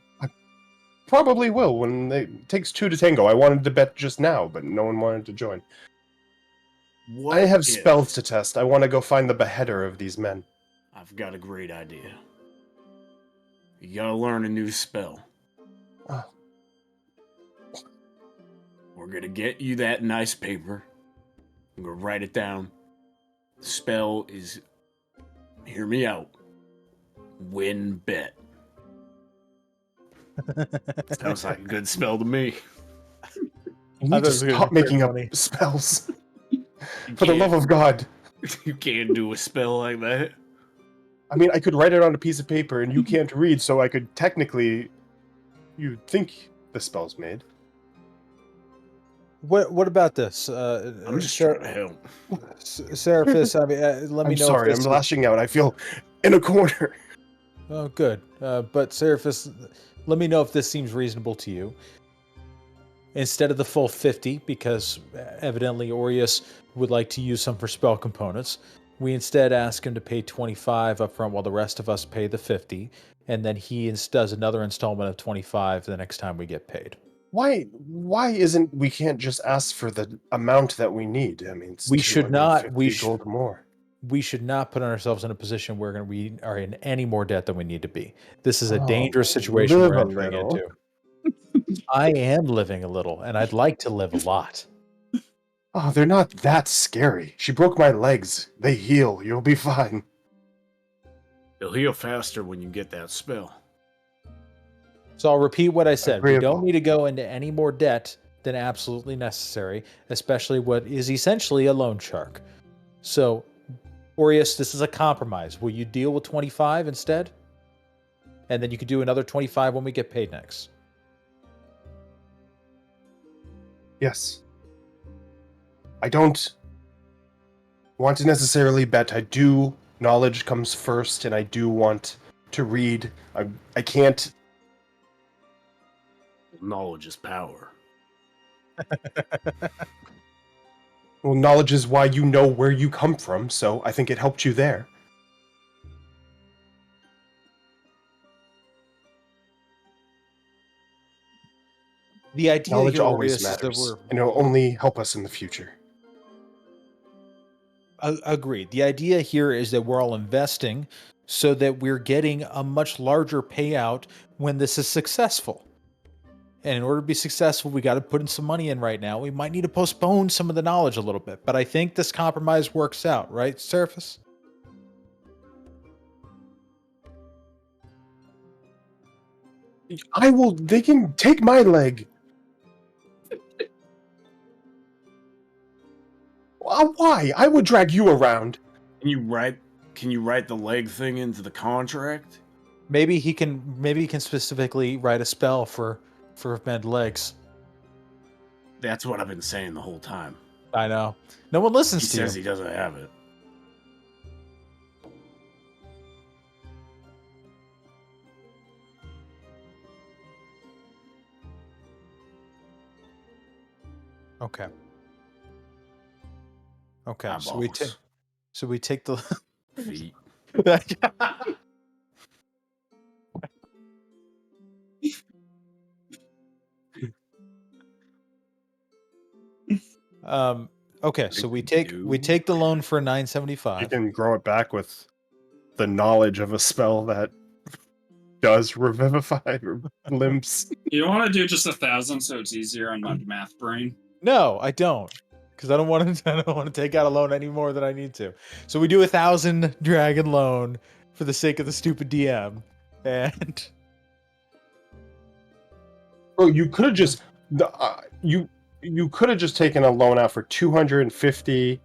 Speaker 5: probably will when it takes two to tango. I wanted to bet just now, but no one wanted to join.
Speaker 3: What
Speaker 5: I have
Speaker 3: if-
Speaker 5: spells to test. I want to go find the beheader of these men.
Speaker 3: I've got a great idea. You gotta learn a new spell.
Speaker 5: Oh.
Speaker 3: We're gonna get you that nice paper. I'm gonna write it down. The spell is, hear me out, win bet. Sounds like a good spell to me.
Speaker 5: You need to stop making up spells. For the love of God.
Speaker 3: You can't do a spell like that.
Speaker 5: I mean, I could write it on a piece of paper and you can't read, so I could technically... You'd think the spell's made.
Speaker 1: What about this?
Speaker 3: I'm just trying to help.
Speaker 1: Seraphis, I mean, let me
Speaker 5: I'm
Speaker 1: know.
Speaker 5: sorry, I'm lashing out. I feel in a corner.
Speaker 1: Oh, good. But Seraphis, let me know if this seems reasonable to you. Instead of the full 50, because evidently Aureus would like to use some for spell components, we instead ask him to pay 25 up front while the rest of us pay the 50, and then he does another installment of 25 the next time we get paid.
Speaker 5: Why isn't we can't just ask for the amount that we need? I mean, it's
Speaker 1: we should not.
Speaker 5: Gold more.
Speaker 1: We should not put ourselves in a position where we are in any more debt than we need to be. This is a dangerous situation we're entering into. I am living a little, and I'd like to live a lot.
Speaker 5: Oh, they're not that scary. She broke my legs. They heal. You'll be fine.
Speaker 3: It'll heal faster when you get that spell.
Speaker 1: So I'll repeat what I said.
Speaker 5: Agreeable.
Speaker 1: We don't need to go into any more debt than absolutely necessary, especially what is essentially a loan shark. So, Aureus, this is a compromise. Will you deal with 25 instead? And then you can do another 25 when we get paid next.
Speaker 5: Yes. I don't want to necessarily bet. I do. Knowledge comes first, and I do want to read. I can't.
Speaker 3: Knowledge is power.
Speaker 5: Well, knowledge is why you know where you come from, so I think it helped you there.
Speaker 1: The idea
Speaker 5: Knowledge
Speaker 1: here,
Speaker 5: always
Speaker 1: Aureus, is that
Speaker 5: matters, and it'll only help us in the future.
Speaker 1: Agreed. The idea here is that we're all investing so that we're getting a much larger payout when this is successful. And in order to be successful, we got to put in some money in right now. We might need to postpone some of the knowledge a little bit, but I think this compromise works out, right, Seraphis?
Speaker 5: They can take my leg. Why? I would drag you around.
Speaker 3: Can you write the leg thing into the contract?
Speaker 1: Maybe he can specifically write a spell for mend legs.
Speaker 3: That's what I've been saying the whole time.
Speaker 1: I know. No one listens
Speaker 3: He
Speaker 1: to you.
Speaker 3: says he doesn't have it.
Speaker 1: Okay. Okay.
Speaker 3: Eyeballs.
Speaker 1: So we take the
Speaker 3: Feet.
Speaker 1: Okay, so we take the loan for
Speaker 5: You
Speaker 1: 975.
Speaker 5: can grow it back with the knowledge of a spell that does revivify limbs.
Speaker 4: You don't want to do just 1,000 so it's easier on my math brain.
Speaker 1: No, I don't. Because I don't want to take out a loan any more than I need to. So we do 1,000 dragon loan for the sake of the stupid DM. And
Speaker 5: Bro, you could have just you could have just taken a loan out for 250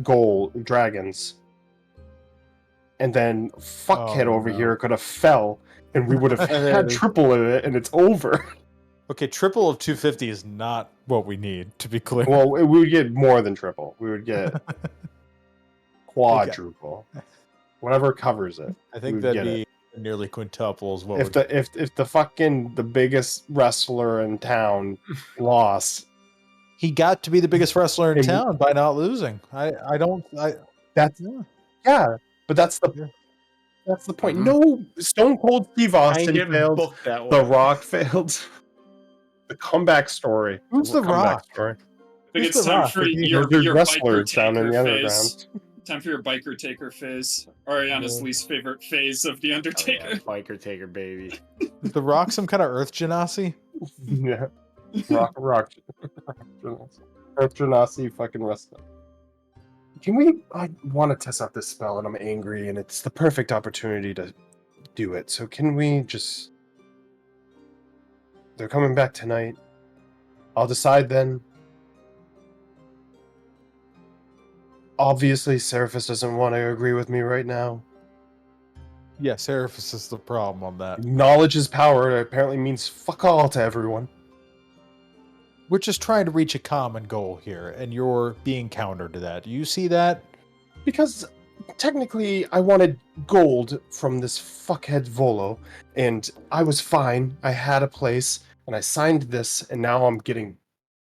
Speaker 5: gold dragons, and then fuckhead over here could have fell, and we would have had triple of it, and it's over.
Speaker 1: okay, triple of 250 is not what we need, to be clear.
Speaker 5: Well, we would get more than triple. We would get quadruple, whatever covers it.
Speaker 1: I think
Speaker 5: we would
Speaker 1: that'd
Speaker 5: get
Speaker 1: be
Speaker 5: it.
Speaker 1: nearly quintuples what
Speaker 5: If the biggest wrestler in town lost,
Speaker 1: he got to be the biggest wrestler in
Speaker 5: And-
Speaker 1: town by not losing.
Speaker 5: that's
Speaker 1: Yeah.
Speaker 5: but that's the point. No, Stone Cold Steve
Speaker 3: I ain't
Speaker 5: Austin
Speaker 3: getting
Speaker 5: failed.
Speaker 3: booked that way.
Speaker 5: The Rock failed. The comeback story.
Speaker 1: Who's The
Speaker 5: Comeback
Speaker 1: Rock?
Speaker 5: story?
Speaker 4: I think
Speaker 1: Who's
Speaker 4: it's
Speaker 1: The
Speaker 4: time
Speaker 1: Rock?
Speaker 4: for
Speaker 1: Is he-
Speaker 4: your
Speaker 5: There's
Speaker 4: biker
Speaker 5: wrestlers down in
Speaker 4: taker
Speaker 5: the
Speaker 4: phase.
Speaker 5: underground.
Speaker 4: Time for your biker taker phase. Ariana's least favorite phase of the Undertaker.
Speaker 3: Oh, yeah, biker taker, baby.
Speaker 1: Is The Rock some kind of Earth Genasi?
Speaker 5: Yeah. Rock. Earth Genasi fucking wrestling. I want to test out this spell and I'm angry and it's the perfect opportunity to do it. So can we just... They're coming back tonight. I'll decide then. Obviously, Seraphis doesn't want to agree with me right now.
Speaker 1: Yeah, Seraphis is the problem on that.
Speaker 5: Knowledge is power. It apparently means fuck all to everyone.
Speaker 1: We're just trying to reach a common goal here, and you're being counter to that. Do you see that?
Speaker 5: Because technically, I wanted gold from this fuckhead Volo, and I was fine. I had a place, and I signed this, and now I'm getting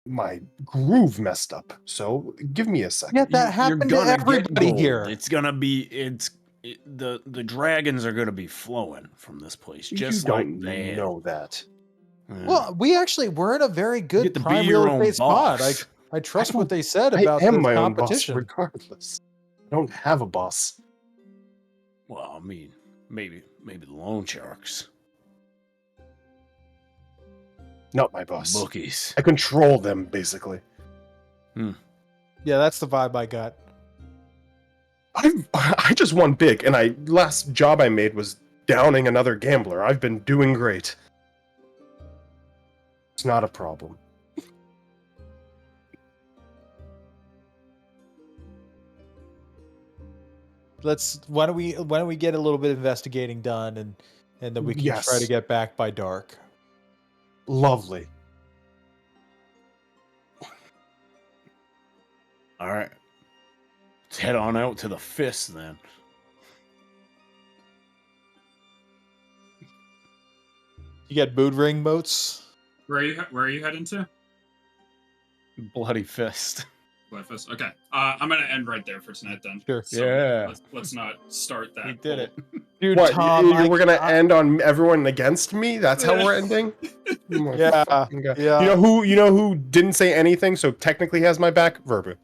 Speaker 5: my groove messed up. So give me a second.
Speaker 1: Yeah, that happened to everybody here.
Speaker 3: It's gonna be the dragons are gonna be flowing from this place. Just
Speaker 5: you
Speaker 3: like
Speaker 5: don't
Speaker 3: that.
Speaker 5: know that.
Speaker 3: Yeah.
Speaker 1: Well, we're in a very
Speaker 3: You
Speaker 1: good
Speaker 3: get to be
Speaker 1: prime
Speaker 3: your
Speaker 1: real
Speaker 3: own
Speaker 1: estate spot.
Speaker 3: boss.
Speaker 1: I trust
Speaker 5: I
Speaker 1: what they said
Speaker 5: I
Speaker 1: about
Speaker 5: am
Speaker 1: the
Speaker 5: my own boss,
Speaker 1: competition.
Speaker 5: regardless. I don't have a boss.
Speaker 3: Well, I mean, maybe the loan sharks,
Speaker 5: Not my boss.
Speaker 3: bookies.
Speaker 5: I control them, basically.
Speaker 1: Yeah, that's the vibe I got.
Speaker 5: I just won big, and last job I made was downing another gambler. I've been doing great. It's not a problem.
Speaker 1: Why don't we get a little bit of investigating done, and then we can try to
Speaker 5: Yes.
Speaker 1: get back by dark.
Speaker 5: Lovely.
Speaker 3: All right, let's head on out to the fist then.
Speaker 1: You got mood ring boats?
Speaker 4: Where are you heading to?
Speaker 3: Bloody fist.
Speaker 4: Blackfist. Okay. I'm gonna end right there for tonight then.
Speaker 1: Sure.
Speaker 4: So
Speaker 3: Yeah.
Speaker 4: Let's not start that.
Speaker 3: We did it.
Speaker 1: Dude,
Speaker 5: What?
Speaker 1: Tom,
Speaker 5: We're gonna end on everyone against me? That's how we're ending? Oh my
Speaker 1: Yeah,
Speaker 5: fucking God.
Speaker 1: yeah.
Speaker 5: You know who didn't say anything, so technically has my back? Verbu.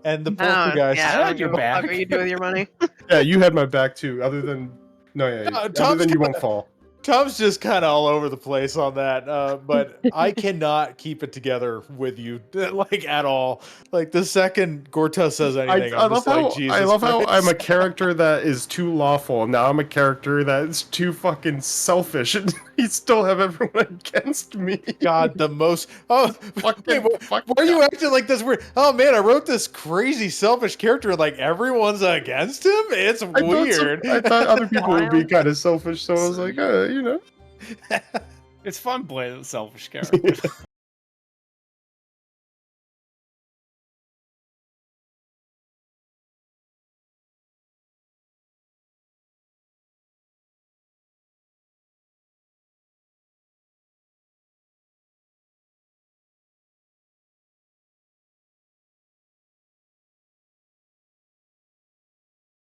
Speaker 1: And the
Speaker 2: Oh,
Speaker 1: poltergeist.
Speaker 2: yeah,
Speaker 3: I
Speaker 2: I
Speaker 3: had
Speaker 2: don't
Speaker 3: your
Speaker 2: give a fuck
Speaker 3: back.
Speaker 2: what you do with your money.
Speaker 5: Yeah, you had my back too. Other than other
Speaker 1: Tom's
Speaker 5: than you won't
Speaker 1: kinda-
Speaker 5: fall.
Speaker 1: Tom's just kind of all over the place on that, but I cannot keep it together with you, like at all. Like the second Gorta says anything, I'm just like, Jesus
Speaker 5: I love how
Speaker 1: Christ.
Speaker 5: I'm a character that is too lawful, and now I'm a character that is too fucking selfish, and you still have everyone against me.
Speaker 1: God, the most. Oh,
Speaker 5: Fucking,
Speaker 1: why are you acting like this weird? Oh man, I wrote this crazy selfish character, and like everyone's against him. It's weird.
Speaker 5: I thought other people would be
Speaker 2: Wild.
Speaker 5: kind of selfish, so I was like, you know.
Speaker 3: It's fun playing the selfish character.